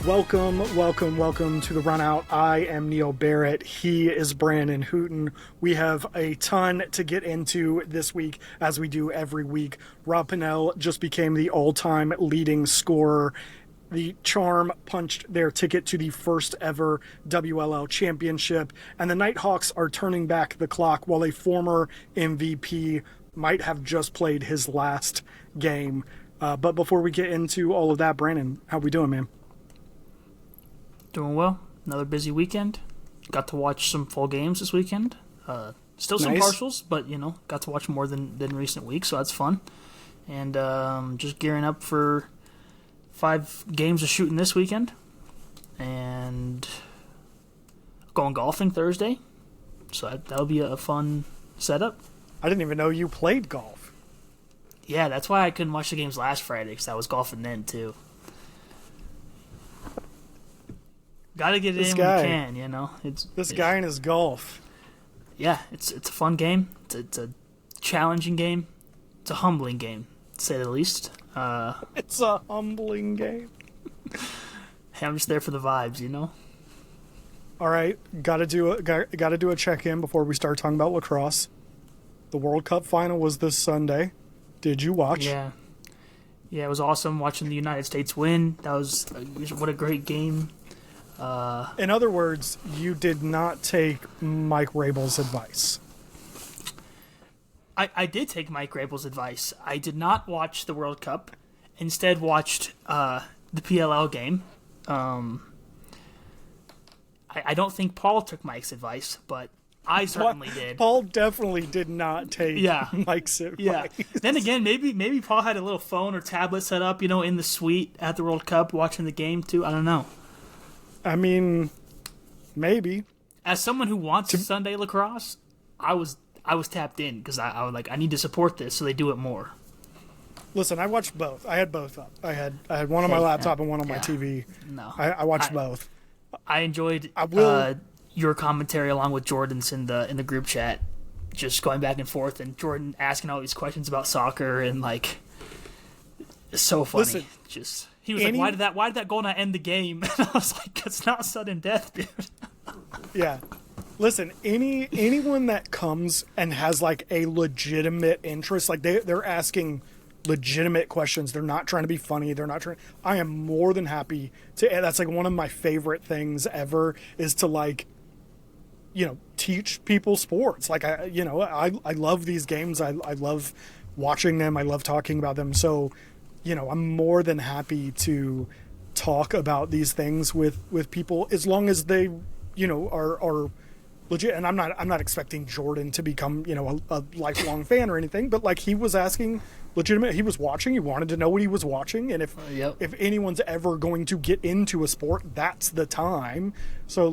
Welcome to the Run Out. I am Neil Barrett. He is Brandon Hooten. We have a ton to get into this week, as we do every week. Rob Pannell just became the all-time leading scorer. The Charm punched their ticket to the first ever WLL championship, and the Nighthawks are turning back the clock while a former MVP might have just played his last game. But before we get into all of that, Brandon, how we doing, man? Doing well. Another busy weekend. Got to watch some full games this weekend. Still some partials, but, got to watch more than recent weeks, so that's fun. And just gearing up for 5 games of shooting this weekend. And going golfing Thursday. So that'll be a fun setup. I didn't even know you played golf. Yeah, that's why I couldn't watch the games last Friday, because I was golfing then, too. Got to get it in when you can, This guy and his golf. Yeah, it's a fun game. It's a challenging game. It's a humbling game, to say the least. It's a humbling game. Hey, I'm just there for the vibes, All right, gotta do a check-in before we start talking about lacrosse. The World Cup final was this Sunday. Did you watch? Yeah, it was awesome watching the United States win. What a great game. In other words, you did not take Mike Rabil's advice. I did take Mike Rabil's advice. I did not watch the World Cup. Instead, watched the PLL game. I don't think Paul took Mike's advice, but I certainly did. Paul definitely did not take Mike's advice. Yeah. Then again, maybe Paul had a little phone or tablet set up, in the suite at the World Cup, watching the game too. I don't know. I mean, maybe. As someone who wants Sunday lacrosse, I was tapped in because I was like, I need to support this so they do it more. Listen, I watched both. I had both up. I had one on my laptop and one on my TV. No, I watched both. I enjoyed your commentary along with Jordan's in the group chat, just going back and forth, and Jordan asking all these questions about soccer and it's so funny. Listen, he was like, why did that goal not end the game? And I was like, it's not sudden death, dude. Yeah. Listen, anyone that comes and has a legitimate interest, they're asking legitimate questions. They're not trying to be funny. They're not trying. I am more than happy to. That's one of my favorite things ever is to teach people sports. I love these games. I love watching them. I love talking about them. So, I'm more than happy to talk about these things with people as long as they, are legit. And I'm not expecting Jordan to become, a lifelong fan or anything, but he was asking legitimate. He was watching. He wanted to know what he was watching. And if anyone's ever going to get into a sport, that's the time. So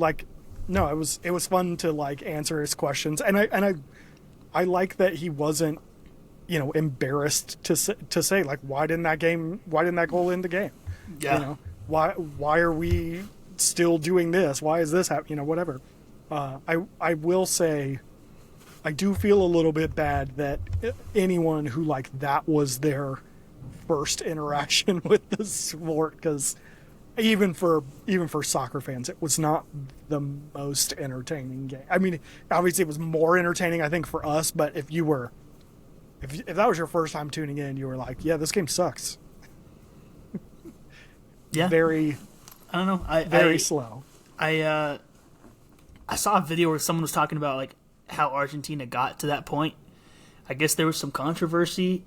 no, it was fun to answer his questions. And I like that he wasn't, embarrassed to say why didn't that goal end the game? Yeah. Why are we still doing this? Why is this happening? Whatever. I will say, I do feel a little bit bad that anyone who that was their first interaction with the sport, because even for soccer fans, it was not the most entertaining game. I mean, obviously it was more entertaining, I think, for us, but if that was your first time tuning in, you were like, yeah, this game sucks. Yeah. I don't know. Very slow. I saw a video where someone was talking about how Argentina got to that point. I guess there was some controversy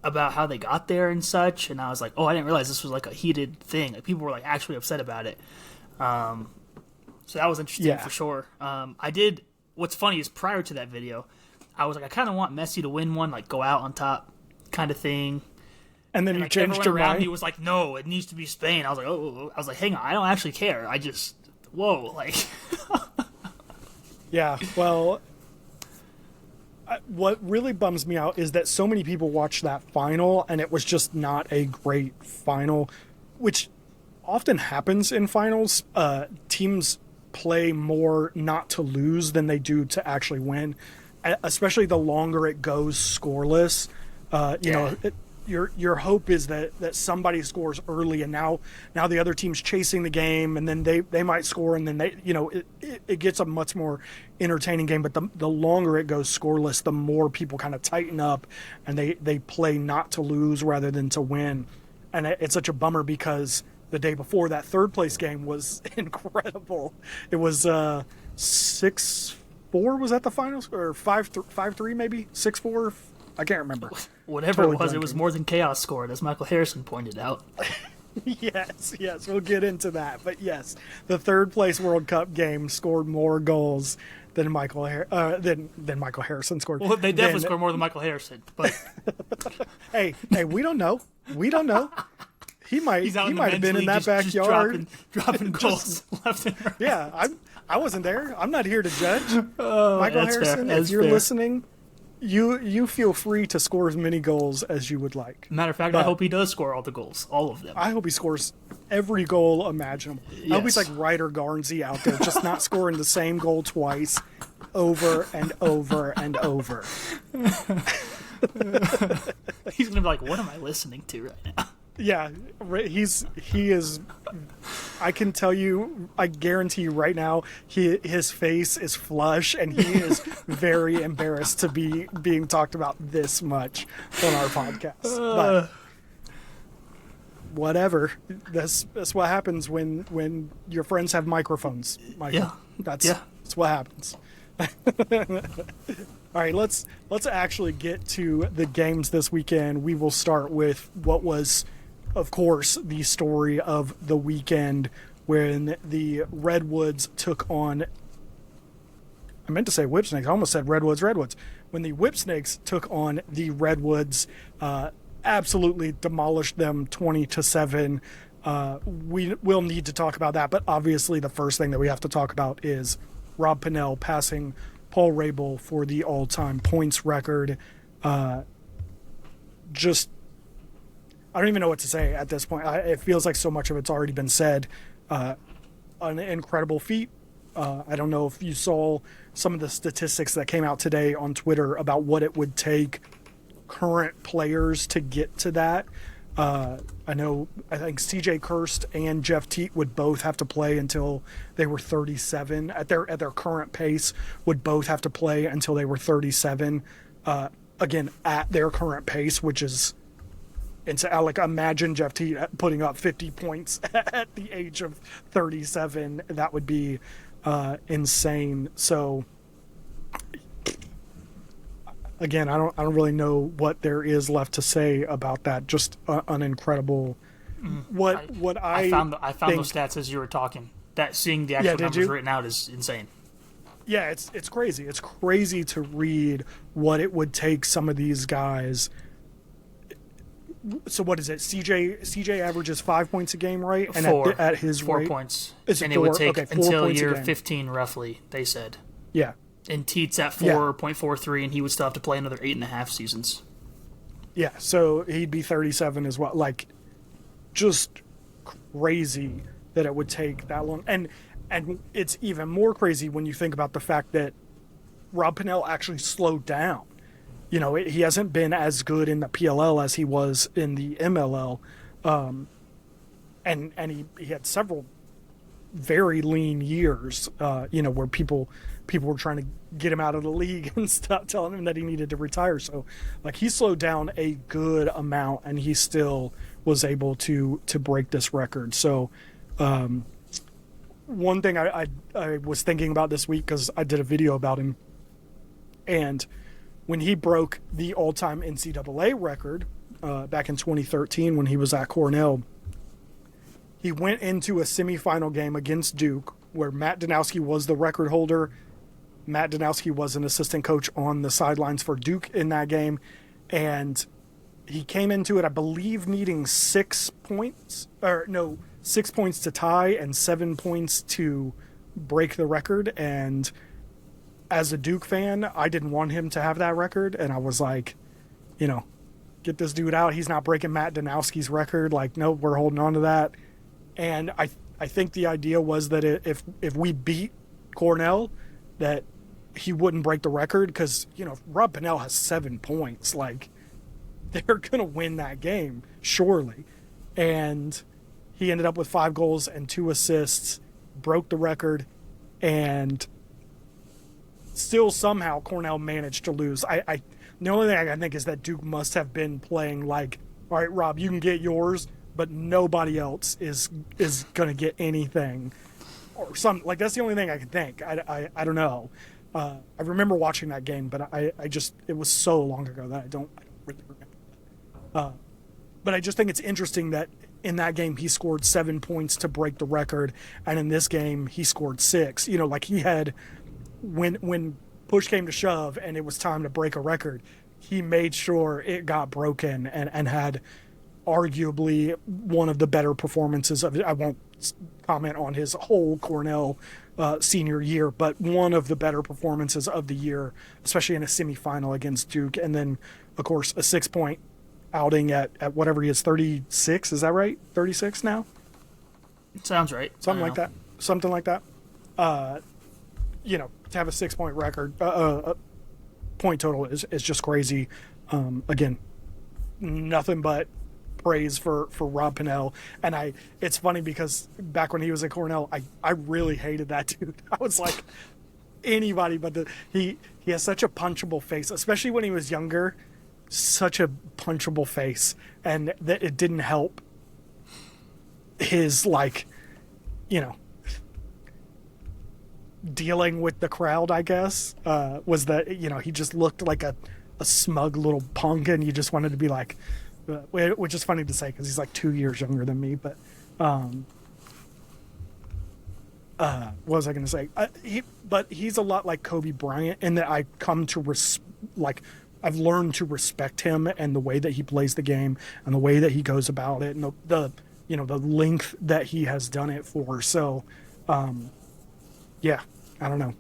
about how they got there and such, and I was like, oh, I didn't realize this was a heated thing. People were actually upset about it. So that was interesting for sure. What's funny is prior to that video, I was like, I kind of want Messi to win one, go out on top kind of thing. And then you changed your mind? He was like, no, it needs to be Spain. I was like, oh. I was like, hang on, I don't actually care. Whoa. Yeah, well, what really bums me out is that so many people watched that final, and it was just not a great final, which often happens in finals. Teams play more not to lose than they do to actually win, especially the longer it goes scoreless. your hope is that somebody scores early, and now the other team's chasing the game, and then they might score, and then it gets a much more entertaining game. But the longer it goes scoreless, the more people kind of tighten up, and they play not to lose rather than to win. And it's such a bummer because the day before, that third place game was incredible. It was 6-4, was that the finals, or 5-3 maybe 6-4? I can't remember. Whatever it was, it was more than chaos scored, as Michael Harrison pointed out. Yes, we'll get into that. But yes, the third place World Cup game scored more goals than Michael Harrison scored. Well, they definitely scored more than Michael Harrison. But hey, we don't know. He might have been in that backyard dropping goals left and right. Yeah, I wasn't there. I'm not here to judge. Michael Harrison, if you're listening, you feel free to score as many goals as you would like. Matter of fact, I hope he does score all the goals, all of them. I hope he scores every goal imaginable. Yes. I hope he's like Ryder Garnsey out there, just not scoring the same goal twice, over and over and over. He's gonna be like, "What am I listening to right now?" Yeah, he is. I can tell you, I guarantee you right now, his face is flush, and he is very embarrassed to be being talked about this much on our podcast. But whatever, that's what happens when your friends have microphones, Michael. Yeah, that's what happens. All right, let's actually get to the games this weekend. We will start with what was, of course, the story of the weekend when the Redwoods took on... I meant to say Whipsnakes. I almost said Redwoods. When the Whipsnakes took on the Redwoods, absolutely demolished them 20-7. We will need to talk about that, but obviously the first thing that we have to talk about is Rob Pannell passing Paul Rabil for the all-time points record. Just... I don't even know what to say at this point. It feels like so much of it's already been said. An incredible feat. I don't know if you saw some of the statistics that came out today on Twitter about what it would take current players to get to that. I think CJ Kirst and Jeff Teat would both have to play until they were 37. At their current pace, would both have to play until they were 37. Again, at their current pace, which is... And so, like, imagine Jeff Teat putting up 50 points at the age of 37. That would be insane. So, again, I don't really know what there is left to say about that. Just an incredible. I found those stats as you were talking. That seeing the actual numbers written out is insane. Yeah, it's crazy. It's crazy to read what it would take some of these guys. So what is it? CJ averages 5 points a game, right? And at his 4 rate, points. Is it and 4? It would take okay, until year 15, roughly. They said. Yeah. And Teat's at 4.43, and he would still have to play another 8.5 seasons. Yeah, so he'd be 37 as well. Like, just crazy that it would take that long. And it's even more crazy when you think about the fact that Rob Pannell actually slowed down. You know, he hasn't been as good in the PLL as he was in the MLL. And he had several very lean years, where people were trying to get him out of the league and stop telling him that he needed to retire. So, like, he slowed down a good amount, and he still was able to break this record. So, one thing I was thinking about this week, because I did a video about him, and when he broke the all-time NCAA record back in 2013 when he was at Cornell, he went into a semifinal game against Duke where Matt Danowski was the record holder. Matt Danowski was an assistant coach on the sidelines for Duke in that game, and he came into it, I believe, needing 6 points to tie and 7 points to break the record. And as a Duke fan, I didn't want him to have that record, and I was like, get this dude out. He's not breaking Matt Danowski's record. Like, no, we're holding on to that. And I think the idea was that if we beat Cornell, that he wouldn't break the record, because Rob Pannell has 7 points. Like, they're going to win that game, surely. And he ended up with 5 goals and 2 assists, broke the record, and still somehow Cornell managed to lose. The only thing I can think is that Duke must have been playing like, all right, Rob, you can get yours, but nobody else is going to get anything. Or something. Like, that's the only thing I can think. I don't know. I remember watching that game, but it was so long ago that I don't really remember. But I just think it's interesting that in that game he scored 7 points to break the record, and in this game he scored 6. You know, like he had, when push came to shove and it was time to break a record, he made sure it got broken and had arguably one of the better performances of it. I won't comment on his whole Cornell senior year, but one of the better performances of the year, especially in a semifinal against Duke. And then, of course, a 6-point outing at whatever he is, 36. Is that right? 36 now? Sounds right. Something like that. Something like that. You know, to have a 6-point record, point total is just crazy. Again, nothing but praise for Rob Pannell. And it's funny because back when he was at Cornell, I really hated that dude. I was like, anybody but he has such a punchable face, especially when he was younger, such a punchable face, and that it didn't help his, like, you know, dealing with the crowd, I guess, was that, you know, he just looked like a smug little punk, and you just wanted to be like, which is funny to say because he's like 2 years younger than me. But what was I going to say? But he's a lot like Kobe Bryant in that I come to I've learned to respect him and the way that he plays the game and the way that he goes about it and the length that he has done it for. So, yeah, I don't know.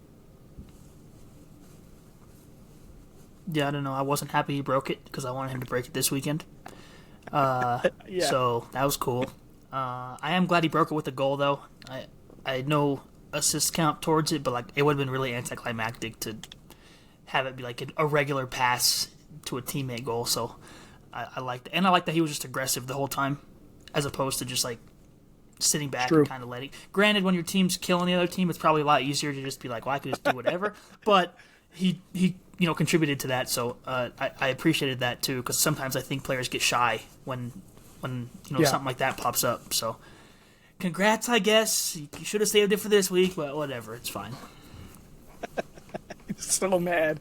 Yeah, I don't know. I wasn't happy he broke it because I wanted him to break it this weekend. Yeah. So that was cool. I am glad he broke it with a goal, though. I had no assist count towards it, but like it would have been really anticlimactic to have it be like a regular pass to a teammate goal. So I liked it. And I like that he was just aggressive the whole time as opposed to just like sitting back and kind of letting. Granted, when your team's killing the other team, it's probably a lot easier to just be like, well, I could just do whatever. But he contributed to that, so I appreciated that too, because sometimes I think players get shy when something like that pops up. So, congrats, I guess. You should have saved it for this week, but whatever, it's fine. So mad.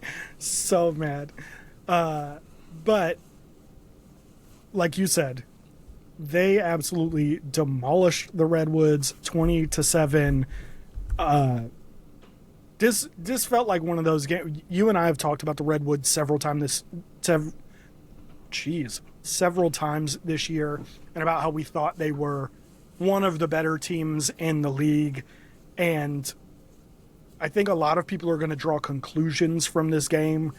But, like you said, they absolutely demolished the Redwoods 20-7. This felt like one of those games. You and I have talked about the Redwoods several times this year, and about how we thought they were one of the better teams in the league. And I think a lot of people are going to draw conclusions from this game.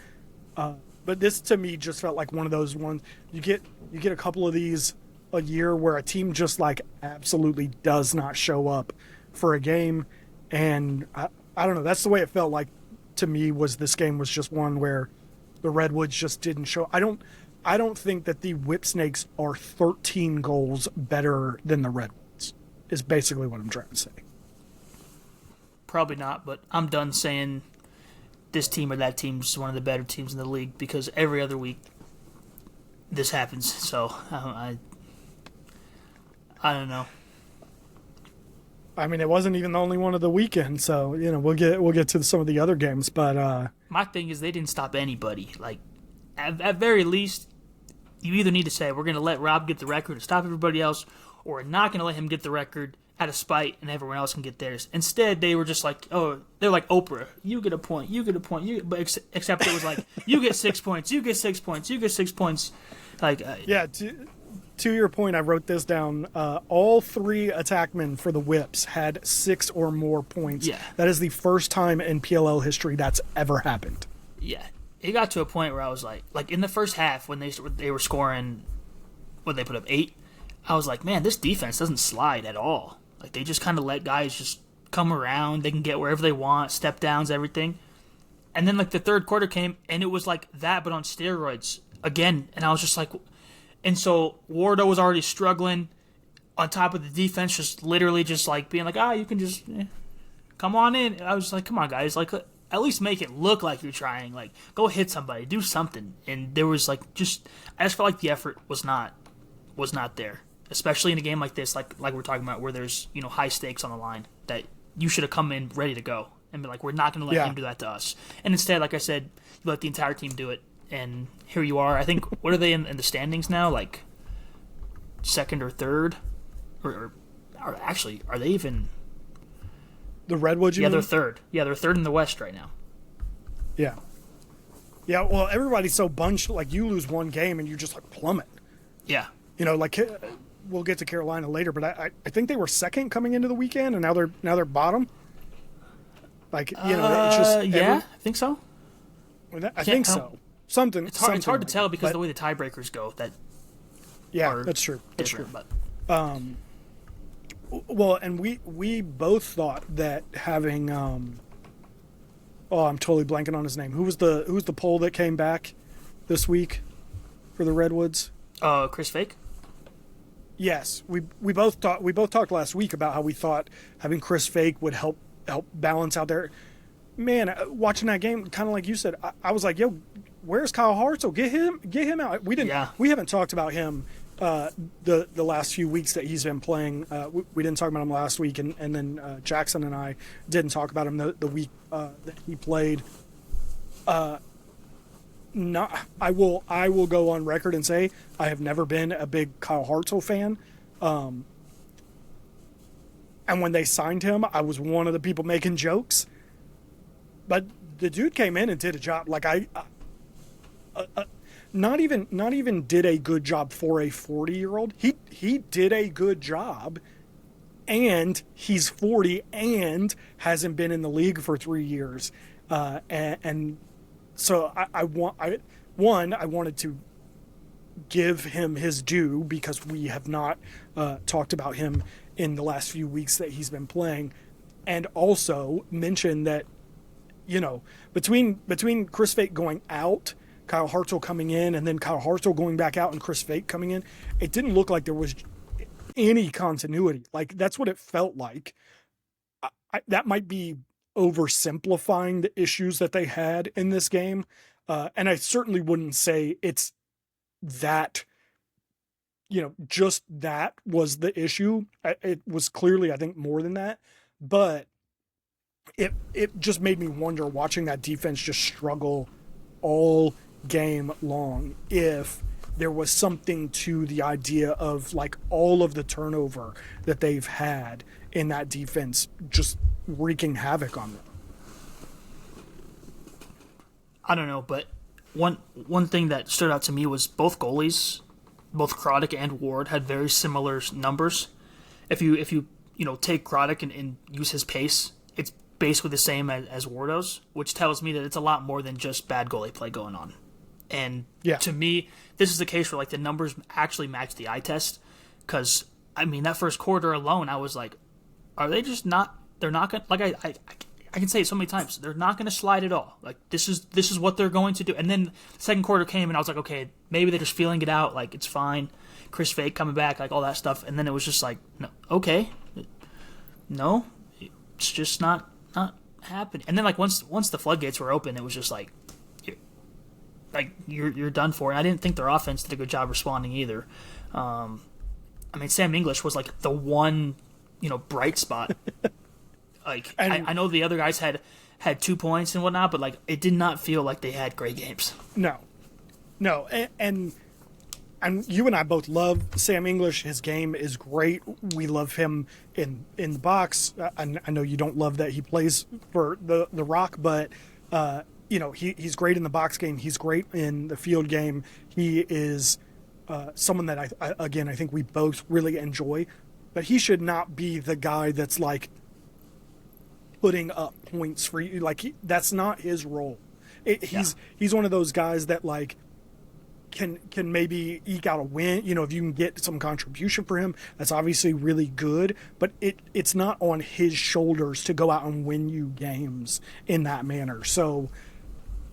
But this, to me, just felt like one of those ones. You get a couple of these a year where a team just like absolutely does not show up for a game, and I don't know. That's the way it felt like to me. Was this game was just one where the Redwoods just didn't show. I don't think that the Whipsnakes are 13 goals better than the Redwoods. Is basically what I'm trying to say. Probably not, but I'm done saying this team or that team's one of the better teams in the league because every other week this happens. So I don't know. I mean, it wasn't even the only one of the weekend, so we'll get to some of the other games. But my thing is they didn't stop anybody. Like at very least, you either need to say we're going to let Rob get the record to stop everybody else, or we're not going to let him get the record out of spite and everyone else can get theirs. Instead, they were just like, they're like Oprah. You get a point. You get a point. But except it was like you get 6 points. You get 6 points. You get 6 points. Like yeah. To your point, I wrote this down. All 3 attackmen for the Whips had 6 or more points. Yeah. That is the first time in PLL history that's ever happened. Yeah. It got to a point where I was like in the first half when they were scoring, when they put up 8, I was like, man, this defense doesn't slide at all. Like they just kind of let guys just come around. They can get wherever they want, step downs, everything. And then like the third quarter came, and it was like that, but on steroids. again, and I was just like, and so Wardo was already struggling on top of the defense, just literally just like being like, you can just come on in. And I was like, come on, guys, like at least make it look like you're trying. Like, go hit somebody, do something. And there was like I just felt like the effort was not there, especially in a game like this, like we're talking about, where there's high stakes on the line. That you should have come in ready to go and be like, we're not going to let him do that to us. And instead, like I said, you let the entire team do it. And here you are. I think, what are they in the standings now? Like second or third? Or actually, are they even... The Redwoods, they're third. Yeah, they're third in the West right now. Yeah. Yeah, well, everybody's so bunched. Like, you lose one game and you just, like, plummet. Yeah. Like, we'll get to Carolina later, but I think they were second coming into the weekend, and now they're bottom. Like, it's just... I think so. I think so. Something. It's hard like to tell because of the way the tiebreakers go. That's true. That's true. But well, and we both thought that having I'm totally blanking on his name. Who was the Pole that came back this week for the Redwoods? Chris Fake. Yes, we both talked last week about how we thought having Chris Fake would help balance out there. Man, watching that game, kind of like you said, I was like, yo, where's Kyle Hartzell? Get him out. We haven't talked about him the last few weeks that he's been playing. We didn't talk about him last week, and then Jackson and I didn't talk about him the week that he played. I will go on record and say I have never been a big Kyle Hartzell fan. And when they signed him, I was one of the people making jokes. But the dude came in and did a job. Like not even did a good job for a 40-year-old. He did a good job, and he's 40 and hasn't been in the league for 3 years. And so I wanted to give him his due because we have not talked about him in the last few weeks that he's been playing, and also mention that, between Chris Fake going out, Kyle Hartzell coming in, and then Kyle Hartzell going back out and Chris Fake coming in, it didn't look like there was any continuity. Like, that's what it felt like. That might be oversimplifying the issues that they had in this game. And I certainly wouldn't say it's that, just that was the issue. It was clearly, I think, more than that. But it just made me wonder, watching that defense just struggle all game long, if there was something to the idea of, like, all of the turnover that they've had in that defense just wreaking havoc on them. I don't know, but one thing that stood out to me was both goalies, both Croddick and Ward, had very similar numbers. If you take Croddick and use his pace, it's basically the same as Wardo's, which tells me that it's a lot more than just bad goalie play going on. And to me, this is the case where, like, the numbers actually match the eye test. Because, I mean, that first quarter alone, I was like, are they just not? They're not going to, like, I can say it so many times, they're not going to slide at all. Like, this is what they're going to do. And then the second quarter came, and I was like, okay, maybe they're just feeling it out. Like, it's fine. Chris Fake coming back, like, all that stuff. And then it was just like, no, okay, no, it's just not happening. And then, like, once the floodgates were open, it was just like, you're done for. And I didn't think their offense did a good job responding either. I mean, Sam English was like the one, bright spot. Like, I know the other guys had 2 points and whatnot, but, like, it did not feel like they had great games. No, and you and I both love Sam English. His game is great. We love him in the box. I know you don't love that he plays for the Rock, but he's great in the box game. He's great in the field game. He is someone that I think we both really enjoy. But he should not be the guy that's, like, putting up points for you. Like, that's not his role. He's one of those guys that, like, can maybe eke out a win. If you can get some contribution for him, that's obviously really good. But it's not on his shoulders to go out and win you games in that manner. So,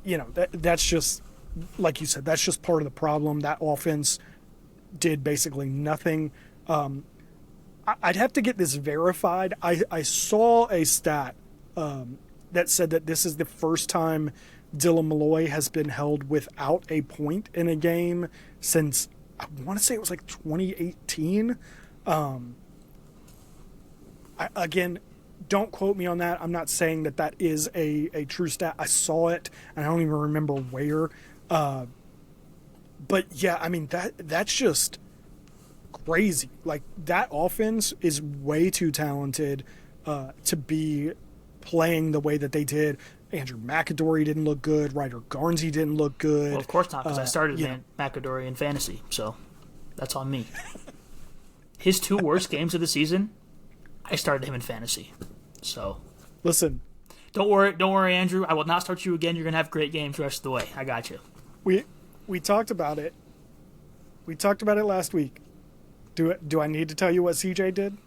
that's just like you said, that's just part of the problem. That offense did basically nothing. I'd have to get this verified. I saw a stat that said that this is the first time Dylan Malloy has been held without a point in a game since, I want to say it was like 2018. Again, don't quote me on that. I'm not saying that that is a true stat. I saw it, and I don't even remember where. But yeah, I mean, that's just crazy. Like, that offense is way too talented to be playing the way that they did. Andrew McAdory didn't look good. Ryder Garnsey didn't look good. Well, of course not, because I started McAdory in fantasy, so that's on me. His 2 worst games of the season, I started him in fantasy. So listen, don't worry, Andrew. I will not start you again. You're gonna have great games the rest of the way. I got you. We talked about it. We talked about it last week. Do I need to tell you what CJ did?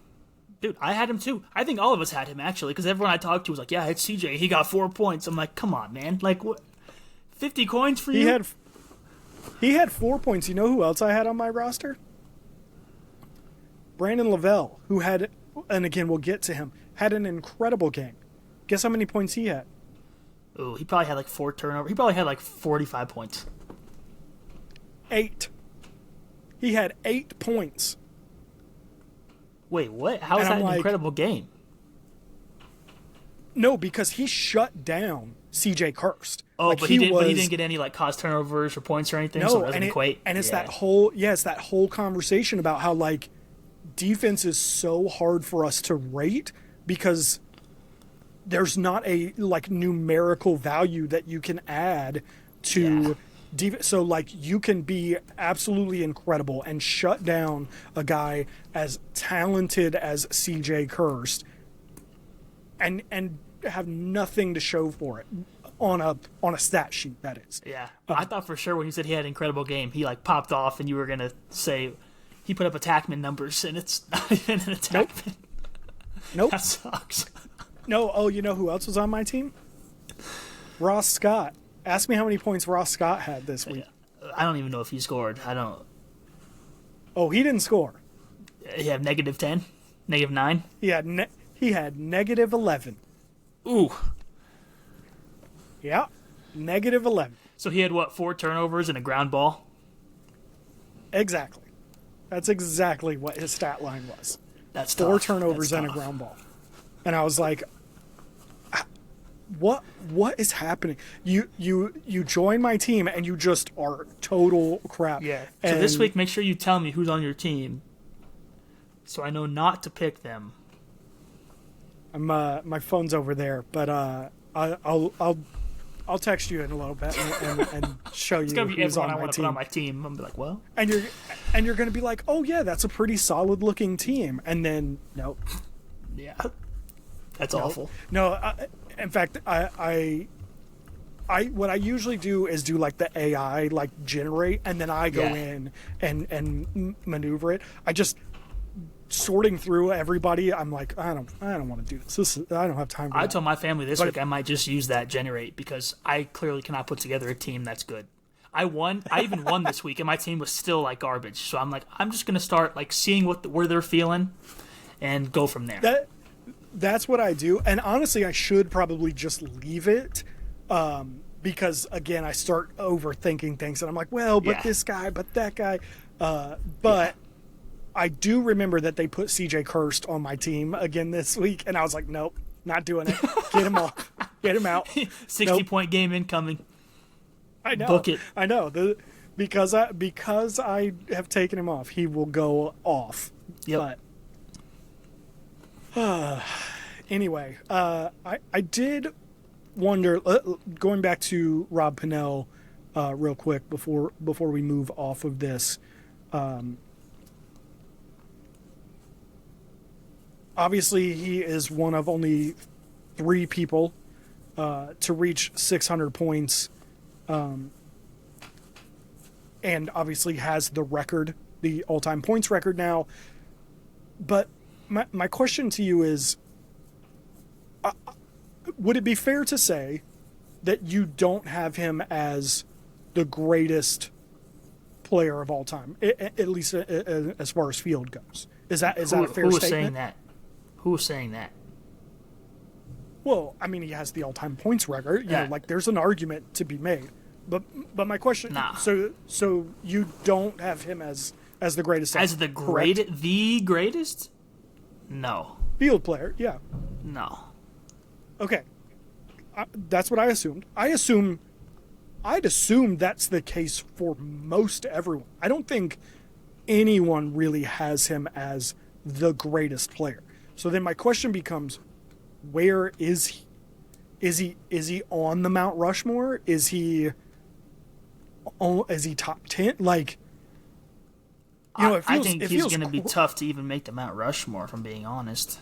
Dude, I had him too. I think all of us had him, actually, because everyone I talked to was like, yeah, it's CJ. He got 4 points. I'm like, come on, man. Like, what? 50 coins for you? He had 4 points. You know who else I had on my roster? Brandon Lavelle, who had, and again, we'll get to him, had an incredible game. Guess how many points he had? Ooh, he probably had like 4 turnovers. He probably had like 45 points. 8. He had 8 points. Wait, what? How is that an incredible game? No, because he shut down CJ Kirst. Oh, like, but he didn't get any like cause turnovers or points or anything. No, so it doesn't equate. And it's that whole conversation about how like defense is so hard for us to rate because there's not a like numerical value that you can add to. So, like, you can be absolutely incredible and shut down a guy as talented as CJ Kirst and have nothing to show for it on a stat sheet, that is. Yeah. I thought for sure when you said he had an incredible game, he, like, popped off and you were going to say he put up attackman numbers, and it's not even an attackman. Nope. That sucks. No, oh, you know who else was on my team? Ross Scott. Ask me how many points Ross Scott had this week. I don't even know if he scored. I don't. Oh, he didn't score. He had -10, -9. He had -11. Ooh. Yeah, -11. So he had what? 4 turnovers and a ground ball. Exactly. That's exactly what his stat line was. That's 4 tough. turnovers and a ground ball. And I was like, what is happening? You join my team and you just are total crap. Yeah. So this week, make sure you tell me who's on your team, so I know not to pick them. I'm my phone's over there, but I'll text you in a little bit and show you who's on my team. It's gonna be everyone I want to put on my team. I'm gonna be like, well, and you're gonna be like, oh yeah, that's a pretty solid looking team, and then nope. Yeah. That's awful. No, in fact, I what I usually do is do like the AI like generate, and then I go in and maneuver it. I just sorting through everybody. I'm like, I don't want to do this. I don't have time for that. I told my family this week I might just use that generate because I clearly cannot put together a team that's good. I even won this week, and my team was still like garbage. So I'm like, I'm just gonna start like seeing where they're feeling, and go from there. That's what I do, and honestly, I should probably just leave it, because again, I start overthinking things, and I'm like, well, but this guy, but that guy, but I do remember that they put CJ Kirst on my team again this week, and I was like, nope, not doing it. Get him off, get him out. 60-point game incoming. I know. Book it. I know. Because I have taken him off, he will go off. Yep. But anyway, I did wonder, going back to Rob Pannell real quick before we move off of this. Obviously, he is one of only 3 people to reach 600 points, and obviously has the record, the all-time points record now. But my question to you is, would it be fair to say that you don't have him as the greatest player of all time, at least as far as field goes. Is that a fair statement? Who was saying that? Who was saying that? Well, I mean, he has the all-time points record. You know, like there's an argument to be made. But my question, so you don't have him as the greatest as the greatest? No. Field player, yeah. No. Okay. That's what I assumed. I'd assume that's the case for most everyone. I don't think anyone really has him as the greatest player. So then my question becomes, where is he? Is he on the Mount Rushmore? Is he top 10? Like, you know, I think he's going to be tough to even make the Mount Rushmore, if I'm being honest.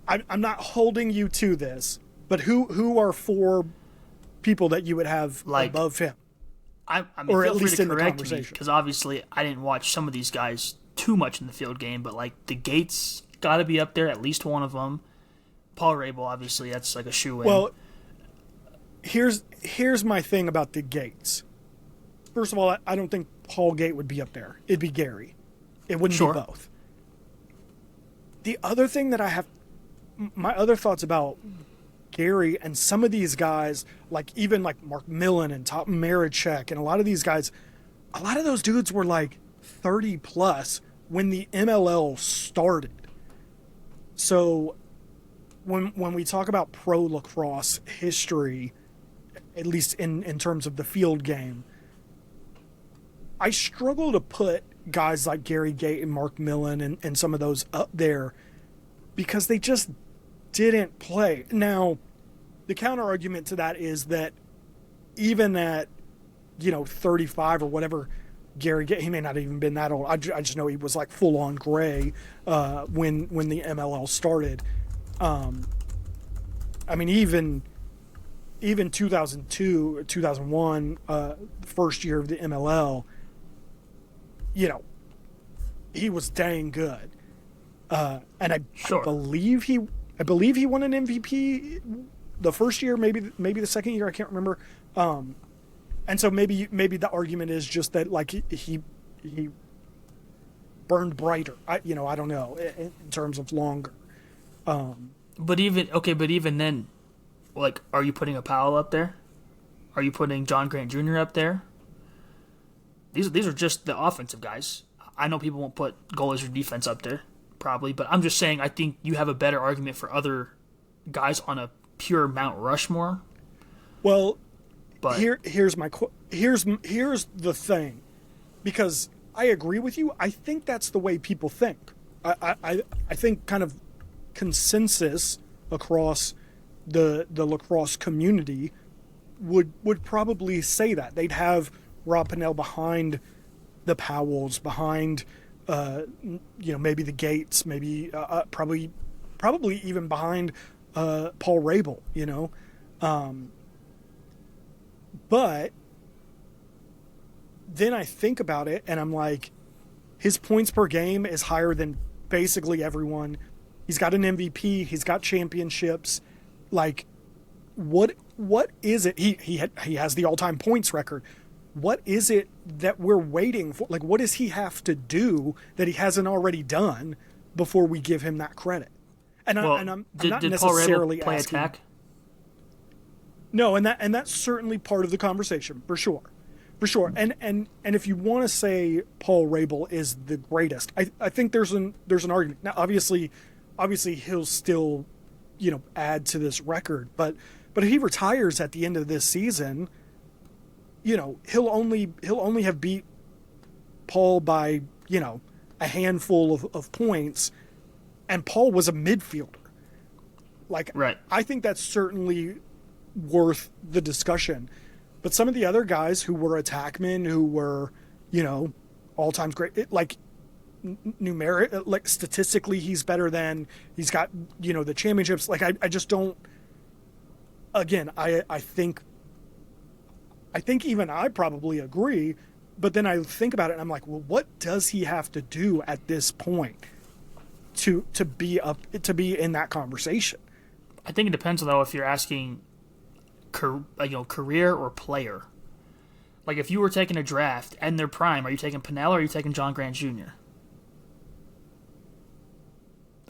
I'm not holding you to this, but who are 4 people that you would have above him? I mean, or at least in the conversation, because obviously I didn't watch some of these guys too much in the field game, but like the Gates got to be up there, at least one of them. Paul Rabil, obviously, that's like a shoe-in. Well, here's my thing about the Gates. First of all, I don't think Paul Gait would be up there. It'd be Gary. It wouldn't be both. The other thing that I have, my other thoughts about Gary and some of these guys, like even like Mark Millon and Top Marichek and a lot of these guys, a lot of those dudes were like 30 plus when the MLL started. So when we talk about pro lacrosse history, at least in terms of the field game, I struggle to put guys like Gary Gait and Mark Millon and some of those up there because they just didn't play. Now, the counter argument to that is that even at, 35 or whatever, Gary Gait, he may not have even been that old. I just know he was like full on gray when the MLL started. I mean, even 2002, 2001, first year of the MLL, he was dang good. And I believe he won an MVP the first year, maybe the second year, I can't remember. And so maybe the argument is just that like he burned brighter. I don't know in terms of longer. But even then, like, are you putting a Powell up there? Are you putting John Grant Jr. up there? These are just the offensive guys. I know people won't put goalies or defense up there, probably, but I'm just saying I think you have a better argument for other guys on a pure Mount Rushmore. Well, but here's the thing, because I agree with you. I think that's the way people think. I think kind of consensus across the lacrosse community would probably say that. They'd have Rob Pannell behind the Powells, behind maybe the Gates, maybe probably even behind Paul Rabil, but then I think about it and I'm like, his points per game is higher than basically everyone. He's got an MVP. He's got championships. Like, what is it? He has the all-time points record. What is it that we're waiting for? Like, what does he have to do that he hasn't already done before we give him that credit? And I'm not necessarily play asking. Attack? No, and that's certainly part of the conversation for sure. And if you want to say Paul Rabil is the greatest, I think there's an argument. Now, obviously he'll still, add to this record, but if he retires at the end of this season, he'll only have beat Paul by, a handful of points, and Paul was a midfielder. Like, right. I think that's certainly worth the discussion. But some of the other guys who were attackmen, who were, all-time great, like numeric, like statistically, he's better than, he's got, the championships. Like, I just don't. Again, I think even I probably agree, but then I think about it and I'm like, well, what does he have to do at this point to be in that conversation? I think it depends, though, if you're asking career or player. Like, if you were taking a draft and their prime, are you taking Pannell or are you taking John Grant Jr.?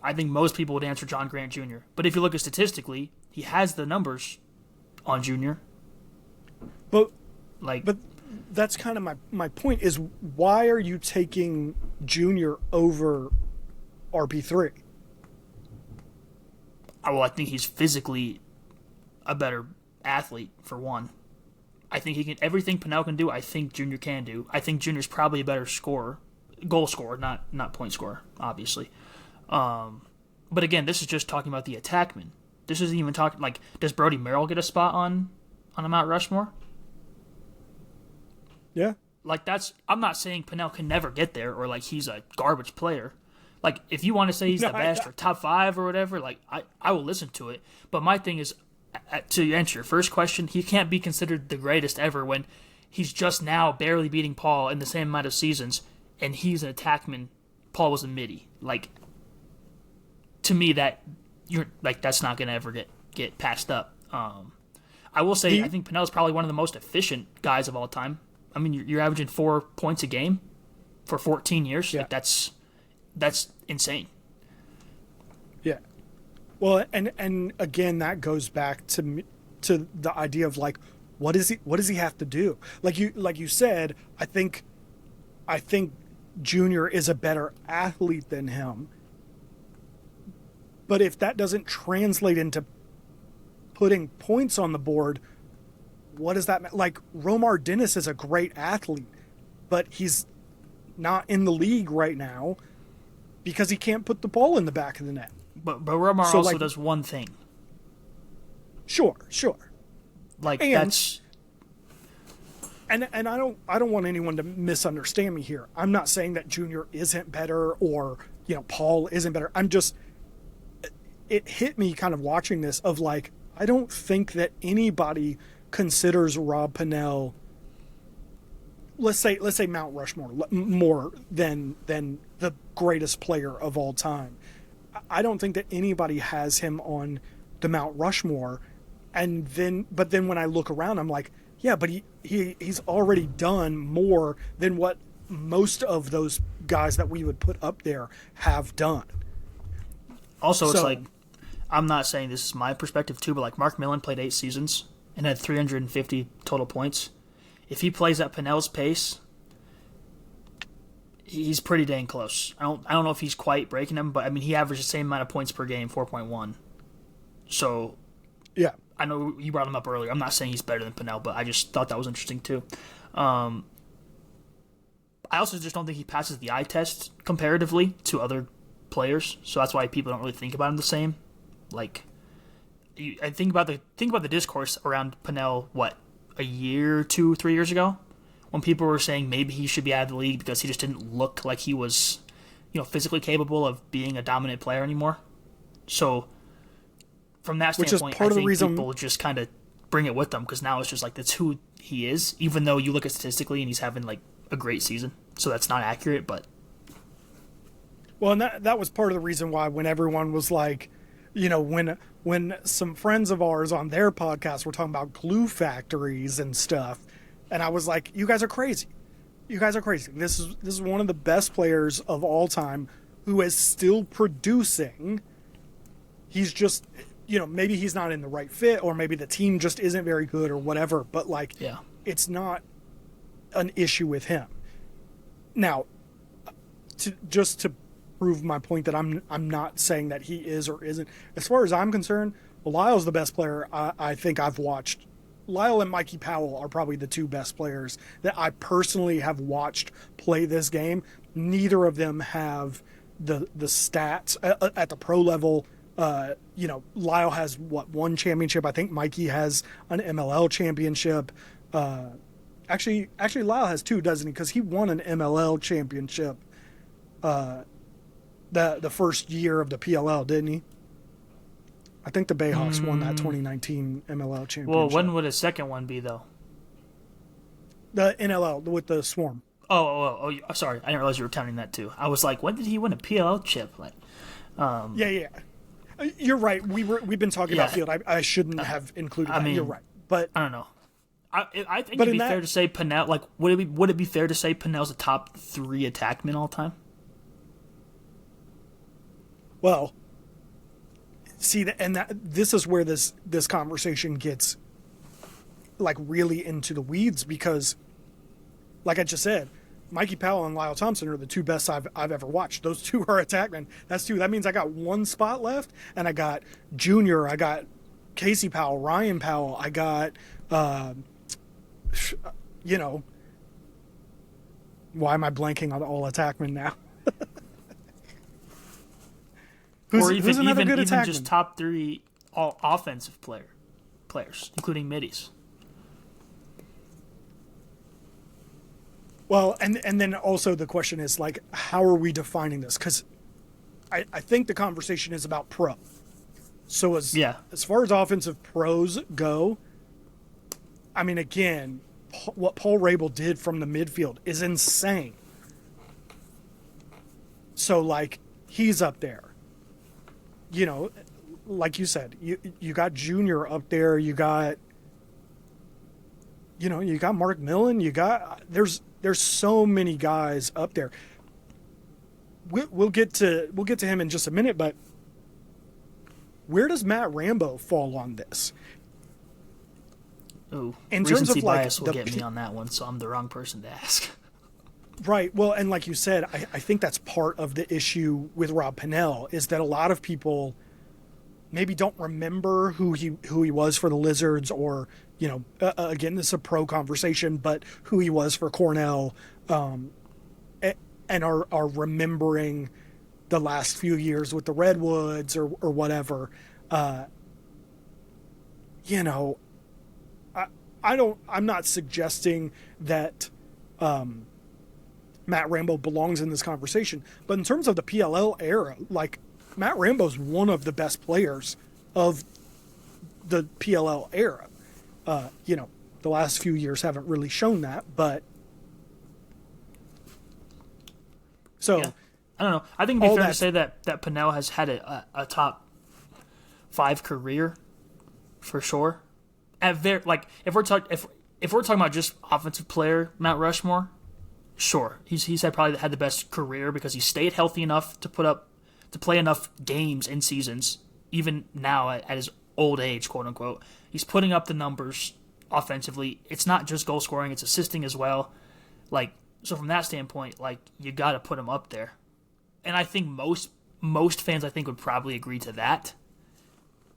I think most people would answer John Grant Jr. But if you look at statistically, he has the numbers on Jr. But that's kind of my point is, why are you taking Jr. over RP3? Well, I think he's physically a better athlete, for one. I think he can everything Pannell can do. I think Jr. can do. I think Jr.'s probably a better scorer, goal scorer, not point scorer, obviously. But again, this is just talking about the attackman. This isn't even talking like, does Brody Merrill get a spot on a Mount Rushmore? Yeah. Like, I'm not saying Pannell can never get there or like he's a garbage player. Like, if you want to say he's the best or top 5 or whatever, like I will listen to it. But my thing is, to answer your first question, he can't be considered the greatest ever when he's just now barely beating Paul in the same amount of seasons, and he's an attackman. Paul was a midi. Like, to me, that's not gonna ever get passed up. I will say I think Pannell's probably one of the most efficient guys of all time. I mean, you're averaging 4 points a game for 14 years. Yeah. Like, that's insane. Yeah. Well, and again, that goes back to the idea of like, what does he have to do? Like you said, I think Junior is a better athlete than him. But if that doesn't translate into putting points on the board, what does that mean? Like, Romar Dennis is a great athlete, but he's not in the league right now because he can't put the ball in the back of the net. But Romar also does one thing. Sure. Like, and, that's... And I don't want anyone to misunderstand me here. I'm not saying that Junior isn't better or, Paul isn't better. I'm just... It hit me kind of watching this of like, I don't think that anybody considers Rob Pannell, let's say Mount Rushmore, more than the greatest player of all time. I don't think that anybody has him on the Mount Rushmore. But then when I look around, I'm like, yeah, but he's already done more than what most of those guys that we would put up there have done. Also, it's like, I'm not saying this is my perspective too, but like, Mark Millon played 8 seasons and had 350 total points. If he plays at Pannell's pace, he's pretty dang close. I don't know if he's quite breaking him, but I mean, he averaged the same amount of points per game, 4.1. So, yeah, I know you brought him up earlier. I'm not saying he's better than Pannell, but I just thought that was interesting too. I also just don't think he passes the eye test comparatively to other players, so that's why people don't really think about him the same. Like, I think about the discourse around Pannell, a year, 2, 3 years ago, when people were saying maybe he should be out of the league because he just didn't look like he was, physically capable of being a dominant player anymore. So, from that standpoint, I think people just kind of bring it with them because now it's just like, that's who he is, even though you look at statistically and he's having like a great season. So that's not accurate, but... Well, and that was part of the reason why when everyone was like, when some friends of ours on their podcast were talking about glue factories and stuff, and I was like, you guys are crazy. This is one of the best players of all time who is still producing. He's just, maybe he's not in the right fit, or maybe the team just isn't very good or whatever, but like, yeah, it's not an issue with him. Now, to prove my point that I'm not saying that he is or isn't. As far as I'm concerned, Lyle's the best player I think I've watched. Lyle and Mikey Powell are probably the 2 best players that I personally have watched play this game. Neither of them have the stats at the pro level. Lyle has 1 championship. I think Mikey has an MLL championship. Actually, Lyle has 2, doesn't he? Because he won an MLL championship. The first year of the PLL, didn't he? I think the Bayhawks won that 2019 MLL championship. Well, when would a second one be, though? The NLL with the Swarm. Oh, sorry. I didn't realize you were counting that, too. I was like, when did he win a PLL chip? Like, Yeah. You're right. We've been talking about field. I shouldn't have included that. You're right. But I don't know. I think But it'd in be that- fair to say Pannell. Like, would it be fair to say Pannell's a top 3 attackman all time? Well, see, this is where this conversation gets like really into the weeds, because, like I just said, Mikey Powell and Lyle Thompson are the 2 best I've ever watched. Those 2 are attackmen. That's 2. That means I got 1 spot left, and I got Junior, I got Casey Powell, Ryan Powell, I got, you know, why am I blanking on all attackmen now? Or who's another good even attackman? just top 3 all offensive players, including middies. Well, and then also the question is, like, how are we defining this? Because I think the conversation is about pro. So as far as offensive pros go, I mean, again, what Paul Rabil did from the midfield is insane. So, like, he's up there. You know, like you said, you got Junior up there. You got, you know, you got Mark Millon. You got there's so many guys up there. We'll get to him in just a minute, but where does Matt Rambo fall on this? Ooh, in terms of like bias will get me on that one, so I'm the wrong person to ask. Right. Well, and like you said, I think that's part of the issue with Rob Pannell, is that a lot of people maybe don't remember who he was for the Lizards, or, you know, again, this is a pro conversation, but who he was for Cornell, and are remembering the last few years with the Redwoods or whatever. You know, I'm not suggesting that Matt Rambo belongs in this conversation, but in terms of the PLL era, like, Matt Rambo's one of the best players of the PLL era. You know, the last few years haven't really shown that, but so yeah. I don't know. I think it'd be fair to say that Pannell has had a top 5 career for sure. If we're talking about just offensive player Mount Rushmore, sure, he's probably had the best career because he stayed healthy enough to play enough games in seasons, even now at his old age, quote unquote. He's putting up the numbers offensively. It's not just goal scoring; it's assisting as well. Like, so from that standpoint, like, you got to put him up there. And I think most fans, I think, would probably agree to that.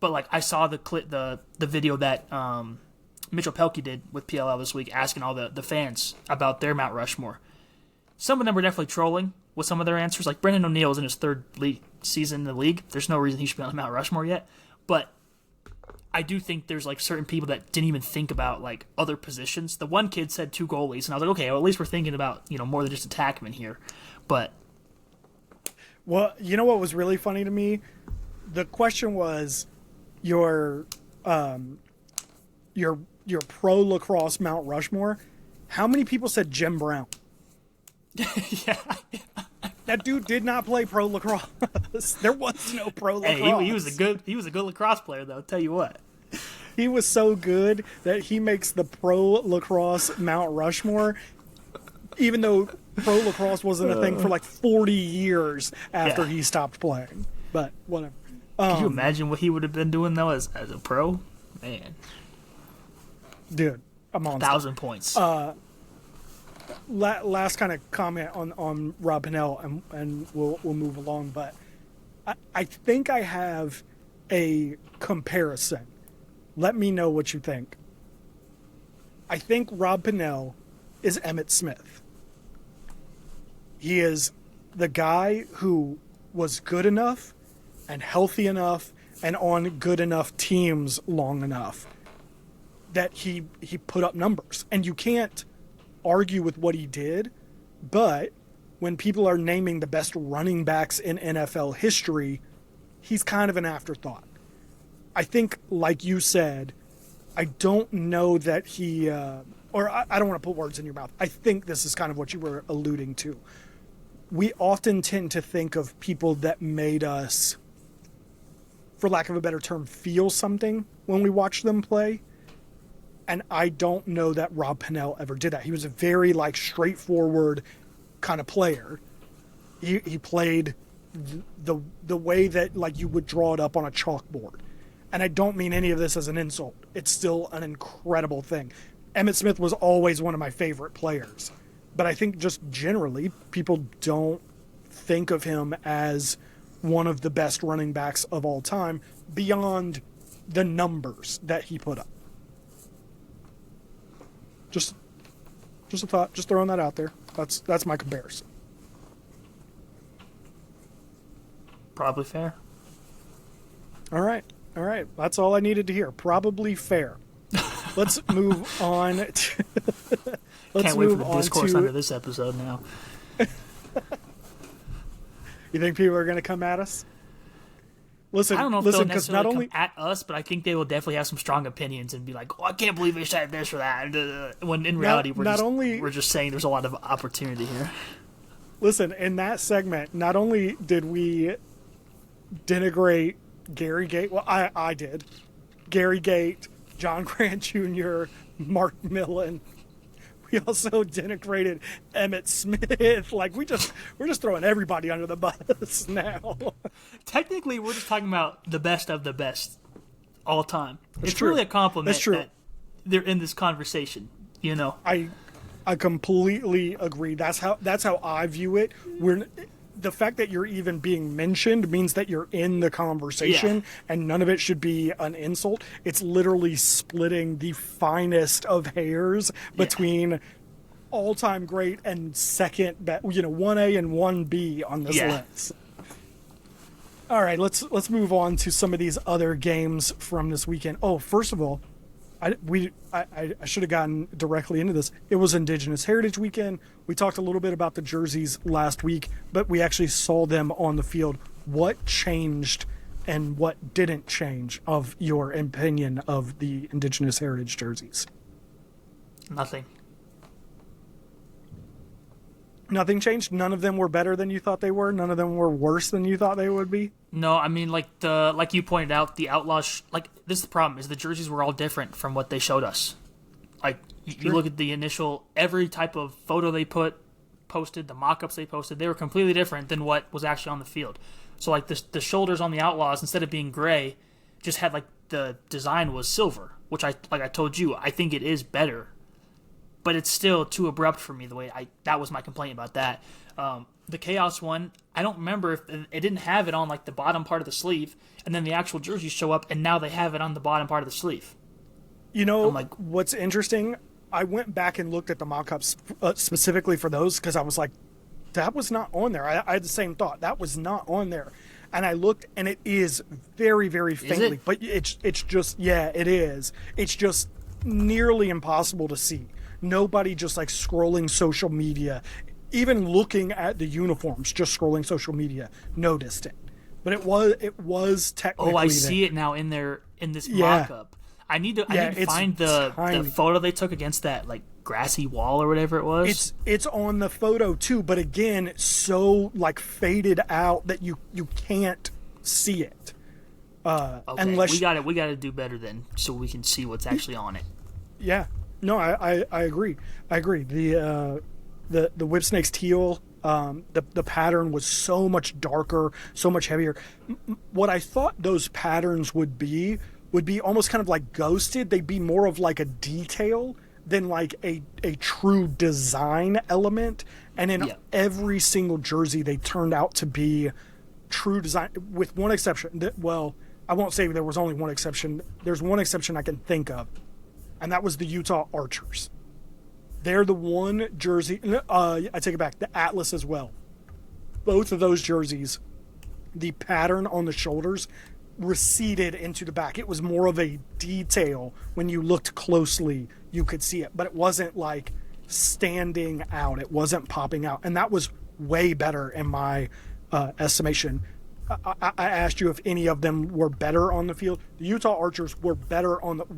But, like, I saw the video that Mitchell Pelkey did with PLL this week, asking all the fans about their Mount Rushmore. Some of them were definitely trolling with some of their answers. Like, Brendan O'Neill's in his 3rd season in the league. There's no reason he should be on the Mount Rushmore yet. But I do think there's, like, certain people that didn't even think about, like, other positions. The one kid said 2 goalies, and I was like, okay, well, at least we're thinking about, you know, more than just attackmen here. But well, you know what was really funny to me? The question was your pro lacrosse Mount Rushmore. How many people said Jim Brown? yeah. That dude did not play pro lacrosse. There was no pro lacrosse. Hey, he was a good lacrosse player, though. I'll tell you what. He was so good that he makes the pro lacrosse Mount Rushmore, even though pro lacrosse wasn't a thing for like 40 years after he stopped playing. But whatever. Can you imagine what he would have been doing, though, as a pro? Man. Dude, a monster. 1,000 points. Last kind of comment on Rob Pannell, and we'll move along. But I think I have a comparison. Let me know what you think. I think Rob Pannell is Emmitt Smith. He is the guy who was good enough and healthy enough and on good enough teams long enough that he put up numbers. And you can't argue with what he did, but when people are naming the best running backs in NFL history, he's kind of an afterthought. I think, like you said, I don't know that he, or I don't want to put words in your mouth. I think this is kind of what you were alluding to. We often tend to think of people that made us, for lack of a better term, feel something when we watch them play. And I don't know that Rob Pannell ever did that. He was a very like straightforward kind of player. He played the way that like you would draw it up on a chalkboard. And I don't mean any of this as an insult. It's still an incredible thing. Emmitt Smith was always one of my favorite players. But I think just generally, people don't think of him as one of the best running backs of all time beyond the numbers that he put up. Just a thought. Just throwing that out there. That's my comparison. Probably fair. All right. That's all I needed to hear. Probably fair. Let's move on. Can't wait for the discourse under this episode now. You think people are going to come at us? Listen, I don't know if they'll because necessarily come at us, but I think they will definitely have some strong opinions and be like, "Oh, I can't believe they said this or that." When in reality, we're just saying there's a lot of opportunity here. Listen, in that segment, not only did we denigrate Gary Gait, well, I did. Gary Gait, John Grant Jr., Mark Millon. We also denigrated Emmitt Smith. Like we're just throwing everybody under the bus now. Technically, we're just talking about the best of the best all time. It's true. really a compliment That's true. that they're in this conversation. You know, I completely agree. That's how I view it. The fact that you're even being mentioned means that you're in the conversation, and none of it should be an insult. It's literally splitting the finest of hairs between all-time great and second, 1A and 1B on this list. All right, let's move on to some of these other games from this weekend. Oh, first of all, I should have gotten directly into this. It was Indigenous Heritage Weekend. We talked a little bit about the jerseys last week, but we actually saw them on the field. What changed and what didn't change, of your opinion, of the Indigenous Heritage jerseys? Nothing. Nothing changed? None of them were better than you thought they were? None of them were worse than you thought they would be? No, I mean, like you pointed out, the Outlaws, this is the problem, is the jerseys were all different from what they showed us. Like, you look at the initial, every type of photo they posted, the mock-ups they posted, they were completely different than what was actually on the field. So, like, the shoulders on the Outlaws, instead of being gray, just had, like, the design was silver, which I told you, I think it is better. But it's still too abrupt for me. That was my complaint about that. The Chaos one, I don't remember if it didn't have it on like the bottom part of the sleeve, and then the actual jerseys show up, and now they have it on the bottom part of the sleeve. You know, what's interesting? I went back and looked at the mock-ups specifically for those because I was like, that was not on there. I had the same thought. That was not on there. And I looked, and it is very, very faintly. But it's just, it is. It's just nearly impossible to see. Nobody just like scrolling social media, even looking at the uniforms, just scrolling social media, noticed it. But it was technically. Oh, I see it now in this mock-up. I need to find the photo they took against that like grassy wall or whatever it was. It's on the photo too, but again, so like faded out that you can't see it. Okay, unless we got to do better then, so we can see what's actually on it. Yeah. No, I agree. The Whipsnakes teal, the pattern was so much darker, so much heavier. What I thought those patterns would be almost kind of like ghosted. They'd be more of like a detail than like a true design element. And in every single jersey, they turned out to be true design, with one exception. Well, I won't say there was only one exception. There's one exception I can think of. And that was the Utah Archers. They're the one jersey. I take it back. The Atlas as well. Both of those jerseys, the pattern on the shoulders receded into the back. It was more of a detail. When you looked closely, you could see it. But it wasn't like standing out. It wasn't popping out. And that was way better in my estimation. I asked you if any of them were better on the field. The Utah Archers were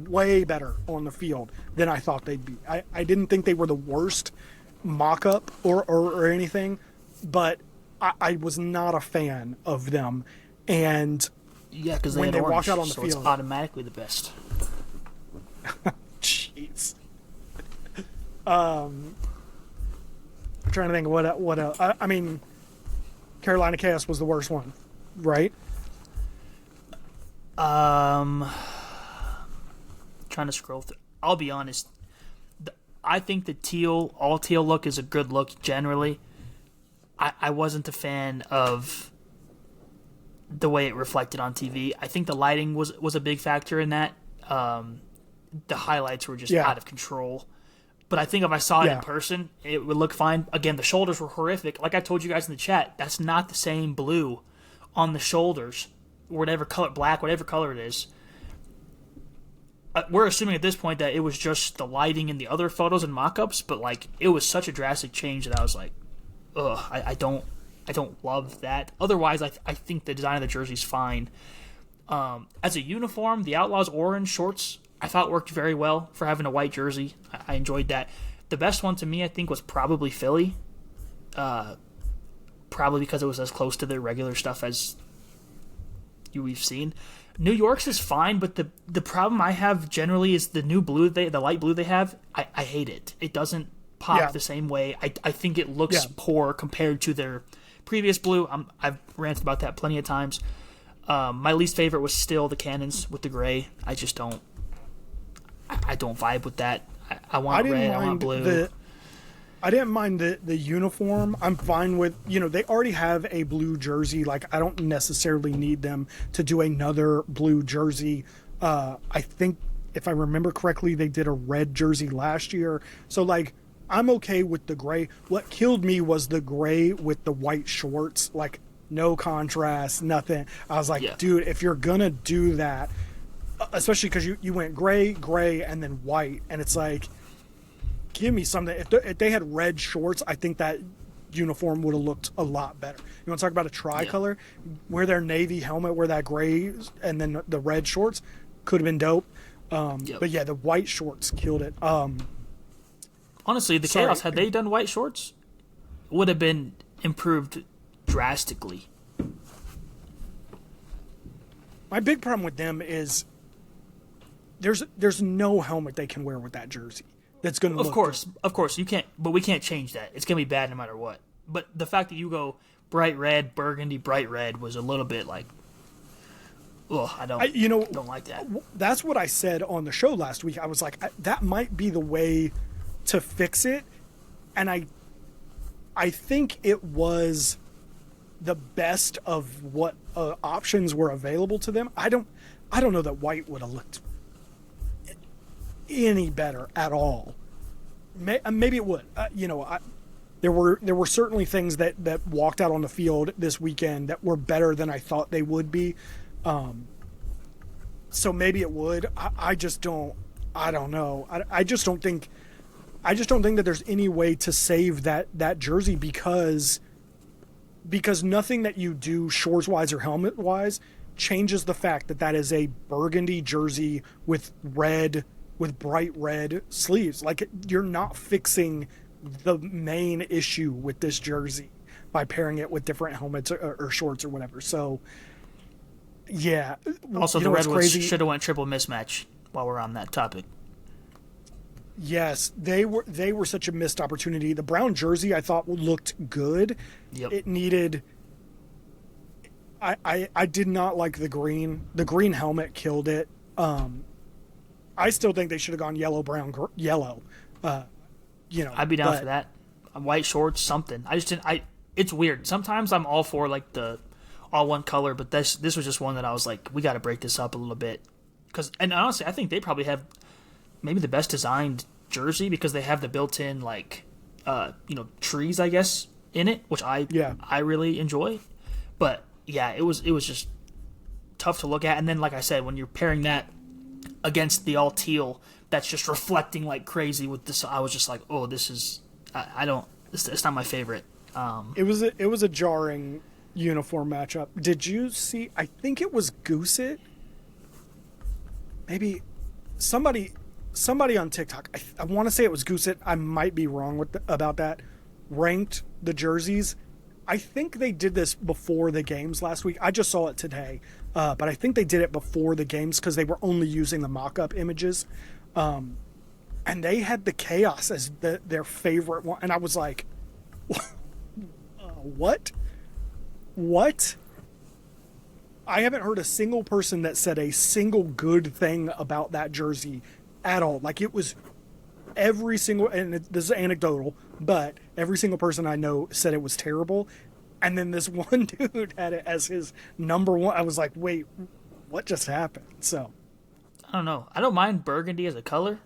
way better on the field than I thought they'd be. I didn't think they were the worst mock-up or anything, but I was not a fan of them. And because when they walked out on the field, it's automatically the best. Jeez. I'm trying to think what I mean, Carolina Chaos was the worst one, right? Trying to scroll through. I'll be honest. I think the all teal look is a good look generally. I wasn't a fan of the way it reflected on TV. I think the lighting was a big factor in that. The highlights were just out of control. But I think if I saw it in person, it would look fine. Again, the shoulders were horrific. Like I told you guys in the chat, that's not the same blue on the shoulders, whatever color, black, whatever color it is. We're assuming at this point that it was just the lighting in the other photos and mock-ups, but like it was such a drastic change that I was like, ugh, I don't love that. Otherwise, I think the design of the jersey's fine. As a uniform, the Outlaws orange shorts I thought worked very well for having a white jersey. I enjoyed that. The best one to me, I think, was probably Philly. Probably because it was as close to their regular stuff as we've seen. New York's is fine, but the problem I have generally is the new blue, the light blue they have. I hate it. It doesn't pop the same way. I think it looks poor compared to their previous blue. I've ranted about that plenty of times. My least favorite was still the Cannons with the gray. I just don't. I don't vibe with that. I want red. I want blue. I didn't mind the uniform. I'm fine with, they already have a blue jersey. Like, I don't necessarily need them to do another blue jersey. I think, if I remember correctly, they did a red jersey last year. So, like, I'm okay with the gray. What killed me was the gray with the white shorts. Like, no contrast, nothing. I was like, dude, if you're going to do that, especially because you went gray, and then white, and it's like, give me something. If they had red shorts, I think that uniform would have looked a lot better. You want to talk about a tricolor? Wear their navy helmet, wear that gray, and then the red shorts could have been dope. But yeah, the white shorts killed it. Honestly, the Chaos, had they done white shorts, would have been improved drastically. My big problem with them is there's no helmet they can wear with that jersey that's going to look of course you can't, but we can't change that. It's going to be bad no matter what. But the fact that you go bright red, burgundy, bright red was a little bit like, I don't like that. That's what I said on the show last week. I was like, that might be the way to fix it, and I think it was the best of what options were available to them. I don't know that white would have looked any better at all. Maybe it would. There were certainly things that walked out on the field this weekend that were better than I thought they would be. So maybe it would. I just don't. I don't know. I just don't think that there's any way to save that jersey because nothing that you do shorts wise or helmet wise changes the fact that is a burgundy jersey with bright red sleeves. Like, you're not fixing the main issue with this jersey by pairing it with different helmets or shorts or whatever. So, yeah. Also, the Redwoods should have went triple mismatch while we're on that topic. Yes, they were such a missed opportunity. The brown jersey, I thought, looked good. Yep. It needed... I did not like the green. The green helmet killed it. I still think they should have gone yellow, brown, yellow. I'd be down for that. White shorts, something. I just didn't. It's weird. Sometimes I'm all for like the all one color, but this was just one that I was like, we got to break this up a little bit. And honestly, I think they probably have maybe the best designed jersey because they have the built-in trees, I guess, in it, which I really enjoy. But yeah, it was just tough to look at. And then, like I said, when you're pairing that against the all teal, that's just reflecting like crazy with this. I was just like, oh, this is, it's not my favorite. It was a jarring uniform matchup. Did you see? I think it was Goosit. Maybe somebody on TikTok. I want to say it was Goosit. I might be wrong about that. Ranked the jerseys. I think they did this before the games last week. I just saw it today, but I think they did it before the games because they were only using the mock-up images. and they had the Chaos as their favorite one, and I was like, what? What? I haven't heard a single person that said a single good thing about that jersey at all. Like, it was every single, and this is anecdotal, but every single person I know said it was terrible. And then this one dude had it as his number one. I was like, wait, what just happened? So, I don't know. I don't mind burgundy as a color.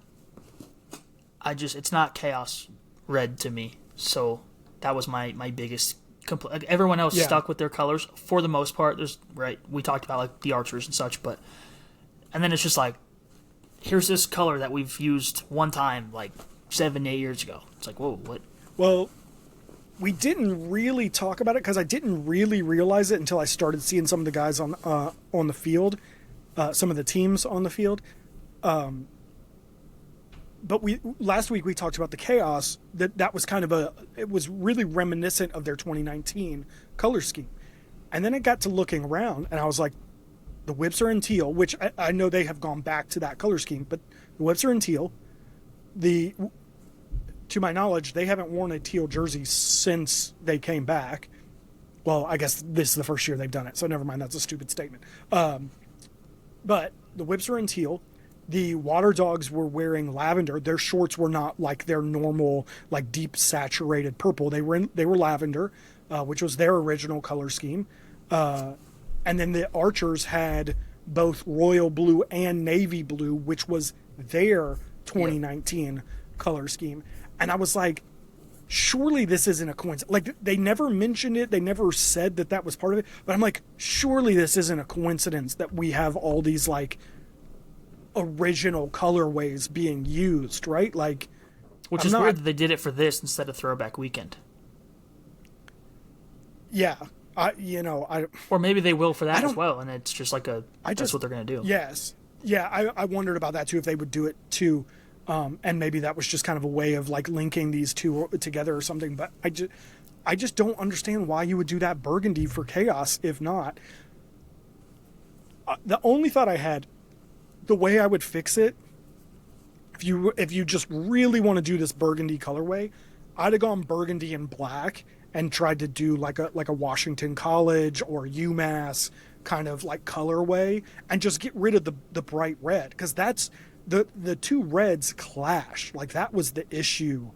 It's not Chaos red to me. So that was my biggest complaint. Like, everyone else stuck with their colors for the most part. We talked about like the archers and such, and then it's just like, here's this color that we've used one time like 7-8 years ago. It's like, whoa, what? Well, we didn't really talk about it because I didn't really realize it until I started seeing some of the guys on the field, some of the teams on the field. But last week we talked about the Chaos. That was kind of it was really reminiscent of their 2019 color scheme. And then I got to looking around and I was like, the Whips are in teal, which I know they have gone back to that color scheme, but the Whips are in teal. To my knowledge, they haven't worn a teal jersey since they came back. Well, I guess this is the first year they've done it, so never mind, that's a stupid statement. But the Whips are in teal. The Water Dogs were wearing lavender. Their shorts were not like their normal, like deep saturated purple. They were lavender, which was their original color scheme. And then the Archers had both royal blue and navy blue, which was their 2019 color scheme. And I was like, surely this isn't a coincidence. Like, they never mentioned it. They never said that was part of it. But I'm like, surely this isn't a coincidence that we have all these, like, original colorways being used, right? Like, which is weird that they did it for this instead of Throwback Weekend. Yeah. Or maybe they will for that as well, and it's just like that's what they're going to do. Yes. Yeah, I wondered about that, too, if they would do it, too. And maybe that was just kind of a way of like linking these two together or something. But I just don't understand why you would do that burgundy for Chaos if not. The only thought I had, the way I would fix it, if you just really want to do this burgundy colorway, I'd have gone burgundy and black and tried to do like a Washington College or UMass kind of like colorway and just get rid of the bright red, because that's the two reds clash. Like, that was the issue.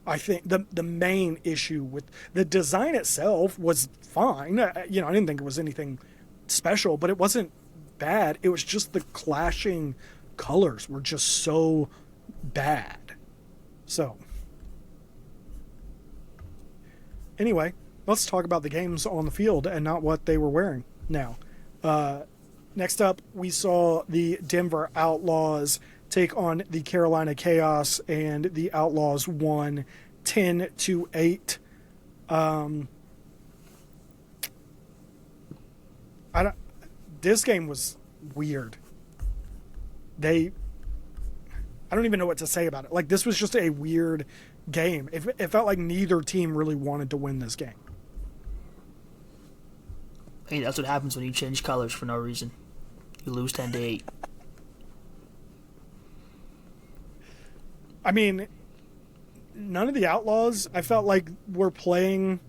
I think the main issue with the design itself was fine. I didn't think it was anything special, but it wasn't bad. It was just the clashing colors were just so bad. So, anyway, let's talk about the games on the field and not what they were wearing now. Next up, we saw the Denver Outlaws take on the Carolina Chaos, and the Outlaws won 10-8. This game was weird. I don't even know what to say about it. Like, this was just a weird game. It felt like neither team really wanted to win this game. Hey, that's what happens when you change colors for no reason. You lose 10-8. I mean, none of the Outlaws, I felt like, were playing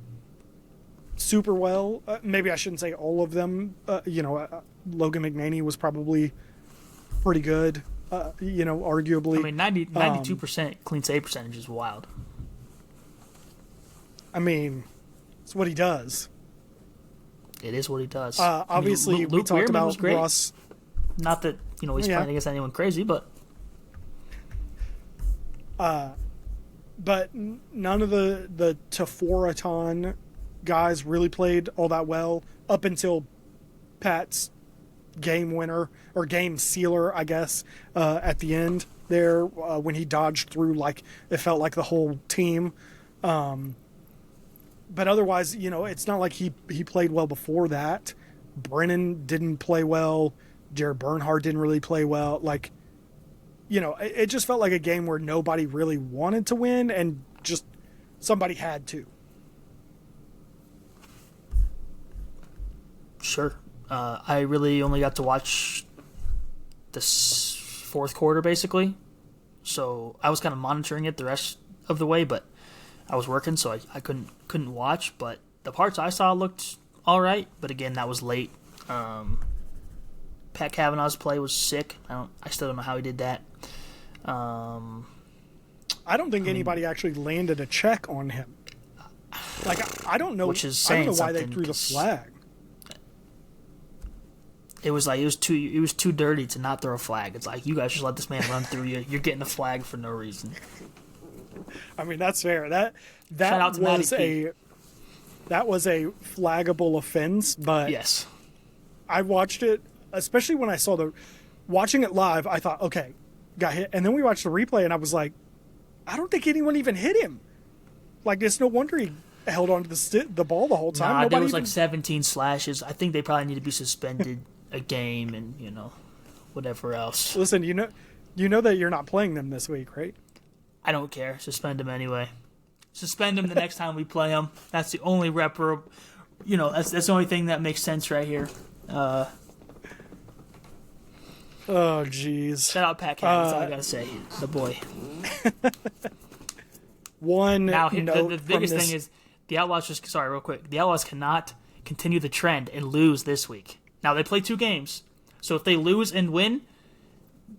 super well. Maybe I shouldn't say all of them. Logan McNaney was probably pretty good, arguably. I mean, 92% clean save percentage is wild. I mean, it's what he does. It is what he does. Obviously, we talked about Ross. Not that, he's playing against anyone crazy, but... But none of the Teforaton guys really played all that well up until Pat's game winner, or game sealer, I guess, at the end there, when he dodged through, like, it felt like the whole team. But otherwise, it's not like he played well before that. Brennan didn't play well. Jared Bernhardt didn't really play well. Like, it just felt like a game where nobody really wanted to win, and just somebody had to. Sure. I really only got to watch the fourth quarter, basically. so I was kind of monitoring it the rest of the way, but I was working, so I couldn't watch. But the parts I saw looked all right. But again, that was late. Pat Kavanaugh's play was sick. I still don't know how he did that. I don't think anybody actually landed a check on him. Like, I don't know. Which is I don't know saying why they something, threw the flag. It was like it was too dirty to not throw a flag. It's like, you guys just let this man run through you. You're getting a flag for no reason. I mean, that's fair. That Shout out to that was a flaggable offense, but yes, I watched it, especially when I saw watching it live. I thought, okay, got hit, and then we watched the replay, and I was like, I don't think anyone even hit him. Like, it's no wonder he held on to the ball the whole time. There was like 17 slashes. I think they probably need to be suspended a game and, whatever else. Listen, you know that you're not playing them this week, right? I don't care. Suspend them anyway. Suspend them the next time we play them. That's the only that's the only thing that makes sense right here. Oh, jeez. Shout out Pat Cat. That's all I gotta say. The boy. The biggest thing is the Outlaws real quick. The Outlaws cannot continue the trend and lose this week. Now, they play 2 games, so if they lose and win,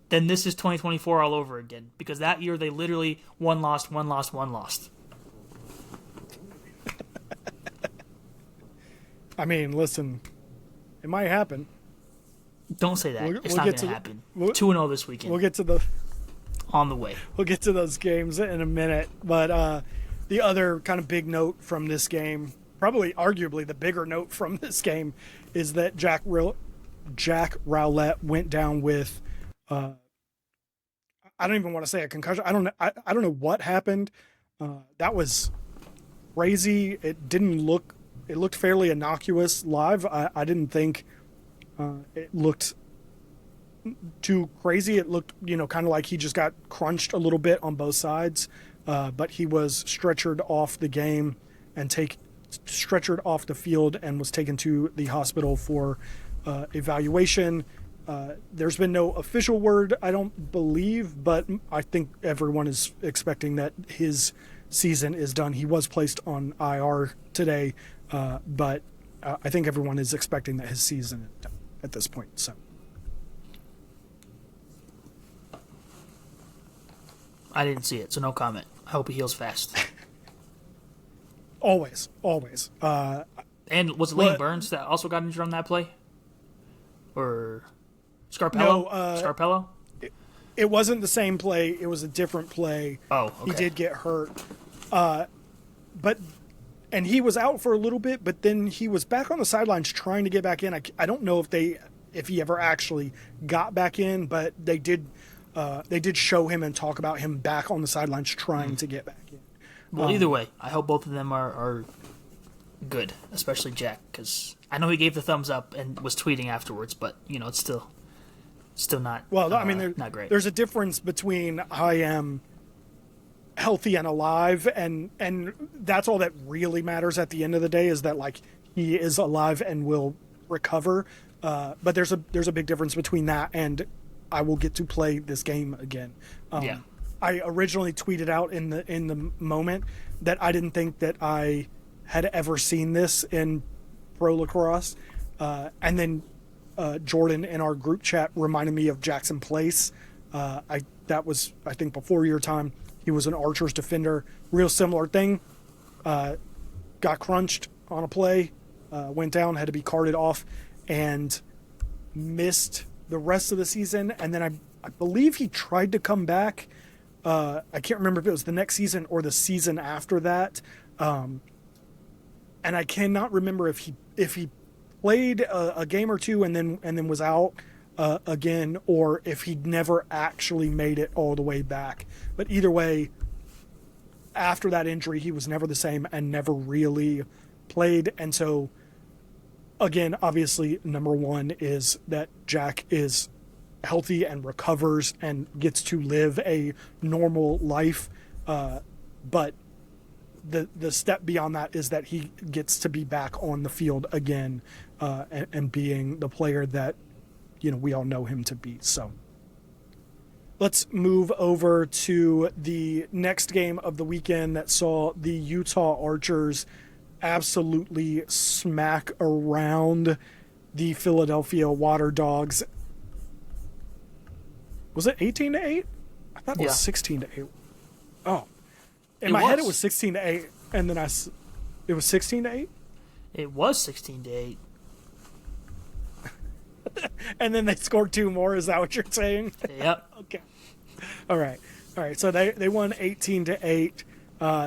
then this is 2024 all over again. Because that year, they literally one lost. I mean, listen, it might happen. Don't say that. It's not going to happen. 2-0 this weekend. We'll get to on the way. We'll get to those games in a minute. But the other kind of big note from this game, probably arguably the bigger note from this game, is that Jack Rowlett went down with I don't even want to say a concussion. I don't know what happened. That was crazy. It looked fairly innocuous live. I didn't think it looked too crazy. It looked, kind of like he just got crunched a little bit on both sides. But he was stretchered off the game and stretchered off the field and was taken to the hospital for evaluation. There's been no official word, I don't believe, but I think everyone is expecting that his season is done. He was placed on IR today, but I think everyone is expecting that his season is done at this point. So I didn't see it, so no comment. I hope he heals fast. Always. And was it Liam Burns that also got injured on that play? Or Scarpello? No, Scarpello? It wasn't the same play. It was a different play. Oh, okay. He did get hurt. And he was out for a little bit, but then he was back on the sidelines trying to get back in. I don't know if he ever actually got back in, but they did show him and talk about him back on the sidelines trying to get back in. Well, either way, I hope both of them are good, especially Jack, because I know he gave the thumbs up and was tweeting afterwards, but it's still not. Well, I mean, not great. There's a difference between I am healthy and alive, and that's all that really matters at the end of the day, is that like he is alive and will recover. But there's a big difference between that and I will get to play this game again. Yeah. I originally tweeted out in the moment that I didn't think that I had ever seen this in pro lacrosse, and then Jordan in our group chat reminded me of Jackson Place. That was, I think, before your time. He was an Archers defender, real similar thing. Got crunched on a play, went down, had to be carted off, and missed the rest of the season. And then I believe he tried to come back. I can't remember if it was the next season or the season after that. And I cannot remember if he played a game or two and then was out again, or if he never actually made it all the way back. But either way, after that injury, he was never the same and never really played. And so, again, obviously, number one is that Jack is healthy and recovers and gets to live a normal life. But the step beyond that is that he gets to be back on the field again, and being the player that we all know him to be. So let's move over to the next game of the weekend that saw the Utah Archers absolutely smack around the Philadelphia Water Dogs. Was it 18-8? I thought it was 16-8. Oh, in my head it was 16-8, and then it was 16-8. It was 16-8. And then they scored 2 more. Is that what you're saying? Yep. Okay. All right. So they won 18-8.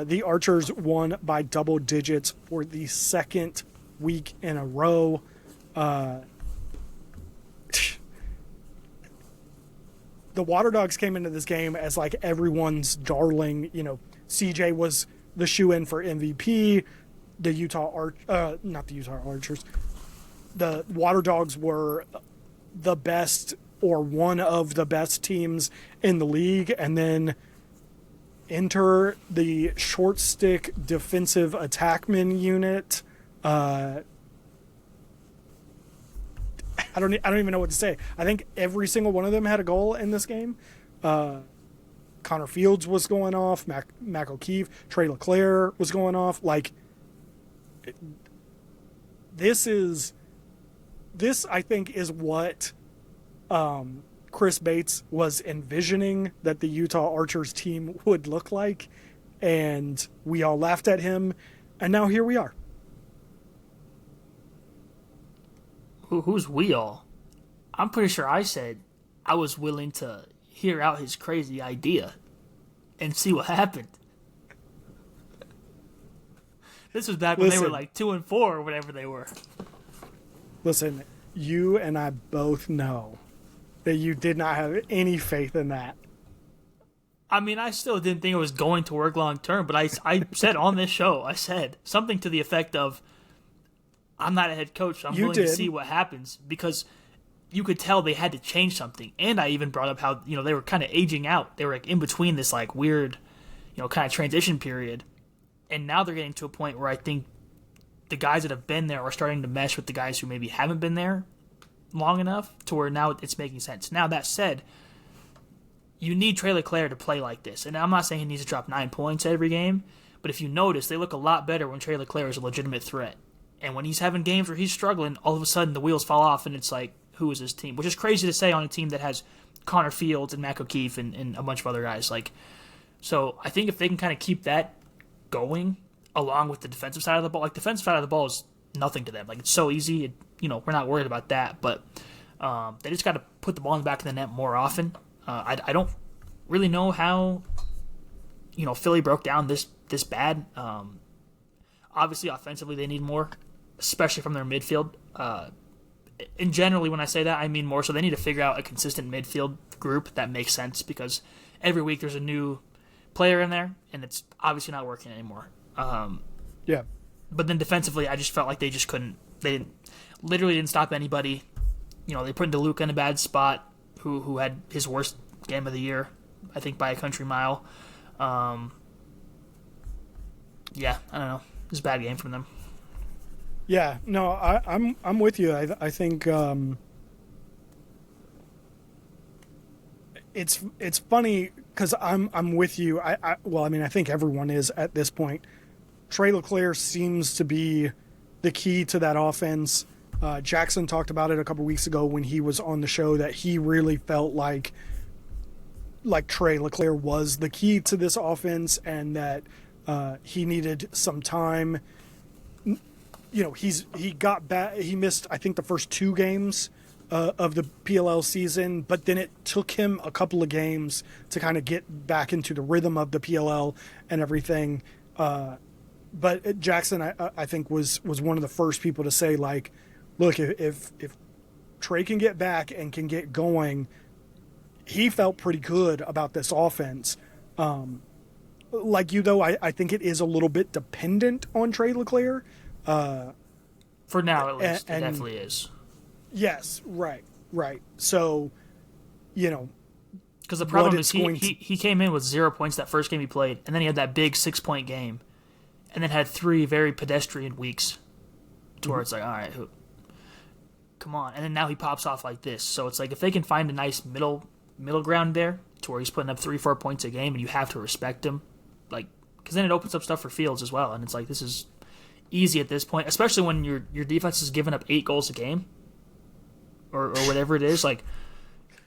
The Archers won by double digits for the second week in a row. The Water Dogs came into this game as like everyone's darling. You know, CJ was the shoe-in for MVP. The not the Utah Archers. The Water Dogs were the best or one of the best teams in the league, and then enter the short stick defensive attackman unit. I don't even know what to say. I think every single one of them had a goal in this game. Connor Fields was going off. Mac O'Keefe, Tre LeClaire was going off. Like, this I think is what Chris Bates was envisioning that the Utah Archers team would look like, and we all laughed at him, and now here we are. Who's we all? I'm pretty sure I said I was willing to hear out his crazy idea and see what happened. This was back when they were like 2-4 or whatever they were. Listen, you and I both know that you did not have any faith in that. I mean, I still didn't think it was going to work long term, but I said on this show, I said something to the effect of, I'm not a head coach, so I'm willing to see what happens, because you could tell they had to change something. And I even brought up how, you know, they were kind of aging out. They were like in between this like weird, you know, kind of transition period. And now they're getting to a point where I think the guys that have been there are starting to mesh with the guys who maybe haven't been there long enough to where now it's making sense. Now, that said, you need Tre LeClaire to play like this. And I'm not saying he needs to drop 9 points every game, but if you notice, they look a lot better when Tre LeClaire is a legitimate threat. And when he's having games where he's struggling, all of a sudden the wheels fall off and it's like, who is this team? Which is crazy to say on a team that has Connor Fields and Mac O'Keefe and a bunch of other guys. Like, so I think if they can kind of keep that going along with the defensive side of the ball, like defensive side of the ball is nothing to them. Like, it's so easy. You know, we're not worried about that, but they just got to put the ball in the back of the net more often. I don't really know how, you know, Philly broke down this bad. Obviously, offensively, they need more, especially from their midfield. And generally, when I say that, I mean more so they need to figure out a consistent midfield group that makes sense, because every week there's a new player in there, and it's obviously not working anymore. Yeah. But then defensively, I just felt like they just couldn't. They literally didn't stop anybody. You know, they put DeLuca in a bad spot, who had his worst game of the year, I think, by a country mile. Yeah, I don't know. It was a bad game from them. Yeah, no, I'm with you. I think it's funny because I'm with you. I think everyone is at this point. Tre LeClaire seems to be the key to that offense. Jackson talked about it a couple weeks ago when he was on the show, that he really felt like Tre LeClaire was the key to this offense, and that he needed some time. You know, he got back. He missed, I think, the first 2 games of the PLL season, but then it took him a couple of games to kind of get back into the rhythm of the PLL and everything. But Jackson, I think, was one of the first people to say, like, look, if Tre can get back and can get going, he felt pretty good about this offense. Like you, though, I think it is a little bit dependent on Tre LeClaire. For now, at least, it definitely is. Yes, right. So, you know, because the problem is he came in with 0 points that first game he played, and then he had that big 6-point game, and then had 3 very pedestrian weeks, to where it's like, all right, come on. And then now he pops off like this. So it's like, if they can find a nice middle middle ground there to where he's putting up 3-4 points a game, and you have to respect him, like, because then it opens up stuff for Fields as well, and it's like this is easy at this point, especially when your defense is giving up 8 goals a game or whatever it is. Like,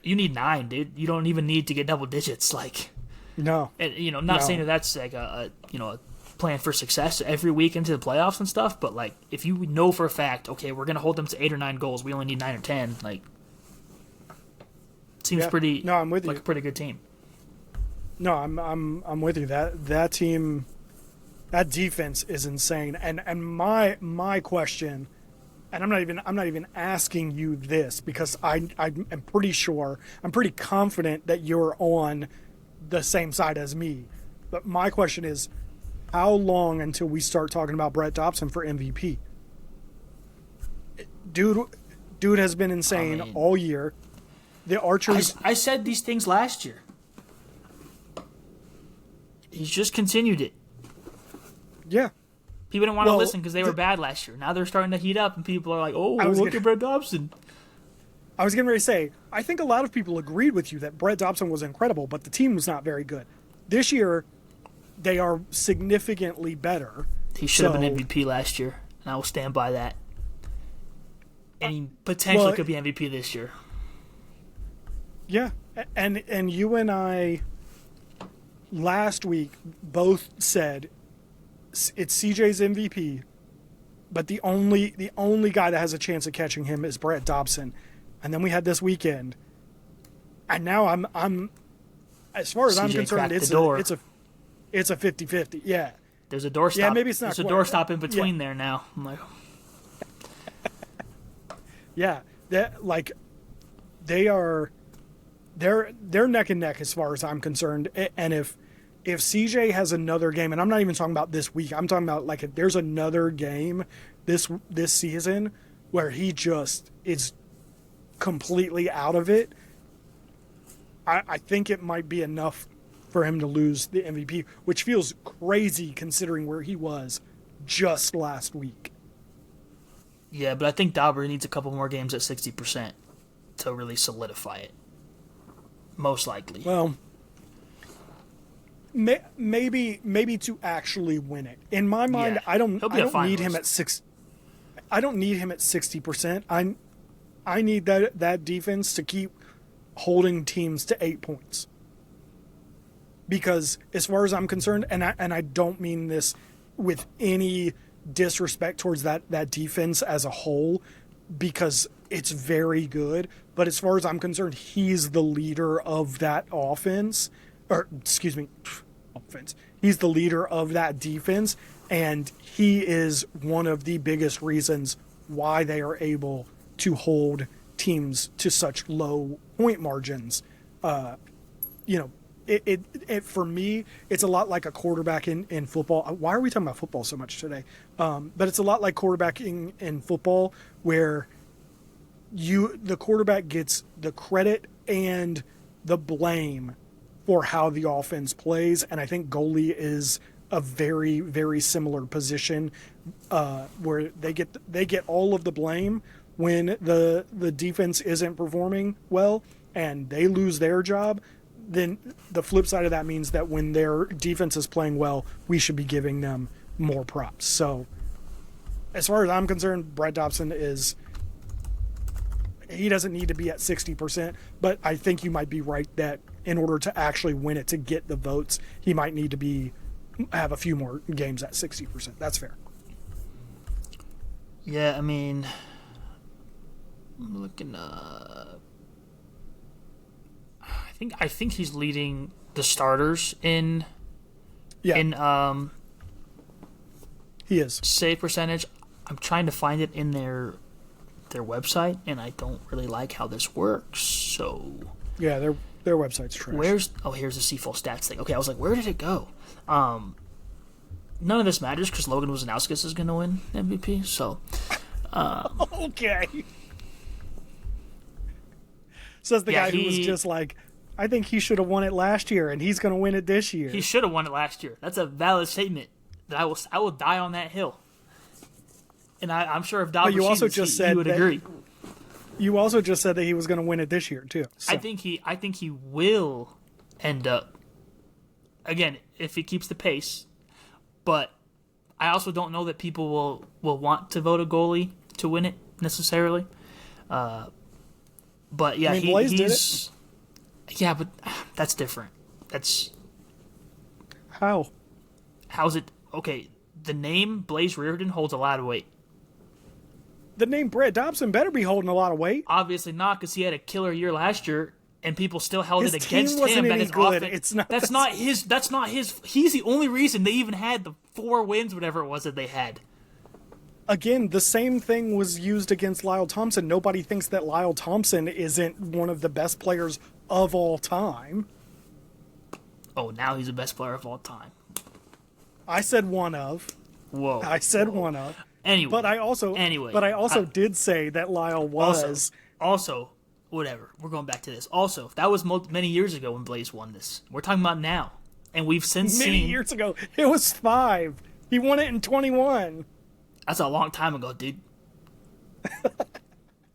you need 9, dude. You don't even need to get double digits. Like, no, and not saying that that's like a plan for success every week into the playoffs and stuff, but like if you know for a fact, okay, we're gonna hold them to 8 or 9 goals, we only need 9 or 10. Like, seems pretty. No, I'm with you. Like a pretty good team. No, I'm with you. That team, that defense is insane. And my question, and I'm not even asking you this because I'm pretty sure, I'm pretty confident that you're on the same side as me. But my question is, how long until we start talking about Brett Dobson for MVP? Dude has been insane all year. The Archers. I said these things last year. He's just continued it. Yeah. People didn't want to listen because they were bad last year. Now they're starting to heat up, and people are like, "Oh, look at Brett Dobson." I was getting ready to say, I think a lot of people agreed with you that Brett Dobson was incredible, but the team was not very good. This year, they are significantly better. He should have been MVP last year, and I will stand by that. And he potentially could be MVP this year. Yeah, and you and I last week both said it's CJ's MVP, but the only guy that has a chance of catching him is Brett Dobson. And then we had this weekend, and now I'm as far as I'm concerned, it's a 50-50. Yeah, there's a doorstop. Yeah, maybe it's not. There's a doorstop in between there now. I'm like, yeah, they're neck and neck as far as I'm concerned. And if CJ has another game, and I'm not even talking about this week, I'm talking about like if there's another game this season where he just is completely out of it, I think it might be enough for him to lose the MVP, which feels crazy considering where he was just last week. Yeah, but I think Dobber needs a couple more games at 60% to really solidify it. Most likely. Well, maybe to actually win it. In my mind, I don't need him at 6. I don't need him at 60%. I need that defense to keep holding teams to 8 points. Because as far as I'm concerned, and I don't mean this with any disrespect towards that defense as a whole, because it's very good, but as far as I'm concerned, he's the leader of that offense. He's the leader of that defense, and he is one of the biggest reasons why they are able to hold teams to such low point margins. It for me, it's a lot like a quarterback in football. Why are we talking about football so much today? But it's a lot like quarterbacking in football, where the quarterback gets the credit and the blame for how the offense plays, and I think goalie is a very, very similar position where they get all of the blame when the defense isn't performing well and they lose their job. Then the flip side of that means that when their defense is playing well, we should be giving them more props. So as far as I'm concerned, Brett Dobson he doesn't need to be at 60%, but I think you might be right that in order to actually win it, to get the votes, he might need to have a few more games at 60%. That's fair. Yeah, I mean, I'm looking I think he's leading the starters in he is save percentage. I'm trying to find it in their website, and I don't really like how this works. So yeah, their website's trash. Here's the C-Full stats thing. Okay, I was like, where did it go? None of this matters because Logan Wisnauskas is going to win MVP. So okay. Says the guy who was just like, I think he should have won it last year, and he's going to win it this year. He should have won it last year. That's a valid statement that I will die on that hill. And I'm sure if Dobber you also just said he would agree. You also just said that he was going to win it this year too. So. I think he will end up again if he keeps the pace, but I also don't know that people will want to vote a goalie to win it necessarily. But yeah, Blaze he's did it. Yeah, but that's different. That's how's it okay? The name Blaze Reardon holds a lot of weight. The name Brett Dobson better be holding a lot of weight. Obviously not, because he had a killer year last year, and people still held his it against team wasn't him. Any that good. Offense, it's not. That's not his. That's not his. He's the only reason they even had the 4 wins, whatever it was that they had. Again, the same thing was used against Lyle Thompson. Nobody thinks that Lyle Thompson isn't one of the best players of all time. Oh, now he's the best player of all time. I said one of. Whoa. I said one of. Anyway. But I also did say that Lyle was. Also, whatever. We're going back to this. Also, that was many years ago when Blaze won this. We're talking about now. And we've since seen... Many years ago. It was 5. He won it in 21. That's a long time ago, dude.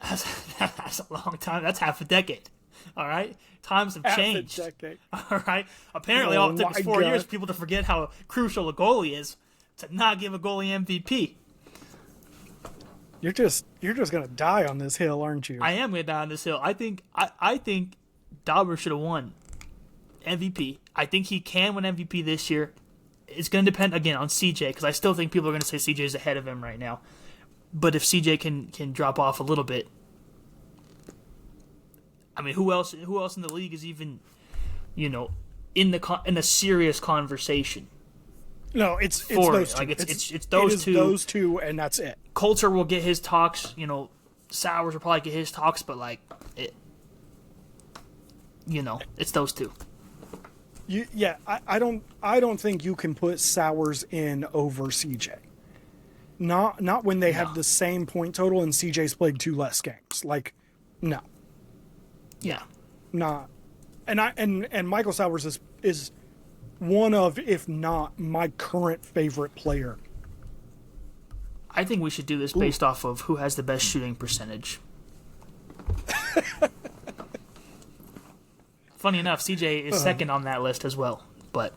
That's a long time. That's half a decade. All right? Times have changed. Half a decade. All right? Apparently, all it took was 4 years for people to forget how crucial a goalie is to not give a goalie MVP. You're just gonna die on this hill, aren't you? I am gonna die on this hill. I think Dobber should have won MVP. I think he can win MVP this year. It's gonna depend again on CJ, because I still think people are gonna say CJ's ahead of him right now. But if CJ can drop off a little bit, I mean, who else in the league is even, in a serious conversation? No, it's those two. Like it's those two. Those two, and that's it. Coulter will get his talks. Sowers will probably get his talks, but it's those two. I don't think you can put Sowers in over CJ. Not when they have the same point total and CJ's played 2 less games. No. Yeah. Not. And Michael Sowers is one of, if not my current favorite player. I think we should do this based off of who has the best shooting percentage. Funny enough, CJ is second on that list as well. But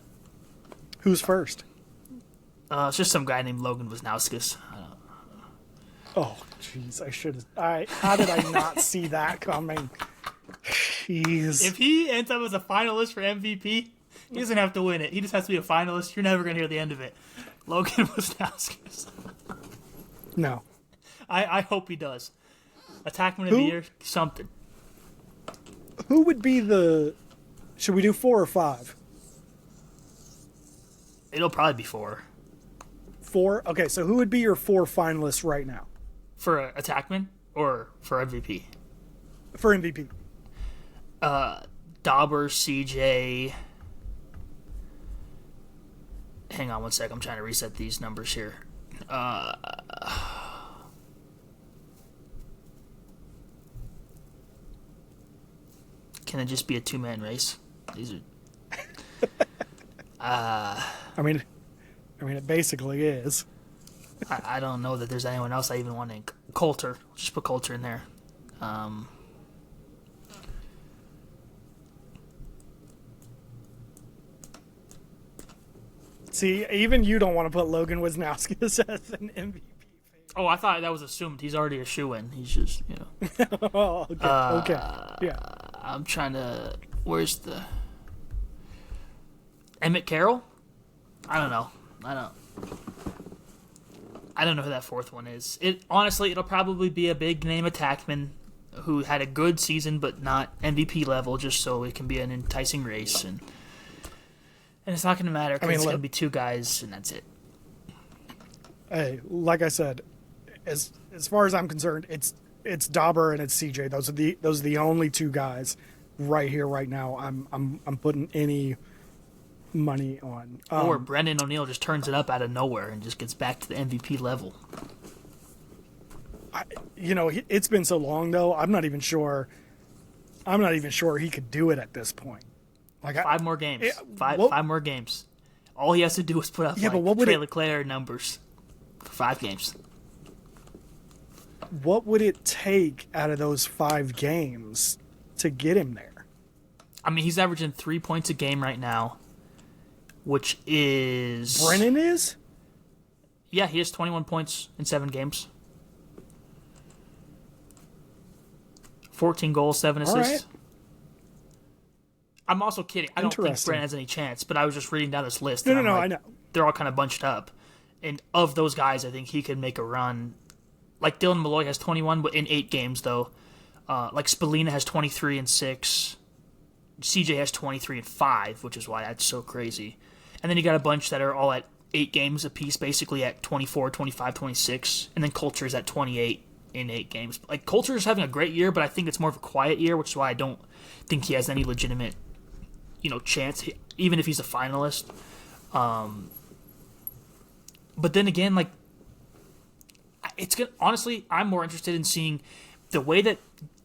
who's first? It's just some guy named Logan Wisnauskas. Oh, jeez, I should have. How did I not see that coming? Jeez. If he ends up as a finalist for MVP, he doesn't have to win it. He just has to be a finalist. You're never going to hear the end of it. Logan Wisnauskas. No. I hope he does. Attackman of the year, something. Who would be the... Should we do 4 or 5? It'll probably be 4. 4? Okay, so who would be your 4 finalists right now? For Attackman or for MVP? For MVP. Dobber, CJ... Hang on one sec. I'm trying to reset these numbers here. Can it just be a 2-man race? These are. I mean, it basically is. I don't know that there's anyone else I even want to. Coulter. Just put Coulter in there. See, even you don't want to put Logan Wisnauskas as an MVP. Oh, I thought that was assumed. He's already a shoo-in. He's just, Oh, okay. Yeah. I'm trying to... Where's the... Emmitt Carroll? I don't know. I don't know who that 4th one is. Honestly, it'll probably be a big-name attackman who had a good season, but not MVP level, just so it can be an enticing race. And it's not going to matter because it's going to be 2 guys, and that's it. Hey, like I said, as far as I'm concerned, it's Dobber and it's CJ. Those are the only 2 guys right here, right now. I'm putting any money on. Or Brendan O'Neill just turns it up out of nowhere and just gets back to the MVP level. It's been so long though. I'm not even sure he could do it at this point. 5 more games. 5 more games. All he has to do is put up Tre LeClaire numbers for 5 games. what would it take out of those 5 games to get him there? I mean, he's averaging 3 points a game right now, which is... Brennan is? Yeah, he has 21 points in 7 games. 14 goals, 7 assists. All right. I'm also kidding. I don't think Brennan has any chance, but I was just reading down this list. No, I know. They're all kind of bunched up. And of those guys, I think he could make a run. Like Dylan Malloy has 21 but in 8 games, though. Like Spallina has 23 and 6. CJ has 23 and 5, which is why that's so crazy. And then you got a bunch that are all at 8 games apiece, basically at 24, 25, 26. And then Coulter's at 28 in 8 games. Like Coulter's having a great year, but I think it's more of a quiet year, which is why I don't think he has any legitimate, chance, even if he's a finalist. But then again, like, it's good. Honestly, I'm more interested in seeing the way that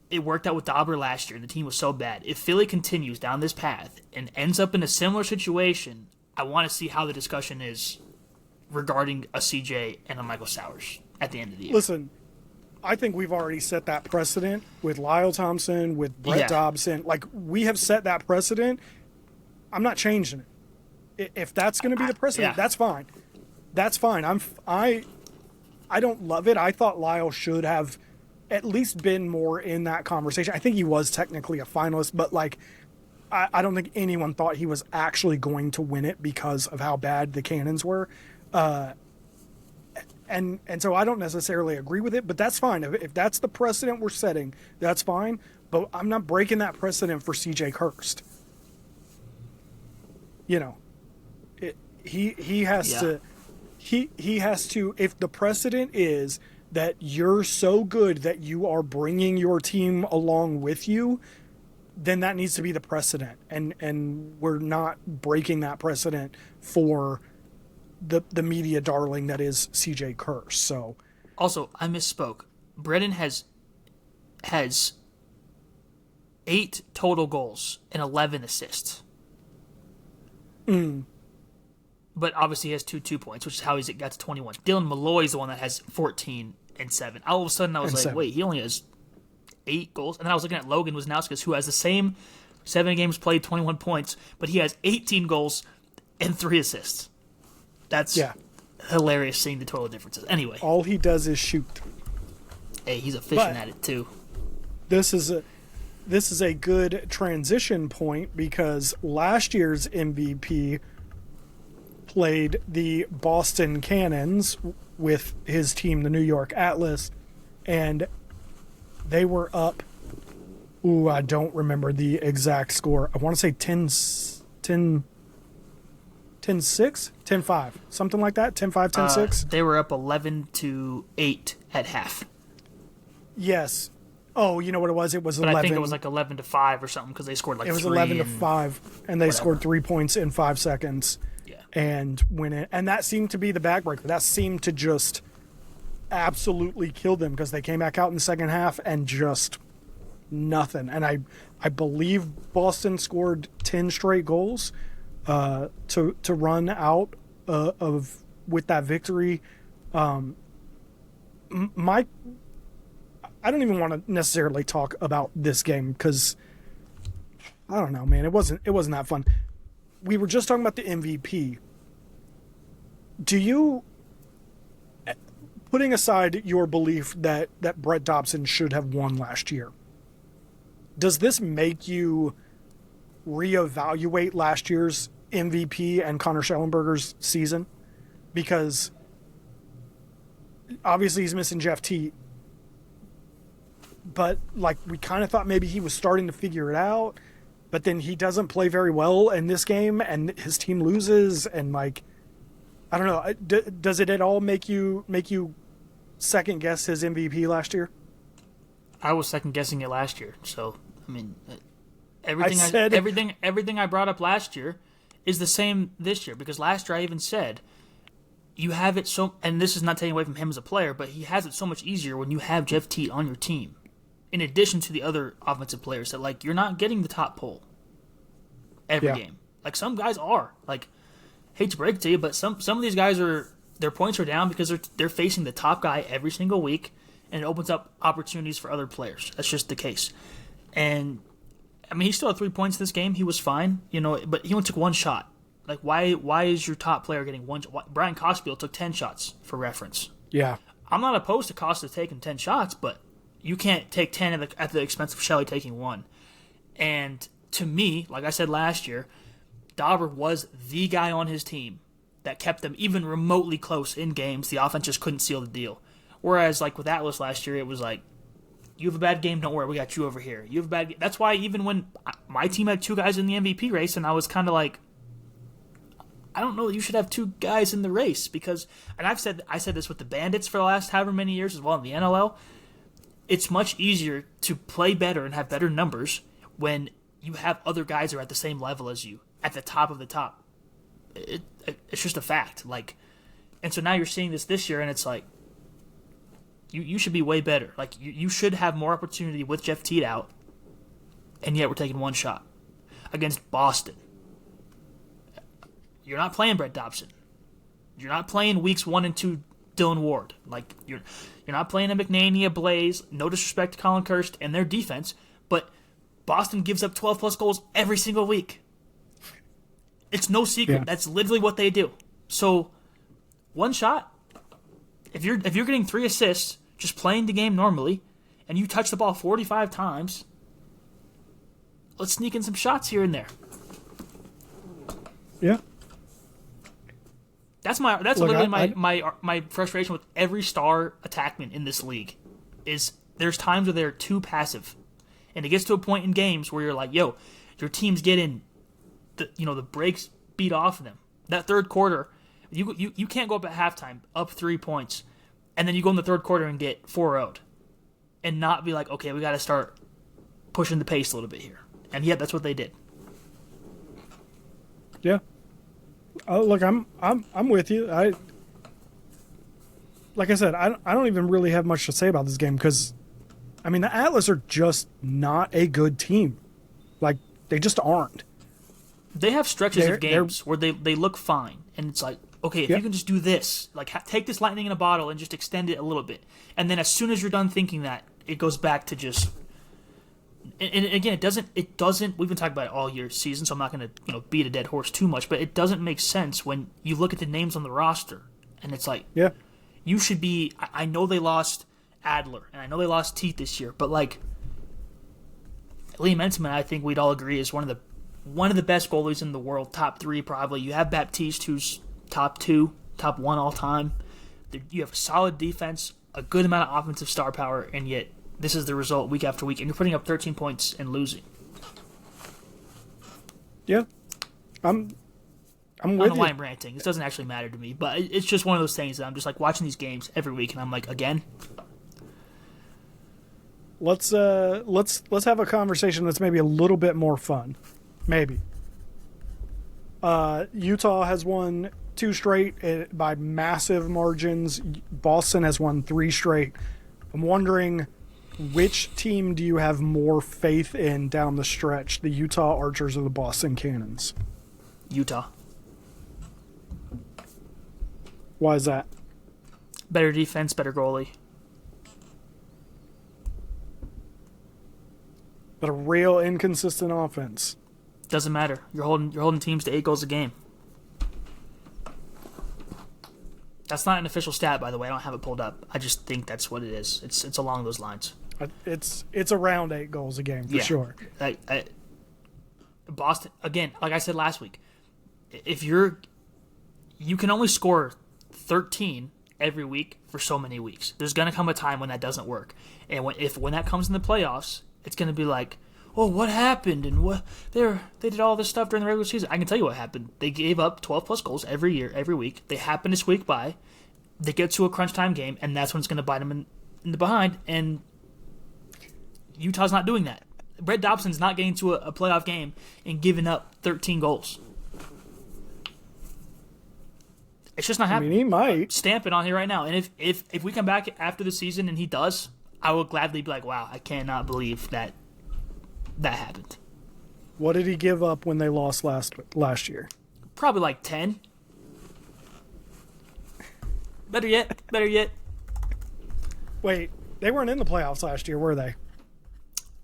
it worked out with Dobber last year, and the team was so bad. If Philly continues down this path and ends up in a similar situation, I want to see how the discussion is regarding a CJ and a Michael Sowers at the end of the year. Listen, I think we've already set that precedent with Lyle Thompson, with Brett Dobson. Like, we have set that precedent. I'm not changing it. If that's going to be the precedent, that's fine. That's fine. I don't love it. I thought Lyle should have at least been more in that conversation. I think he was technically a finalist, but like, I don't think anyone thought he was actually going to win it because of how bad the Cannons were. And so I don't necessarily agree with it, but that's fine. If that's the precedent we're setting, that's fine. But I'm not breaking that precedent for CJ Kirst. He has to. He has to. If the precedent is that you're so good that you are bringing your team along with you, then that needs to be the precedent, and we're not breaking that precedent for the media darling that is CJ Kirst. So, also, I misspoke. Brennan has 8 total goals and 11 assists. But obviously he has 2 points, which is how he got to 21. Dylan Malloy is the one that has 14 and 7. All of a sudden I was like, wait, he only has 8 goals? And then I was looking at Logan Wisnauskas, who has the same 7 games played, 21 points, but he has 18 goals and 3 assists. That's hilarious seeing the total differences. Anyway. All he does is shoot. Hey, he's efficient at it too. This is a good transition point because last year's MVP played the Boston Cannons with his team, the New York Atlas, and they were up. I don't remember the exact score. I want to say 10-6, 10-5, something like that. 10-5, 10-6. They were up 11-8 at half. Yes. Oh, you know what it was? It was 11. I think it was like 11-5 or something because they scored like 3. It was 11-5, and they scored 3 points in 5 seconds. And win it. And that seemed to be the backbreaker. That seemed to just absolutely kill them because they came back out in the second half and just nothing. And I believe Boston scored 10 straight goals to run out with that victory. I don't even want to necessarily talk about this game because I don't know, man. It wasn't that fun. We were just talking about the MVP. Do you, putting aside your belief that Brett Dobson should have won last year, does this make you reevaluate last year's MVP and Connor Schellenberger's season? Because obviously he's missing Jeff Teat, but like we kind of thought maybe he was starting to figure it out. But then he doesn't play very well in this game, and his team loses. And like, I don't know. Does it at all make you second guess his MVP last year? I was second guessing it last year. So I mean, everything I brought up last year is the same this year because last year I even said you have it so. And this is not taking away from him as a player, but he has it so much easier when you have Jeff Teat on your team. In addition to the other offensive players, that like you're not getting the top pull every game. Like some guys are. Like, hate to break it to you, but some of these guys their points are down because they're facing the top guy every single week, and it opens up opportunities for other players. That's just the case. And I mean, he still had 3 points this game. He was fine, but he only took one shot. Like, why is your top player getting one? Brian Cospiel took 10 shots, for reference. Yeah. I'm not opposed to Costa taking 10 shots, but you can't take 10 at the expense of Shelley taking 1. And to me, like I said last year, Dobber was the guy on his team that kept them even remotely close in games. The offense just couldn't seal the deal. Whereas, like with Atlas last year, it was like, you have a bad game, don't worry, we got you over here. You have a bad game. That's why even when my team had 2 guys in the MVP race, and I was kind of like, I don't know that you should have 2 guys in the race because, and I said this with the Bandits for the last however many years as well in the NLL, it's much easier to play better and have better numbers when you have other guys who are at the same level as you, at the top of the top. It's just a fact. Like, and so now you're seeing this year, and it's like, you should be way better. Like, you should have more opportunity with Jeff Teed out, and yet we're taking 1 shot against Boston. You're not playing Brett Dobson. You're not playing weeks 1 and 2 Dylan Ward. Like, you're not playing a McNaney, a Blaze. No disrespect to Colin Kirst and their defense, but Boston gives up 12-plus goals every single week. It's no secret. Yeah. That's literally what they do. So, 1 shot. If you're getting 3 assists, just playing the game normally, and you touch the ball 45 times, let's sneak in some shots here and there. Yeah. That's literally my frustration with every star attackman in this league. Is there's times where they're too passive, and it gets to a point in games where you're like, yo, your team's getting the brakes beat off of them. That third quarter, you can't go up at halftime up 3 points, and then you go in the third quarter and get 4-0'd, and not be like, okay, we got to start pushing the pace a little bit here. And yet that's what they did. Yeah. Look, I'm with you. Like I said, I don't even really have much to say about this game because, I mean, the Atlas are just not a good team. Like, they just aren't. They have stretches of games where they look fine, and it's like, okay, if you can just do this, like take this lightning in a bottle and just extend it a little bit, and then as soon as you're done thinking that, it goes back to just. And again, it doesn't. We've been talking about it all year season, so I'm not going to beat a dead horse too much. But it doesn't make sense when you look at the names on the roster, and it's like, you should be. I know they lost Adler, and I know they lost Teeth this year, but like Liam Entman, I think we'd all agree is one of the best goalies in the world, top 3 probably. You have Baptiste, who's top 2, top 1 all time. You have a solid defense, a good amount of offensive star power, and yet. This is the result week after week, and you're putting up 13 points and losing. Yeah, I'm with you. I don't know why I'm ranting. This doesn't actually matter to me, but it's just one of those things that I'm just like watching these games every week, and I'm like, again. Let's have a conversation that's maybe a little bit more fun, maybe. Utah has won 2 straight by massive margins. Boston has won 3 straight. I'm wondering. Which team do you have more faith in down the stretch, the Utah Archers or the Boston Cannons? Utah. Why is that? Better defense, better goalie. But a real inconsistent offense. Doesn't matter. You're holding teams to 8 goals a game. That's not an official stat, by the way. I don't have it pulled up. I just think that's what it is. It's along those lines. It's around 8 goals a game for sure. Boston, again, like I said last week, if you can only score 13 every week for so many weeks. There's gonna come a time when that doesn't work, and when that comes in the playoffs, it's gonna be like, oh, what happened? And what they did all this stuff during the regular season. I can tell you what happened. They gave up 12+ goals every year, every week. They happen to squeak by. They get to a crunch time game, and that's when it's going to bite them in the behind. And Utah's not doing that. Brett Dobson's not getting to a playoff game and giving up 13 goals. It's just not happening. I mean, he might. Stamp it on here right now. And if we come back after the season and he does, I will gladly be like, wow, I cannot believe that happened. What did he give up when they lost last year? Probably like 10. Better yet. Wait, They weren't in the playoffs last year, were they?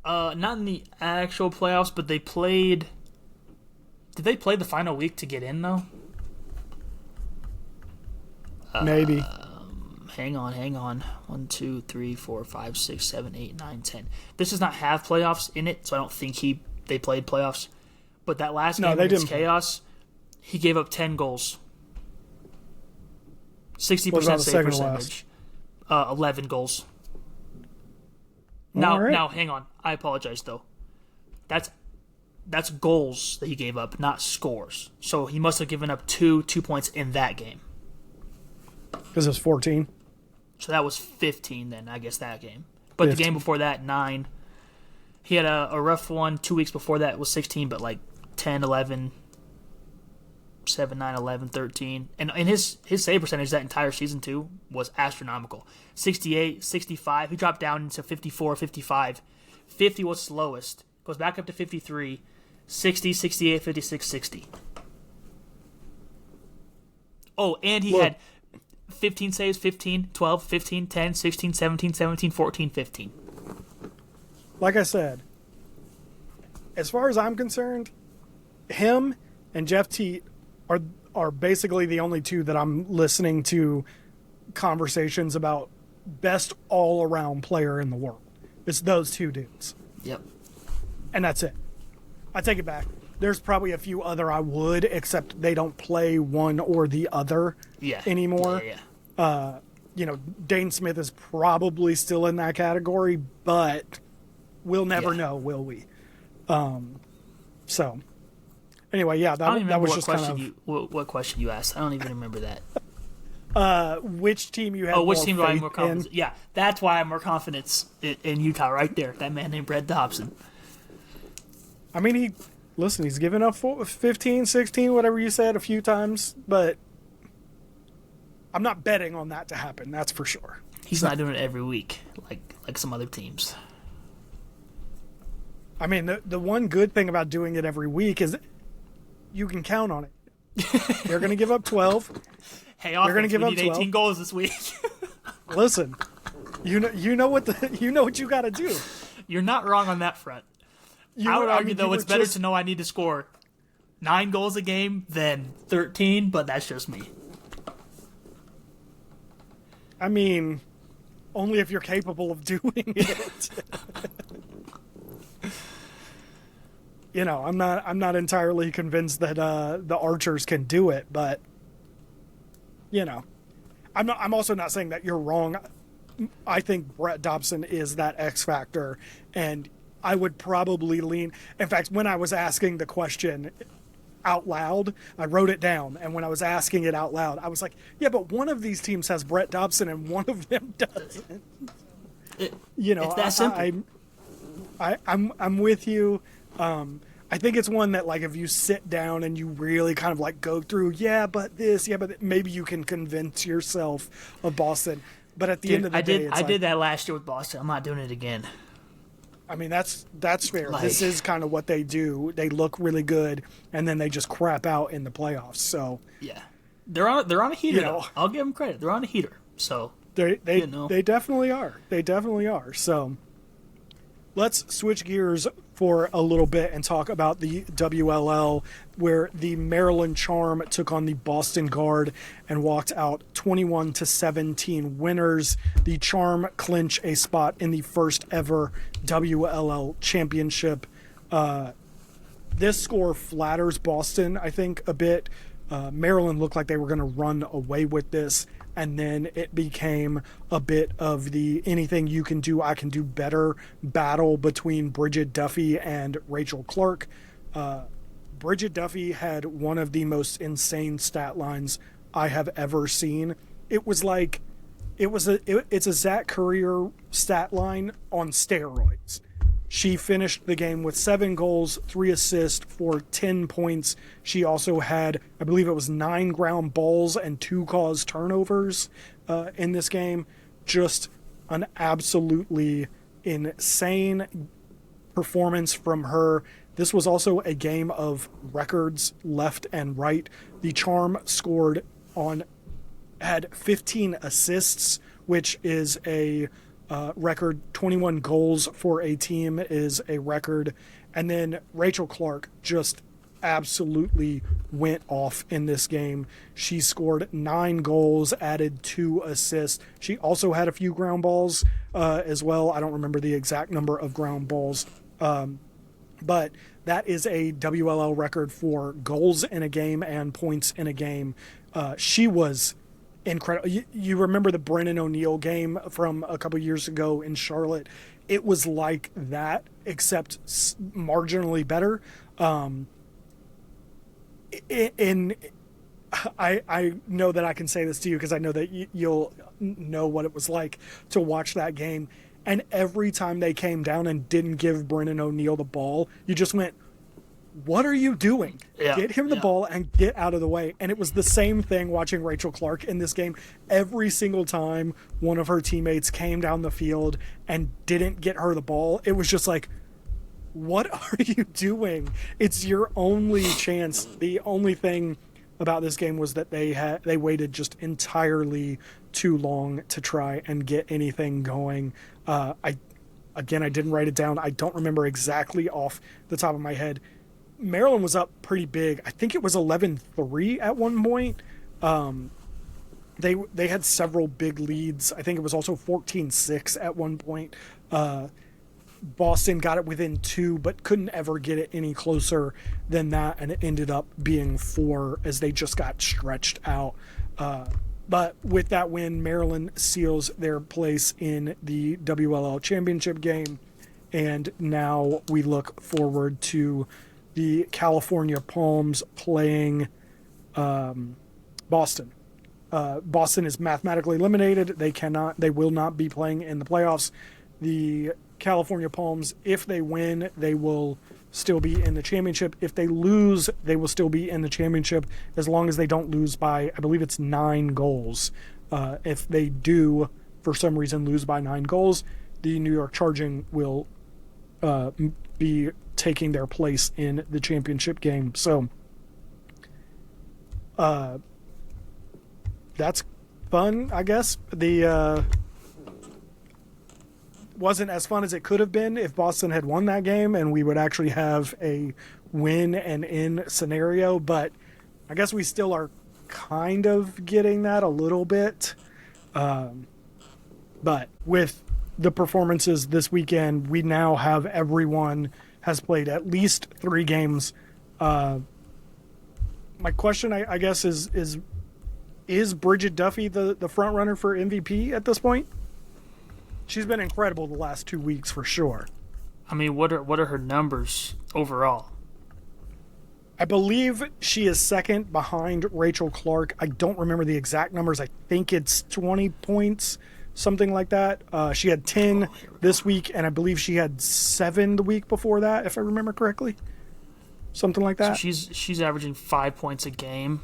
Not in the actual playoffs, but they played. Did they play the final week to get in though? Maybe. Hang on. 1, 2, 3, 4, 5, 6, 7, 8, 9, 10. This does not have playoffs in it, so I don't think they played playoffs. But that last game against Chaos, he gave up 10 goals. 60% save percentage. 11 goals. Now, hang on. I apologize, though. That's goals that he gave up, not scores. So he must have given up 2 points in that game. Because it was 14. So that was 15 then, I guess, that game. But 15. The game before that, 9. He had a rough one 2 weeks before that was 16, but like 10, 11, 7, 9, 11, 13. And his save percentage that entire season, too, was astronomical. 68, 65. He dropped down into 54, 55. 50 was slowest. Goes back up to 53. 60, 68, 56, 60. Oh, and he had 15 saves, 15, 12, 15, 10, 16, 17, 17, 14, 15. Like I said, as far as I'm concerned, him and Jeff Teat are basically the only two that I'm listening to conversations about best all-around player in the world. It's those two dudes. Yep. And that's it. I take it back. There's probably a few other I would, except they don't play one or the other anymore. Yeah. Dane Smith is probably still in that category, but we'll never know, will we? So, anyway, yeah, that was just kind of... What question you asked. I don't even remember that. Which team you had which team do I have more confidence in? Yeah, that's why I have more confidence in Utah right there. That man named Brett Dobson. I mean, he's given up 15, 16, whatever you said, a few times, but I'm not betting on that to happen, that's for sure. He's not doing it every week like some other teams. I mean, the one good thing about doing it every week is you can count on it. They're going to give up 12. Hey, offense, we need 18 goals this week. Listen, you know what you got to do. You're not wrong on that front. I would argue, though, it's better to know I need to score 9 goals a game than 13, but that's just me. I mean, only if you're capable of doing it. I'm not entirely convinced that the Archers can do it, but I'm also not saying that you're wrong. I think Brett Dobson is that X factor, and I would probably lean. In fact, when I was asking the question out loud, I wrote it down, and when I was asking it out loud, I was like, "Yeah, but one of these teams has Brett Dobson, and one of them doesn't." It's that simple. I'm with you. I think it's one that, like, if you sit down and you really kind of like go through, maybe you can convince yourself of Boston. But at the end of the day, I did that last year with Boston. I'm not doing it again. I mean, that's fair. This is kind of what they do. They look really good, and then they just crap out in the playoffs. So yeah, they're on a heater. I'll give them credit. They're on a heater. So they definitely are. They definitely are. So let's switch gears for a little bit and talk about the WLL, where the Maryland Charm took on the Boston Guard and walked out 21-17 winners. The Charm clinch a spot in the first ever WLL championship. This score flatters Boston, I think, a bit. Maryland looked like they were going to run away with this, and then it became a bit of the anything you can do, I can do better battle between Bridget Duffy and Rachel Clark. Bridget Duffy had one of the most insane stat lines I have ever seen. It's a Zach Currier stat line on steroids. She finished the game with 7 goals, 3 assists for 10 points. She also had, I believe it was 9 ground balls and 2 caused turnovers in this game. Just an absolutely insane performance from her. This was also a game of records left and right. The Charm had 15 assists, which is a record. 21 goals for a team is a record. And then Rachel Clark just absolutely went off in this game. She scored 9 goals, added 2 assists. She also had a few ground balls as well. I don't remember the exact number of ground balls, but that is a WLL record for goals in a game and points in a game. She was incredible. You remember the Brennan O'Neill game from a couple years ago in Charlotte? It was like that, except marginally better. I know that I can say this to you because I know that you'll know what it was like to watch that game. And every time they came down and didn't give Brennan O'Neill the ball, you just went, what are you doing? Yeah. Get him the ball and get out of the way. And it was the same thing watching Rachel Clark in this game. Every single time one of her teammates came down the field and didn't get her the ball, it was just like, what are you doing? It's your only chance. The only thing about this game was that they waited just entirely too long to try and get anything going. I didn't write it down. I don't remember exactly off the top of my head. Maryland was up pretty big. I think it was 11-3 at one point. They had several big leads. I think it was also 14-6 at one point. Boston got it within 2, but couldn't ever get it any closer than that, and it ended up being 4 as they just got stretched out. But with that win, Maryland seals their place in the WLL championship game, and now we look forward to the California Palms playing Boston. Boston is mathematically eliminated. They will not be playing in the playoffs. The California Palms, if they win, they will still be in the championship. If they lose, they will still be in the championship as long as they don't lose by, I believe it's 9 goals. If they do, for some reason, lose by 9 goals, the New York Charging will be taking their place in the championship game. So that's fun, I guess. The wasn't as fun as it could have been if Boston had won that game and we would actually have a win and in scenario, but I guess we still are kind of getting that a little bit. But with the performances this weekend, we now have everyone has played at least 3 games. My question, I guess, is Bridget Duffy the front runner for MVP at this point? She's been incredible the last 2 weeks for sure. I mean, what are her numbers overall? I believe she is second behind Rachel Clark. I don't remember the exact numbers. I think it's 20 points, something like that. She had 10 this week, and I believe she had 7 the week before that, if I remember correctly. Something like that. So she's averaging 5 points a game.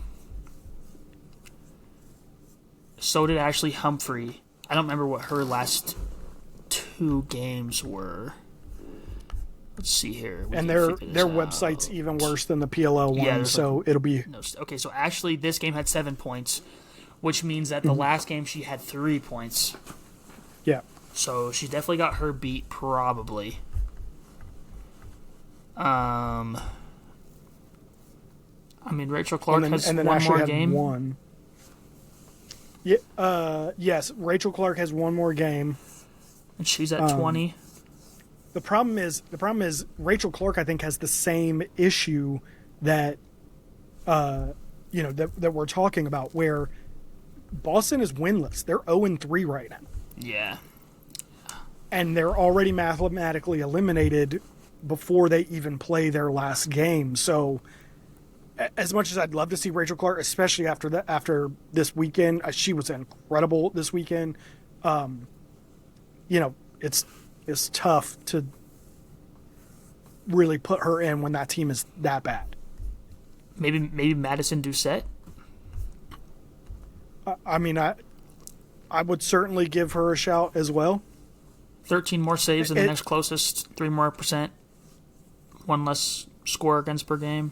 So did Ashley Humphrey. I don't remember what her last 2 games were. Let's see here. And their website's even worse than the PLO one, so it'll be... Okay, so Ashley, this game had 7 points, which means that the last game she had 3 points. Yeah. So she definitely got her beat, probably. I mean, Rachel Clark has one more game. One. Yeah, yes, Rachel Clark has one more game. And she's at 20. The problem is Rachel Clark, I think, has the same issue that that we're talking about, where Boston is winless. They're 0-3 right now. Yeah. And they're already mathematically eliminated before they even play their last game. So as much as I'd love to see Rachel Clark, especially after this weekend, she was incredible this weekend. It's tough to really put her in when that team is that bad. Maybe Madison Doucette? I would certainly give her a shout as well. 13 more saves than the next closest, 3 more %, 1 less score against per game.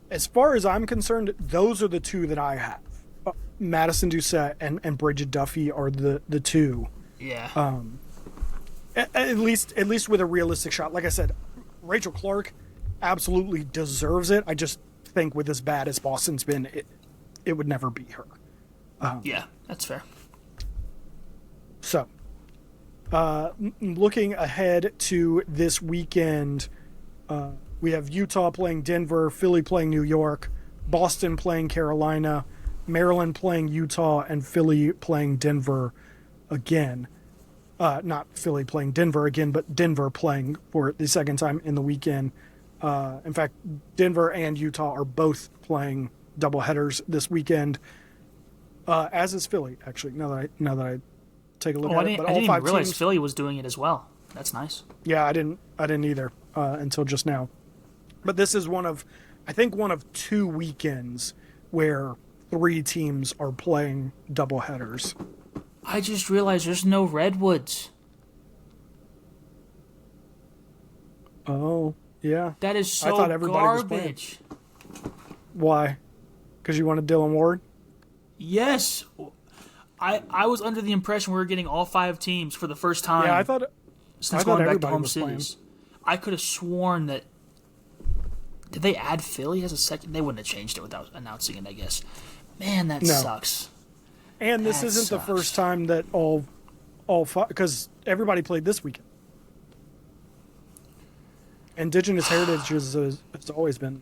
As far as I'm concerned, those are the 2 that I have. Madison Doucette and Bridget Duffy are the 2 Yeah. At least with a realistic shot. Like I said, Rachel Clark absolutely deserves it. I just think with as bad as Boston's been, it would never be her. Yeah, that's fair. So, looking ahead to this weekend, we have Utah playing Denver, Philly playing New York, Boston playing Carolina, Maryland playing Utah, and Philly playing Denver again. Not Philly playing Denver again, but Denver playing for the second time in the weekend. In fact, Denver and Utah are both playing doubleheaders this weekend, as is Philly. Actually, now that I take a look at it, but I didn't even realize teams, Philly was doing it as well. That's nice. Yeah, I didn't either until just now. But this is one of two weekends where 3 teams are playing doubleheaders. I just realized there's no Redwoods. Oh, yeah. That is so I thought everybody garbage. Was playing. Why? Because you wanted Dylan Ward? Yes. I was under the impression we were getting all 5 teams for the first time. Yeah, I thought going back to home was cities. playing. I could have sworn that. Did they add Philly as a second? They wouldn't have changed it without announcing it, I guess. Man, that sucks. And this isn't the first time that all 5, because everybody played this weekend. Indigenous heritage has always been.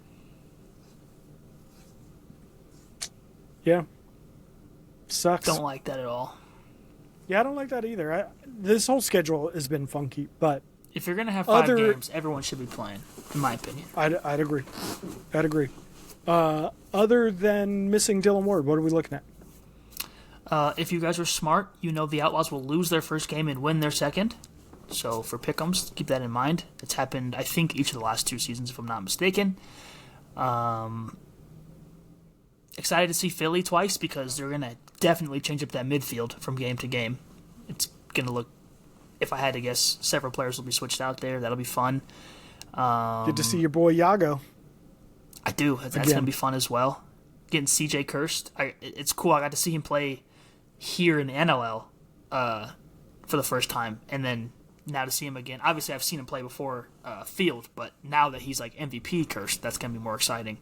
Yeah. Sucks. Don't like that at all. Yeah, I don't like that either. This whole schedule has been funky, but if you're going to have 5 games, everyone should be playing, in my opinion. I'd agree. Other than missing Dylan Ward, what are we looking at? If you guys are smart, you know the Outlaws will lose their first game and win their second. So for pick'ems, keep that in mind. It's happened, I think, each of the last 2 seasons, if I'm not mistaken. Excited to see Philly twice because they're going to definitely change up that midfield from game to game. It's going to look, if I had to guess, several players will be switched out there. That'll be fun. Good to see your boy Yago. I do. That's going to be fun as well. Getting CJ Kirst. It's cool. I got to see him play here in the NLL for the first time, and then now to see him again. Obviously, I've seen him play before field, but now that he's like MVP Kirst, that's going to be more exciting.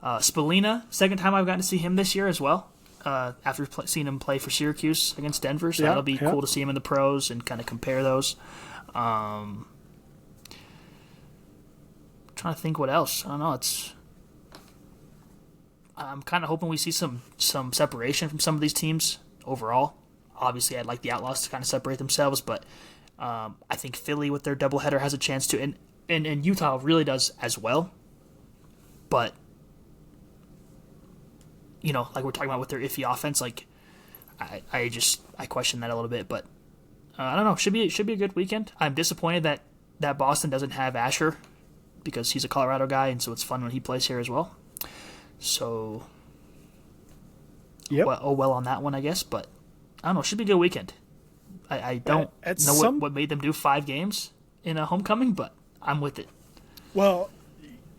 Spallina, second time I've gotten to see him this year as well, after seeing him play for Syracuse against Denver, so that'll be cool to see him in the pros and kind of compare those. Trying to think what else. I don't know. I'm kind of hoping we see some separation from some of these teams overall. Obviously, I'd like the Outlaws to kind of separate themselves, but I think Philly with their doubleheader has a chance to, and Utah really does as well. But like we're talking about with their iffy offense, like I question that a little bit, but I don't know. Should be a good weekend. I'm disappointed that Boston doesn't have Asher because he's a Colorado guy, and so it's fun when he plays here as well. So, well on that one, I guess. But I don't know. Should be a good weekend. I don't know what made them do 5 games in a homecoming, but I'm with it. Well,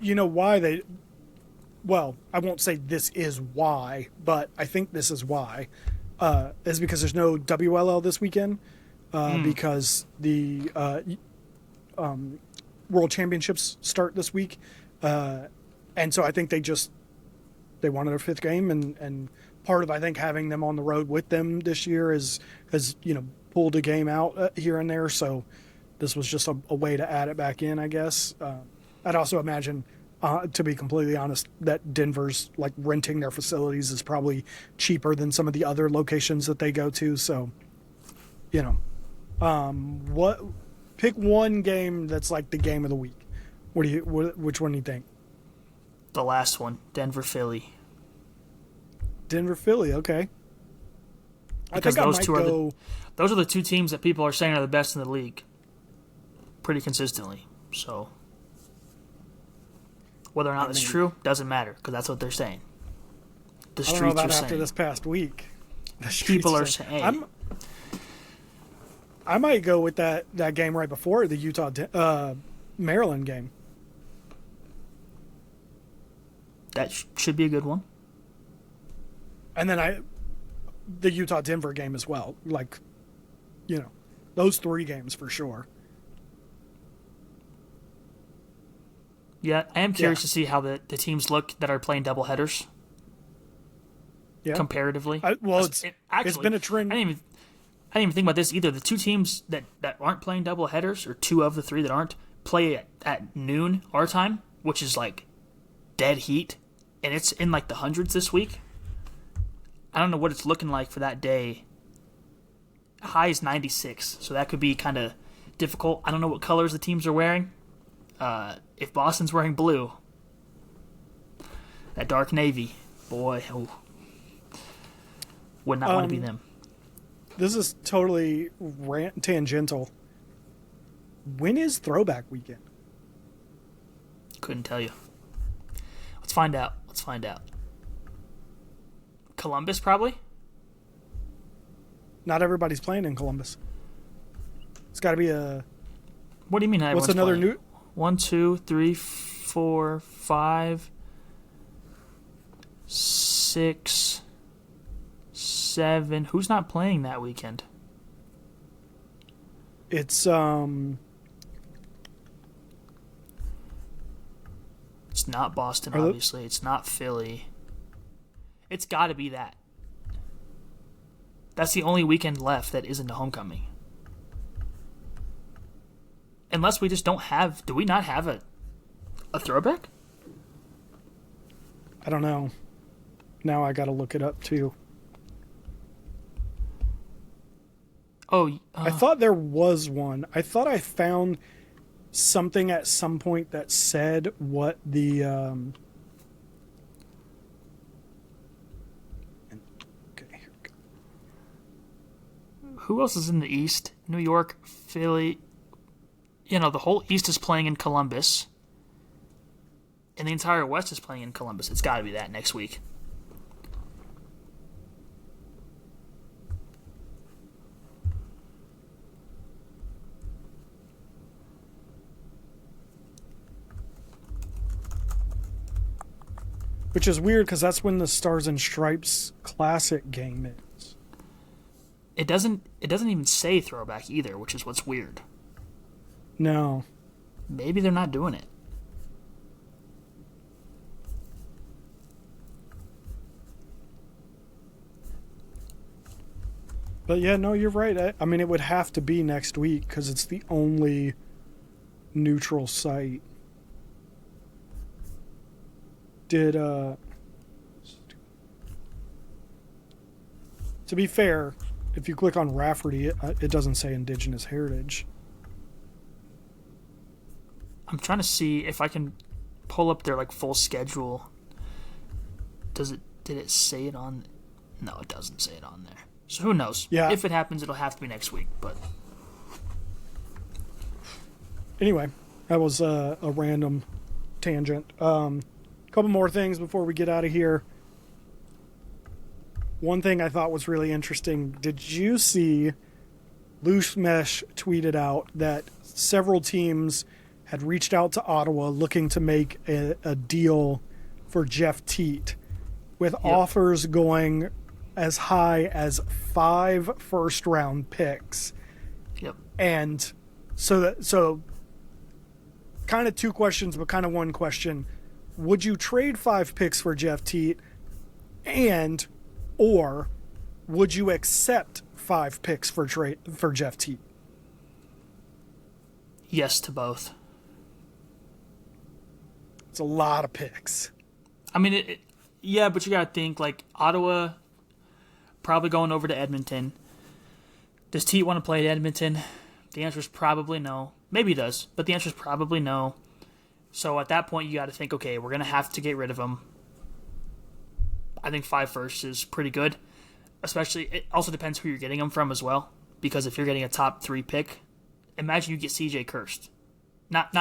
you know why they. Well, I won't say this is why, but I think this is why. Is because there's no WLL this weekend because the World Championships start this week. And so I think they wanted their 5th game, and part of, I think, having them on the road with them this year has pulled a game out here and there. So this was just a way to add it back in, I guess. I'd also imagine, to be completely honest, that Denver's like renting their facilities is probably cheaper than some of the other locations that they go to. So, pick one game that's like the game of the week. Which one do you think? The last one, Denver-Philly. Denver-Philly, okay. Because those are the 2 teams that people are saying are the best in the league, pretty consistently. So whether or not it's true doesn't matter because that's what they're saying. The streets I don't know about are saying. After this past week, people are saying. I might go with that game right before the Utah Maryland game. That should be a good one. And then the Utah Denver game as well. Like, those 3 games for sure. Yeah, I am curious to see how the teams look that are playing doubleheaders. Yeah. Comparatively. It's been a trend. I didn't even think about this either. The 2 teams that aren't playing doubleheaders, or 2 of the 3 that aren't, play at noon our time, which is like dead heat, and it's in like the hundreds this week. I don't know what it's looking like for that day. High is 96, so that could be kind of difficult. I don't know what colors the teams are wearing. If Boston's wearing blue, that dark navy, boy, would not want to be them. This is totally tangential. When is Throwback Weekend? Couldn't tell you. Let's find out. Columbus, probably? Not everybody's playing in Columbus. It's got to be a... What do you mean? What's another playing? new... 1, 2, 3, 4, 5, 6, 7. Who's not playing that weekend? It's It's not Boston, obviously. It's not Philly. It's got to be that. That's the only weekend left that isn't a homecoming. Unless we just don't have... Do we not have a throwback? I don't know. Now I got to look it up, too. Oh, I thought there was one. I thought I found something at some point that said what the... Okay, here we go. Who else is in the East? New York, Philly... the whole East is playing in Columbus. And the entire West is playing in Columbus. It's got to be that next week. Which is weird because that's when the Stars and Stripes Classic game is. It doesn't even say throwback either, which is what's weird. No. Maybe they're not doing it. But yeah, no, you're right. I mean, it would have to be next week because it's the only neutral site. To be fair, if you click on Rafferty, it doesn't say Indigenous Heritage. I'm trying to see if I can pull up their full schedule. Did it say it on? No, it doesn't say it on there. So who knows? Yeah. If it happens, it'll have to be next week. But anyway, that was a random tangent. Couple more things before we get out of here. One thing I thought was really interesting. Did you see Loose Mesh tweeted out that several teams had reached out to Ottawa looking to make a deal for Jeff Teat, with offers going as high as 5 first-round picks. Yep. And so kind of 2 questions, but kind of 1 question. Would you trade 5 picks for Jeff Teat, or would you accept 5 picks for Jeff Teat? Yes to both. It's a lot of picks. I mean, yeah, but you got to think, Ottawa probably going over to Edmonton. Does Teat want to play at Edmonton? The answer is probably no. Maybe he does, but the answer is probably no. So at that point, you got to think, okay, we're going to have to get rid of him. I think 5 firsts is pretty good. Especially, it also depends who you're getting him from as well. Because if you're getting a top 3 pick, imagine you get CJ Kirst. Not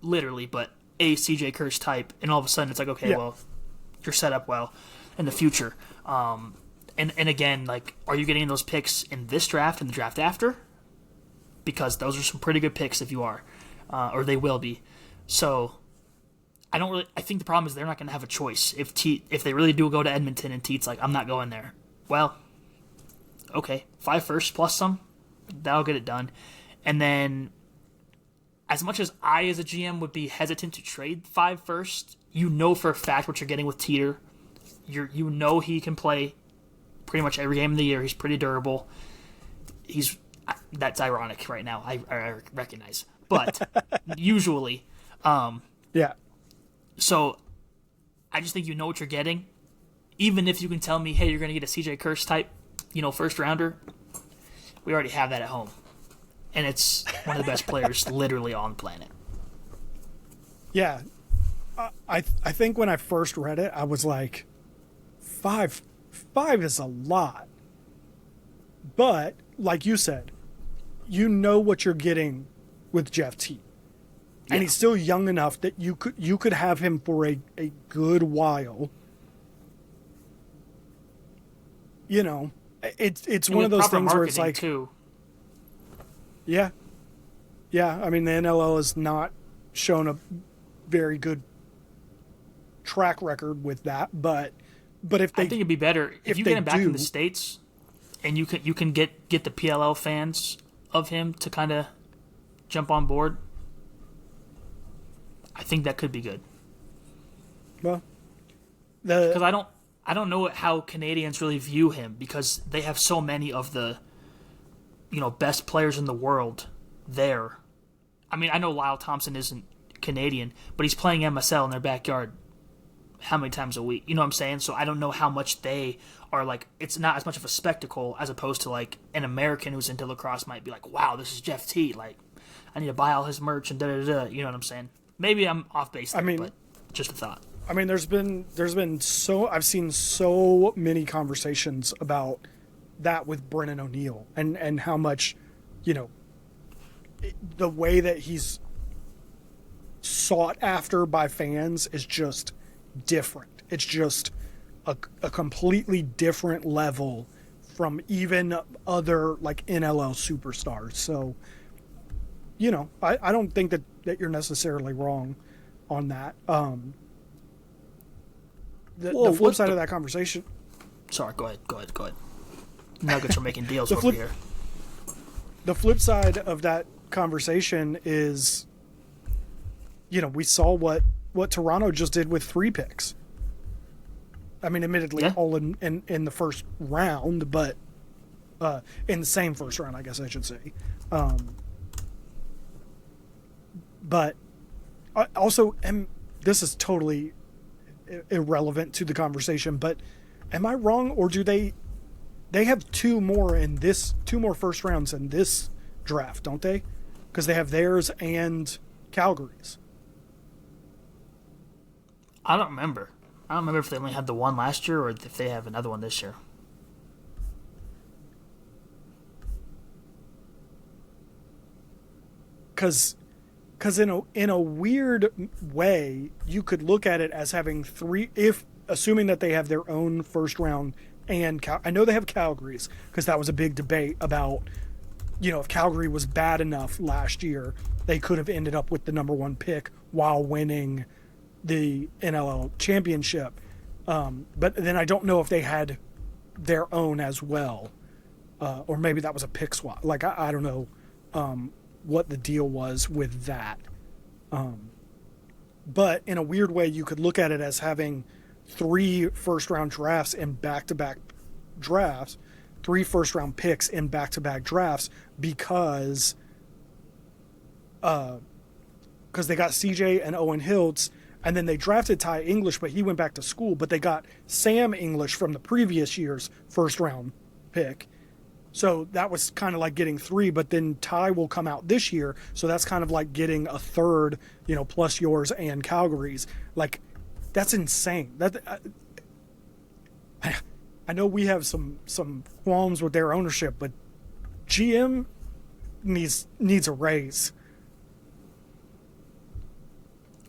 literally, but a CJ Kirst type. And all of a sudden, it's like, okay, well, you're set up well in the future. And again, are you getting those picks in this draft and the draft after? Because those are some pretty good picks if you are. Or they will be. So I think the problem is they're not going to have a choice. If they really do go to Edmonton and Teat's like, I'm not going there. Well, okay, 5 firsts plus some. That'll get it done. And then, as much as I, as a GM, would be hesitant to trade 5 first, you know for a fact what you're getting with Teeter. You know he can play pretty much every game of the year. He's pretty durable. That's ironic right now. I recognize, but usually, yeah. So, I just think you know what you're getting. Even if you can tell me, hey, you're going to get a CJ Kirst type, first rounder, we already have that at home. And it's one of the best players literally on the planet. Yeah. I think when I first read it, I was like, 5 is a lot. But, like you said, you know what you're getting with Jeff T. And Yeah. he's still young enough that you could have him for a good while. It's one of those things where it's like, too. Yeah. I mean, the NLL has not shown a very good track record with that, but if they, I think it'd be better if you they get him back in do- the States, and you can get the PLL fans of him to kind of jump on board. I think that could be good. well, Because I don't know how Canadians really view him, because they have so many of the best players in the world there. I mean, I know Lyle Thompson isn't Canadian, but he's playing MSL in their backyard how many times a week? You know what I'm saying? So I don't know how much they are like. It's not as much of a spectacle as opposed to like an American who's into lacrosse might be like, wow, this is Jeff T. Like, I need to buy all his merch and da da da. You know what I'm saying? Maybe I'm off base there, but just a thought. I mean, there's been I've seen so many conversations about that with Brennan O'Neill and how much, the way that he's sought after by fans is just different. It's just a completely different level from even other like NLL superstars. So, I don't think that you're necessarily wrong on that. The flip side of that conversation. Sorry, go ahead. Nuggets are making deals over here. The flip side of that conversation is, we saw what Toronto just did with 3 picks. I mean, admittedly, all in the first round, but in the same first round, I guess I should say. But also, and this is totally irrelevant to the conversation, but am I wrong, or do they have 2 more first rounds in this draft, don't they? Because they have theirs and Calgary's. I don't remember if they only had the one last year or if they have another one this year. Because in a weird way, you could look at it as having 3, if assuming that they have their own first round, and I know they have Calgary's, because that was a big debate about, if Calgary was bad enough last year, they could have ended up with the number 1 pick while winning the NLL championship. But then I don't know if they had their own as well, or maybe that was a pick swap. Like, I don't know what the deal was with that. But in a weird way, you could look at it as having 3 first-round drafts in back-to-back drafts, 3 first-round picks in back-to-back drafts because they got CJ and Owen Hiltz, and then they drafted Ty English, but he went back to school, but they got Sam English from the previous year's first-round pick. So that was kind of like getting 3, but then Ty will come out this year, so that's kind of like getting a third, plus yours and Calgary's. Like, that's insane. I know we have some qualms with their ownership, but GM needs a raise.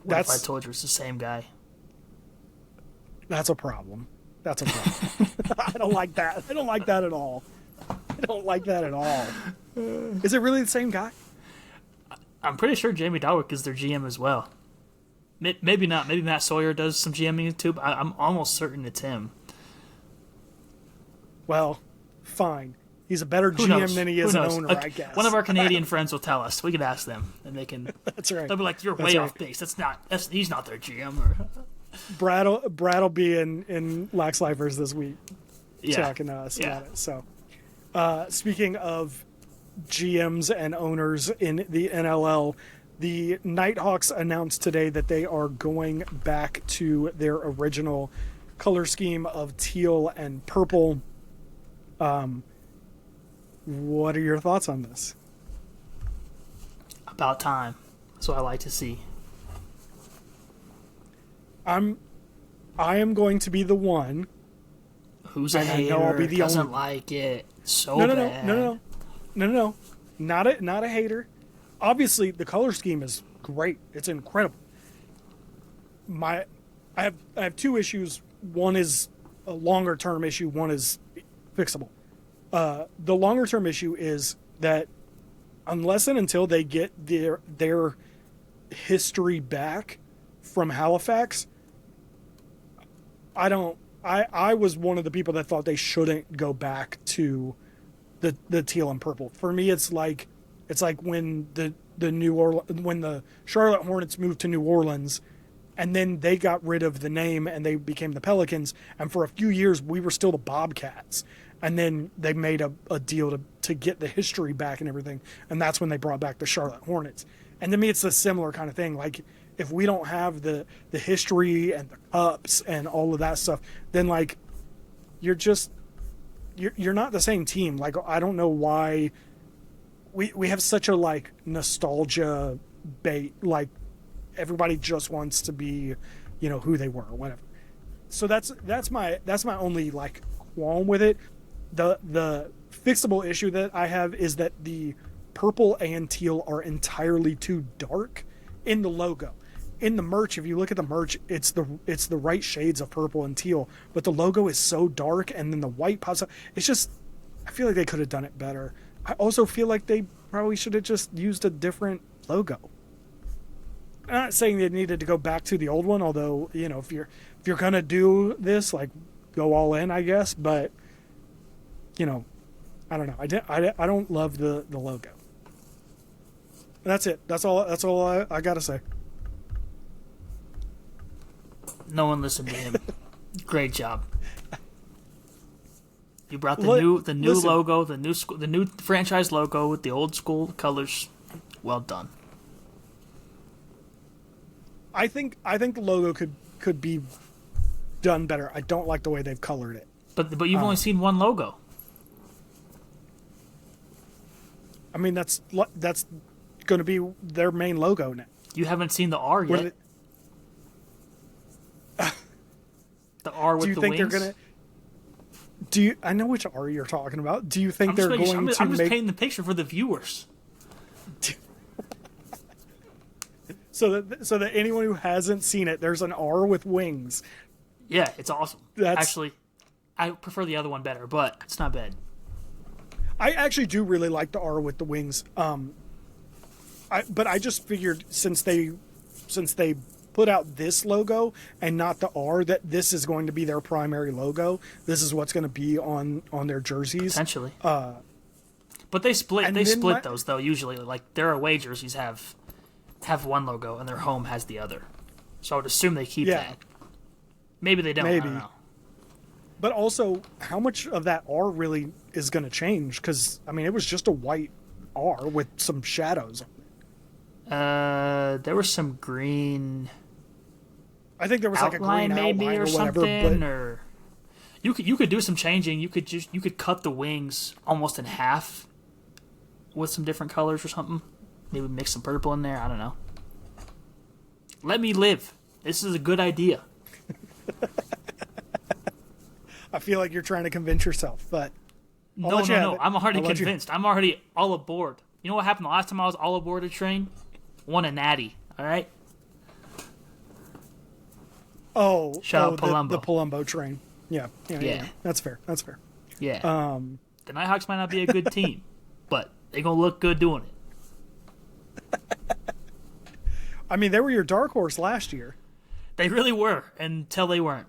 What if I told you it's the same guy? That's a problem. I don't like that. I don't like that at all. Is it really the same guy? I'm pretty sure Jamie Dawick is their GM as well. Maybe not. Maybe Matt Sawyer does some GMing too, but I'm almost certain it's him. Well, fine. He's a better Who GM knows? than he Who is an knows? owner, I guess. One of our Canadian friends will tell us. We can ask them, and they can. That's right. They'll be like, "You're That's way right. off base. He's not their GM." Or, Brad will be in Lax Lifers this week talking to us about it. So, speaking of GMs and owners in the NLL, the Nighthawks announced today that they are going back to their original color scheme of teal and purple. What are your thoughts on this? About time. That's what I like to see. I am going to be the one. Who's a and hater? I know I'll be the doesn't only... like it so No, bad. No. Not a hater. Obviously, the color scheme is great. It's incredible. I have two issues. One is a longer term issue. One is fixable. The longer term issue is that unless and until they get their history back from Halifax, I was one of the people that thought they shouldn't go back to the teal and purple. For me, it's like when when the Charlotte Hornets moved to New Orleans, and then they got rid of the name and they became the Pelicans, and for a few years we were still the Bobcats, and then they made a deal to get the history back and everything, and that's when they brought back the Charlotte Hornets. And to me, it's a similar kind of thing. Like, if we don't have the history and the cups and all of that stuff, then like you're not the same team. Like, I don't know why we have such a like nostalgia bait. Like, everybody just wants to be, who they were or whatever. So that's my only like qualm with it. The fixable issue that I have is that the purple and teal are entirely too dark in the logo. In the merch, if you look at the merch, it's the right shades of purple and teal, but the logo is so dark, and then the white pops up. It's just, I feel like they could have done it better. I also feel like they probably should have just used a different logo. I'm not saying they needed to go back to the old one, although, if you're gonna do this, like, go all in, I guess. But I don't know. I don't love the logo. That's it. That's all I gotta say. No one listened to him. Great job. You brought the new logo, the new franchise logo with the old school colors. Well done. I think the logo could be done better. I don't like the way they've colored it. But you've only seen one logo. I mean, that's going to be their main logo now. You haven't seen the R yet. The R with the wings. Do you think they're gonna? I know which R you're talking about. Do you think I'm just painting the picture for the viewers. So that anyone who hasn't seen it, there's an R with wings. Yeah, it's awesome. Actually, I prefer the other one better, but it's not bad. I actually do really like the R with the wings. But I just figured since they put out this logo and not the R, that this is going to be their primary logo. This is what's going to be on their jerseys. Potentially. But they split those though usually. Like, their away jerseys have one logo and their home has the other. So I would assume they keep that. Maybe they don't. Maybe. I don't know. But also, how much of that R really is going to change? Because, I mean, it was just a white R with some shadows on it. There was some green. I think there was like a green maybe outline or whatever. Something, but or you could do some changing. You could cut the wings almost in half with some different colors or something. Maybe mix some purple in there. I don't know. Let me live. This is a good idea. I feel like you're trying to convince yourself, but no. I'm already convinced. I'm already all aboard. You know what happened the last time I was all aboard a train? Won a natty. All right. Shout out Palumbo. The Palumbo train. Yeah. That's fair. Yeah. The Nighthawks might not be a good team, but they're gonna look good doing it. I mean, they were your dark horse last year. They really were, until they weren't.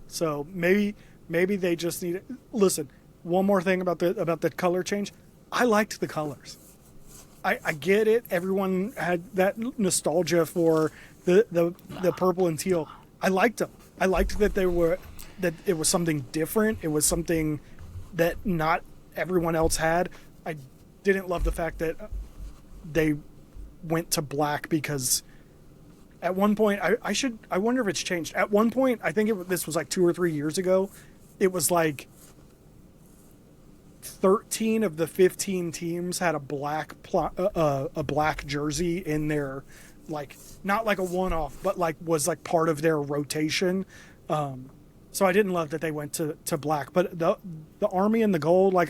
So maybe they just need. Listen, one more thing about the color change. I liked the colors. I get it. Everyone had that nostalgia for the purple and teal. I liked them. I liked that that it was something different. It was something that not everyone else had. I didn't love the fact that they went to black, because at one point I wonder if it's changed. At one point, I think this was like 2 or 3 years ago, it was like 13 of the 15 teams had a black jersey in their, like, not like a one-off, but like was like part of their rotation. So I didn't love that they went to black, but the army and the gold, like,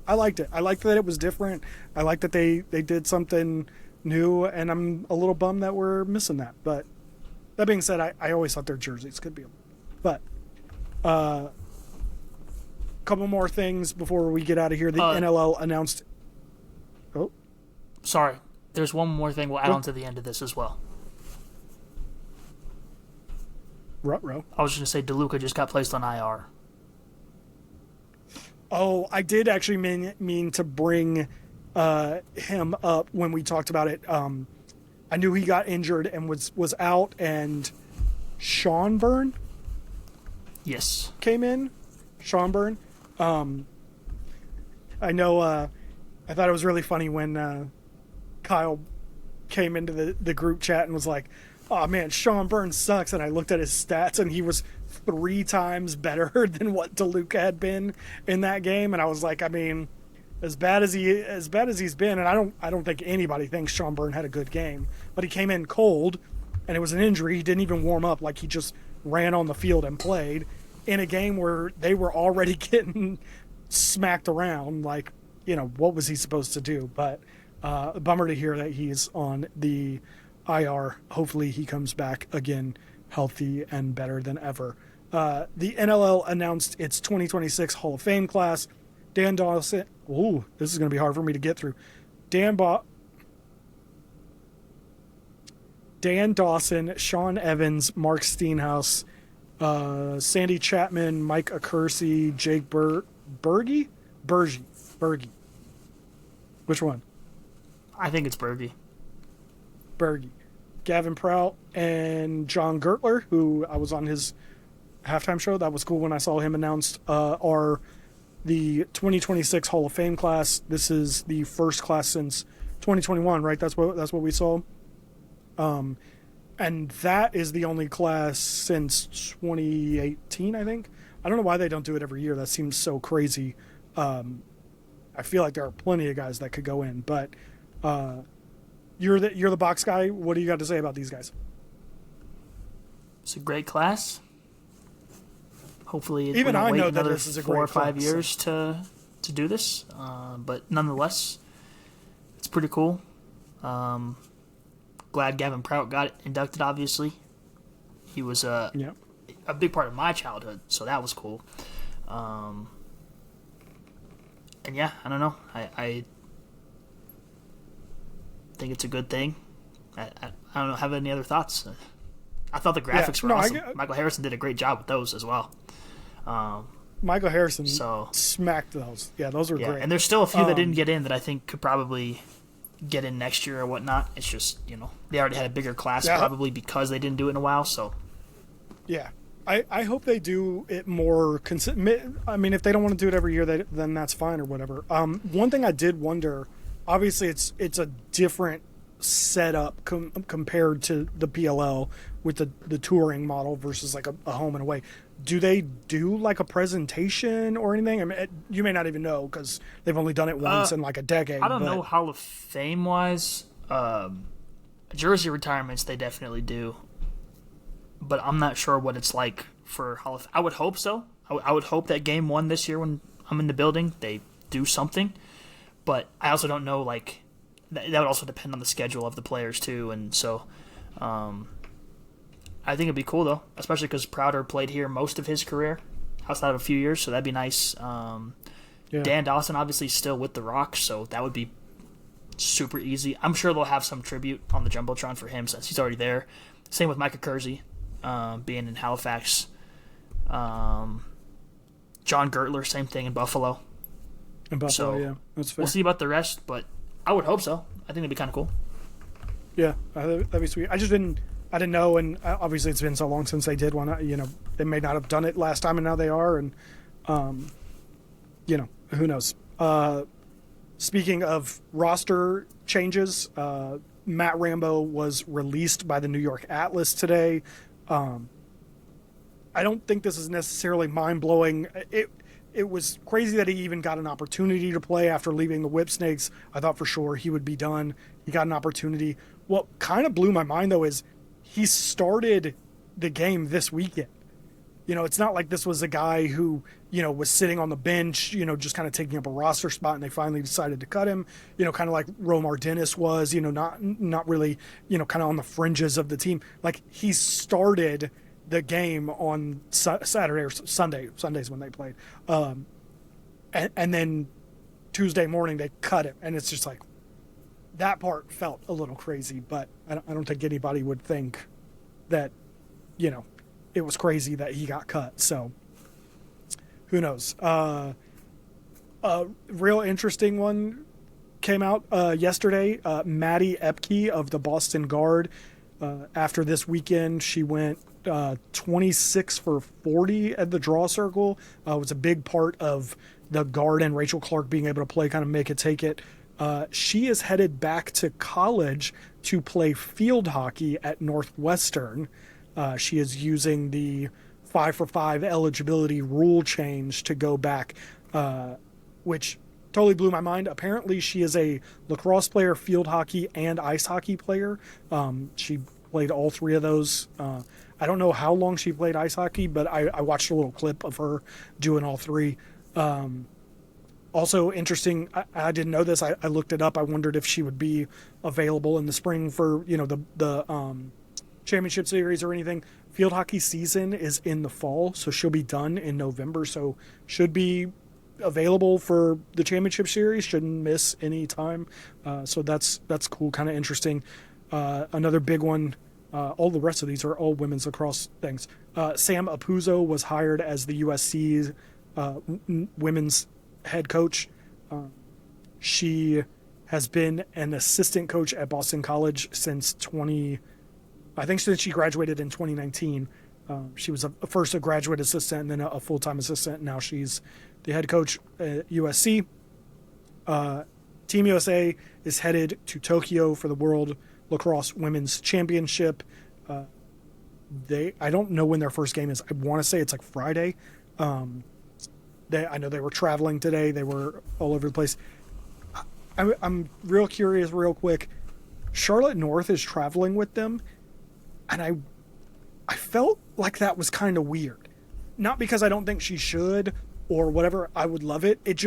I liked it. I liked that it was different. I liked that they did something new, and I'm a little bummed that we're missing that. But that being said, I always thought their jerseys could be. But couple more things before we get out of here. The NLL announced. Oh, sorry. There's one more thing we'll add on to the end of this as well. Ruh-roh. I was just going to say DeLuca just got placed on IR. Oh, I did actually mean to bring him up when we talked about it. I knew he got injured and was out, and Sean Byrne came in. Sean Byrne. I know, I thought it was really funny when Kyle came into the group chat and was like, oh man, Sean Byrne sucks. And I looked at his stats, and he was 3 times better than what DeLuca had been in that game. And I was like, I mean, as bad as he's been, and I don't think anybody thinks Sean Byrne had a good game, but he came in cold, and it was an injury. He didn't even warm up. Like, he just ran on the field and played in a game where they were already getting smacked around. Like, you know, what was he supposed to do? But a bummer to hear that he's on the IR. Hopefully he comes back again healthy and better than ever. The NLL announced its 2026 Hall of Fame class. Dan Dawson. Ooh, this is going to be hard for me to get through. Dan Dawson, Sean Evans, Mark Steenhouse, Sandy Chapman, Mike Accursi, Jake Bergie. Which one? I think it's Bergie. Gavin Prout and John Gertler, who I was on his halftime show. That was cool when I saw him announced, are the 2026 Hall of Fame class. This is the first class since 2021, right? That's what we saw. And that is the only class since 2018, I think. I don't know why they don't do it every year. That seems so crazy. I feel like there are plenty of guys that could go in, but you're the box guy. What do you got to say about these guys? It's a great class. Hopefully, even I know that another this is a 4 great or 5 class, years to do this, but nonetheless, it's pretty cool. Glad Gavin Prout got inducted. Obviously, he was a big part of my childhood, so that was cool. And yeah, I don't know. I think it's a good thing. I don't have any other thoughts. I thought the graphics were awesome. Michael Harrison did a great job with those as well. Michael Harrison smacked those. Yeah, those were great. And there's still a few that didn't get in that I think could probably get in next year or whatnot. It's just, they already had a bigger class probably because they didn't do it in a while. So yeah, I hope they do it more consistent. I mean, if they don't want to do it every year, then that's fine or whatever. One thing I did wonder, obviously it's a different setup compared to the PLL with the touring model versus like a home and away. Do they do like a presentation or anything? I mean, you may not even know because they've only done it once in like a decade. I don't know Hall of Fame wise. Jersey retirements they definitely do, but I'm not sure what it's like for Hall of. I would hope so. I would hope that game 1 this year when I'm in the building they do something, but I also don't know like. That would also depend on the schedule of the players too, and so I think it'd be cool though, especially because Prouter played here most of his career, outside of a few years, so that'd be nice. Dan Dawson obviously still with the Rock, so that would be super easy. I'm sure they'll have some tribute on the Jumbotron for him since he's already there. Same with Mike Accursi, being in Halifax. John Gertler, same thing in Buffalo. In Buffalo, So, yeah, that's fair. We'll see about the rest, but I would hope so. I think it'd be kind of cool. Yeah, that'd be sweet. I didn't know, and obviously it's been so long since they did one. You know, they may not have done it last time, and now they are, and you know, who knows? Speaking of roster changes, Matt Rambo was released by the New York Atlas today. I don't think this is necessarily mind-blowing. It was crazy that he even got an opportunity to play after leaving the Whipsnakes. I thought for sure he would be done. He got an opportunity. What kind of blew my mind, though, is he started the game this weekend. You know, it's not like this was a guy who, you know, was sitting on the bench, you know, just kind of taking up a roster spot, and they finally decided to cut him, you know, kind of like Romar Dennis was, you know, not really, you know, kind of on the fringes of the team. Like, he started the game on Saturday or Sundays when they played. And then Tuesday morning they cut him, and it's just like, that part felt a little crazy, but I don't think anybody would think that, you know, it was crazy that he got cut. So who knows? A real interesting one came out yesterday. Maddie Epke of the Boston Guard. After this weekend, she went 26 for 40 at the draw circle. It was a big part of the Guard and Rachel Clark being able to play kind of make it take it. She is headed back to college to play field hockey at Northwestern. She is using the 5-for-5 eligibility rule change to go back, which totally blew my mind. Apparently, she is a lacrosse player, field hockey, and ice hockey player. She played all three of those. I don't know how long she played ice hockey, but I watched a little clip of her doing all three. Also interesting, I didn't know this. I looked it up. I wondered if she would be available in the spring for, you know, the championship series or anything. Field hockey season is in the fall, so she'll be done in November. So should be available for the championship series. Shouldn't miss any time. So that's cool, kind of interesting. Another big one. All the rest of these are all women's lacrosse things. Sam Apuzzo was hired as the USC women's head coach. She has been an assistant coach at Boston College since since she graduated in 2019. She was first a graduate assistant and then a full-time assistant. Now she's the head coach at USC. Team USA is headed to Tokyo for the World Lacrosse Women's Championship. I don't know when their first game is. I want to say it's like Friday. I know they were traveling today. They were all over the place. I'm real curious, real quick. Charlotte North is traveling with them, and I felt like that was kind of weird. Not because I don't think she should or whatever. I would love it. It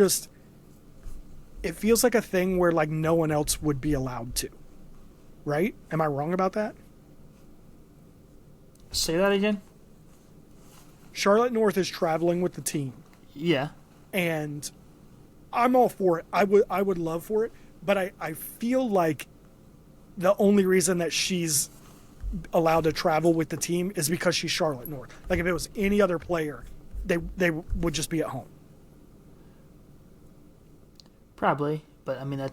feels like a thing where like no one else would be allowed to. Right? Am I wrong about that? Say that again? Charlotte North is traveling with the team. Yeah. And I'm all for it. I would love for it, but I feel like the only reason that she's allowed to travel with the team is because she's Charlotte North. Like if it was any other player, they would just be at home. Probably, but I mean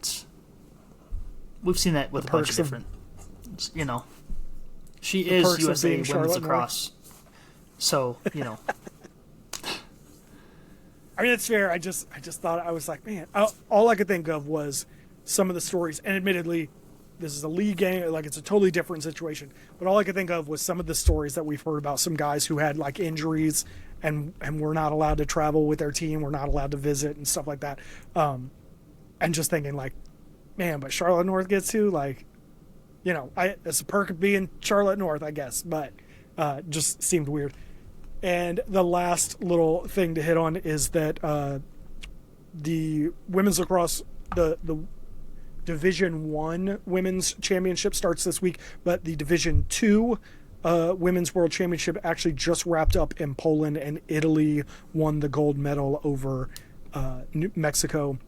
we've seen that with a bunch of different, you know. She is USA Women's Lacrosse, so you know. I mean, it's fair. I just thought, I was like, man, all I could think of was some of the stories. And admittedly, this is a league game, like it's a totally different situation. But all I could think of was some of the stories that we've heard about some guys who had like injuries and were not allowed to travel with their team, were not allowed to visit and stuff like that. And just thinking like, man, but Charlotte North gets to, like, you know, it's a perk of being Charlotte North, I guess. But just seemed weird. And the last little thing to hit on is that the women's lacrosse, the Division I women's championship starts this week, but the Division II women's world championship actually just wrapped up in Poland, and Italy won the gold medal over Mexico.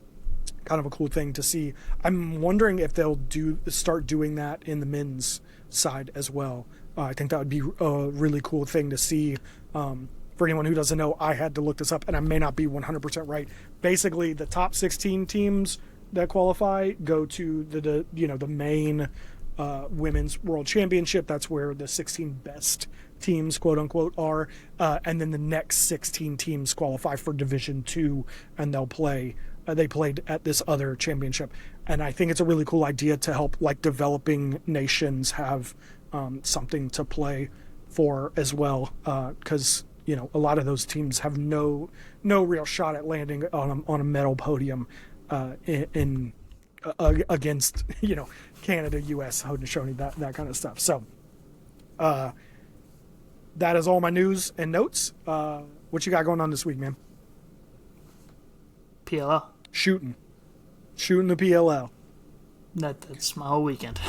Kind of a cool thing to see. I'm wondering if they'll start doing that in the men's side as well. I think that would be a really cool thing to see. for anyone who doesn't know, I had to look this up, and I may not be 100% right. Basically, the top 16 teams that qualify go to the main women's world championship. That's where the 16 best teams, quote unquote, are, and then the next 16 teams qualify for Division 2, and they'll play. They played at this other championship, and I think it's a really cool idea to help like developing nations have something to play for as well, because a lot of those teams have no real shot at landing on a medal podium against Canada, U.S., Haudenosaunee, that kind of stuff. So that is all my news and notes. What you got going on this week, man? PLL. Shooting the PLL. That's my whole weekend.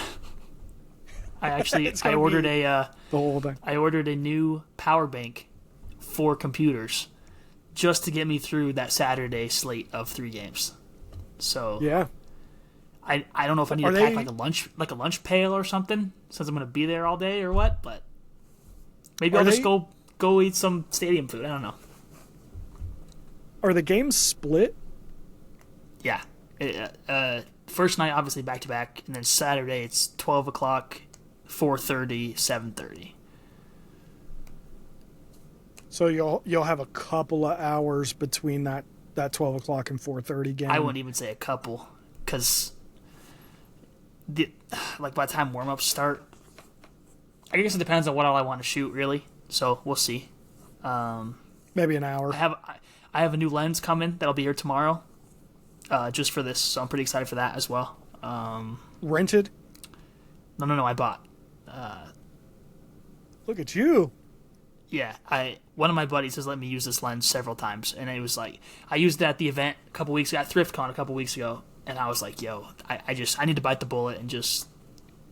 I ordered the whole thing. I ordered a new power bank for computers just to get me through that Saturday slate of 3 games. So yeah, I don't know if I need to pack like a lunch pail or something since I'm going to be there all day or what, but maybe I'll just go eat some stadium food. I don't know. Are the games split? Yeah. First night, obviously, back-to-back, and then Saturday, it's 12 o'clock, 4:30, 7:30. So you'll have a couple of hours between that 12 o'clock and 4:30 game? I wouldn't even say a couple, because by the time warm-ups start, I guess it depends on what all I want to shoot, really, so we'll see. Maybe an hour. I have a new lens coming that'll be here tomorrow, just for this, so I'm pretty excited for that as well. Rented? No, I bought. Look at you. Yeah, one of my buddies has let me use this lens several times, and it was like, I used it at the event a couple weeks ago, at ThriftCon a couple weeks ago, and I was like, yo, I need to bite the bullet and just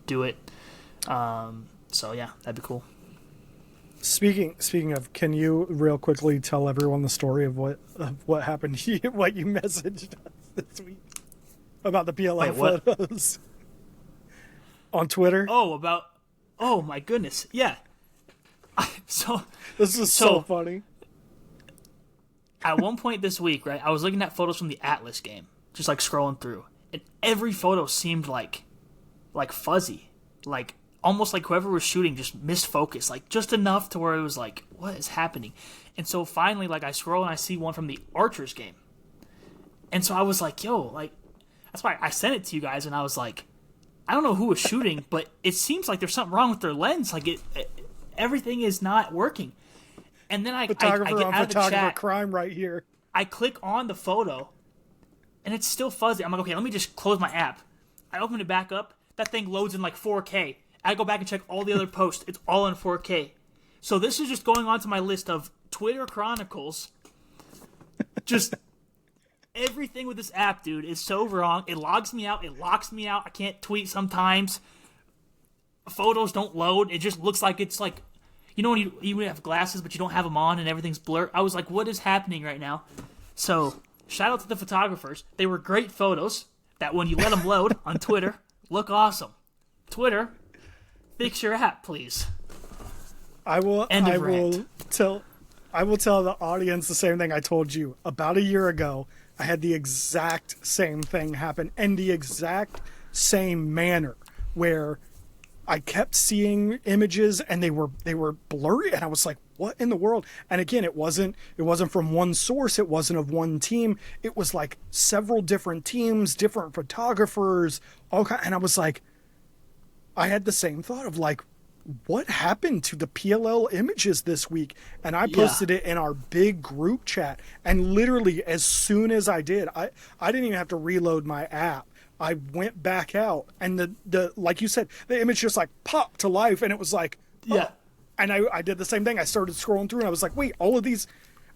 do it. So yeah, that'd be cool. Speaking of, can you real quickly tell everyone the story of what happened to you, what you messaged us this week about the PLL photos on Twitter? Oh my goodness, yeah. This is so funny. At one point this week, right, I was looking at photos from the Atlas game, just like scrolling through, and every photo seemed like fuzzy, like almost like whoever was shooting just missed focus, like just enough to where it was like, what is happening? And so finally, like, I scroll and I see one from the Archers game, and so I was like, yo, like, that's why I sent it to you guys, and I was like, I don't know who was shooting, but it seems like there's something wrong with their lens, like everything is not working. And then I get out of the chat, crime right here. I click on the photo, and it's still fuzzy. I'm like, okay, let me just close my app. I open it back up. That thing loads in like 4K. I go back and check all the other posts. It's all in 4K. So this is just going on to my list of Twitter Chronicles. Just everything with this app, dude, is so wrong. It logs me out. It locks me out. I can't tweet sometimes. Photos don't load. It just looks like it's like, when you have glasses but you don't have them on and everything's blurred. I was like, what is happening right now? So shout out to the photographers. They were great photos that when you let them load on Twitter, look awesome. Twitter, fix your app, please. I will tell the audience the same thing I told you. About a year ago, I had the exact same thing happen in the exact same manner, where I kept seeing images and they were blurry, and I was like, what in the world? And again, it wasn't from one source, it wasn't of one team. It was like several different teams, different photographers, and I was like, I had the same thought of like, what happened to the PLL images this week? And I posted it in our big group chat, and literally as soon as I did, I didn't even have to reload my app. I went back out, and the like you said, the image just like popped to life, and it was like, yeah. And I did the same thing. I started scrolling through, and I was like, wait, all of these,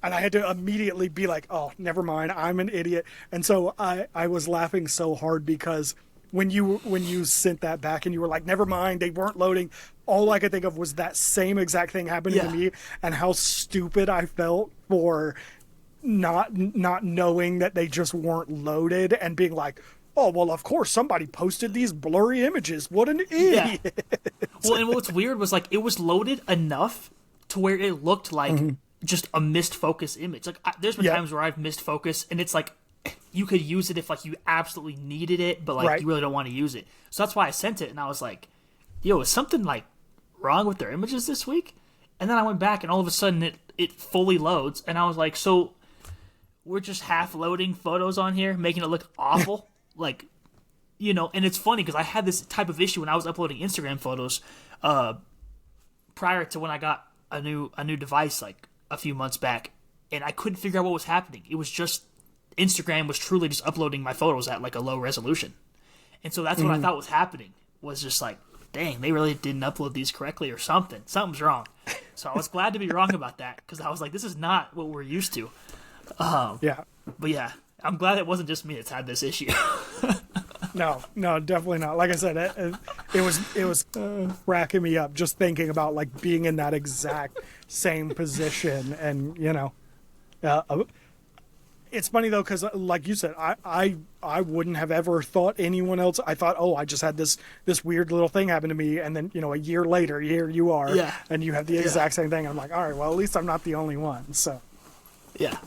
and I had to immediately be like, oh, never mind, I'm an idiot. And so I was laughing so hard because when you sent that back and you were like, never mind, they weren't loading, all I could think of was that same exact thing happening to me, and how stupid I felt for not knowing that they just weren't loaded and being like, oh, well, of course, somebody posted these blurry images. What an idiot. Yeah. Well, and what's weird was, like, it was loaded enough to where it looked like just a missed focus image. Like there's been times where I've missed focus, and it's like you could use it if like you absolutely needed it, but like you really don't want to use it. So that's why I sent it, and I was like, "Yo, is something like wrong with their images this week?" And then I went back, and all of a sudden it fully loads, and I was like, "So we're just half loading photos on here, making it look awful." Like, you know, and it's funny because I had this type of issue when I was uploading Instagram photos prior to when I got a new device like a few months back, and I couldn't figure out what was happening. It was just Instagram was truly just uploading my photos at like a low resolution, and so that's what I thought was happening. Was just like, dang, they really didn't upload these correctly or something. Something's wrong. So I was glad to be wrong about that because I was like, this is not what we're used to. But yeah, I'm glad it wasn't just me that's had this issue. No, definitely not. Like I said, it was cracking me up just thinking about like being in that exact same position, and you know, it's funny though because like you said, I wouldn't have ever thought anyone else. I thought, oh, I just had this weird little thing happen to me, and then you know, a year later, here you are, and you have the exact same thing. I'm like, all right, well, at least I'm not the only one. So, yeah.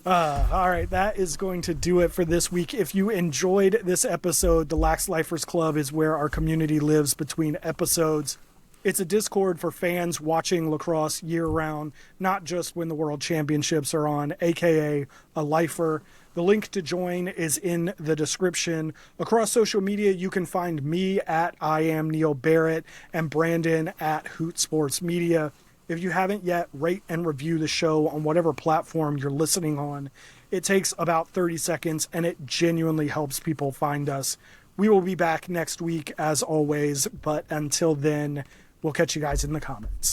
All right, that is going to do it for this week. If you enjoyed this episode, the Lax Lifers Club is where our community lives between episodes. It's a Discord for fans watching lacrosse year-round, not just when the World Championships are on, aka a lifer. The link to join is in the description. Across social media, you can find me at I am Neil Barrett and Brandon at Hoot Sports Media. If you haven't yet, rate and review the show on whatever platform you're listening on. It takes about 30 seconds, and it genuinely helps people find us. We will be back next week, as always, but until then, we'll catch you guys in the comments.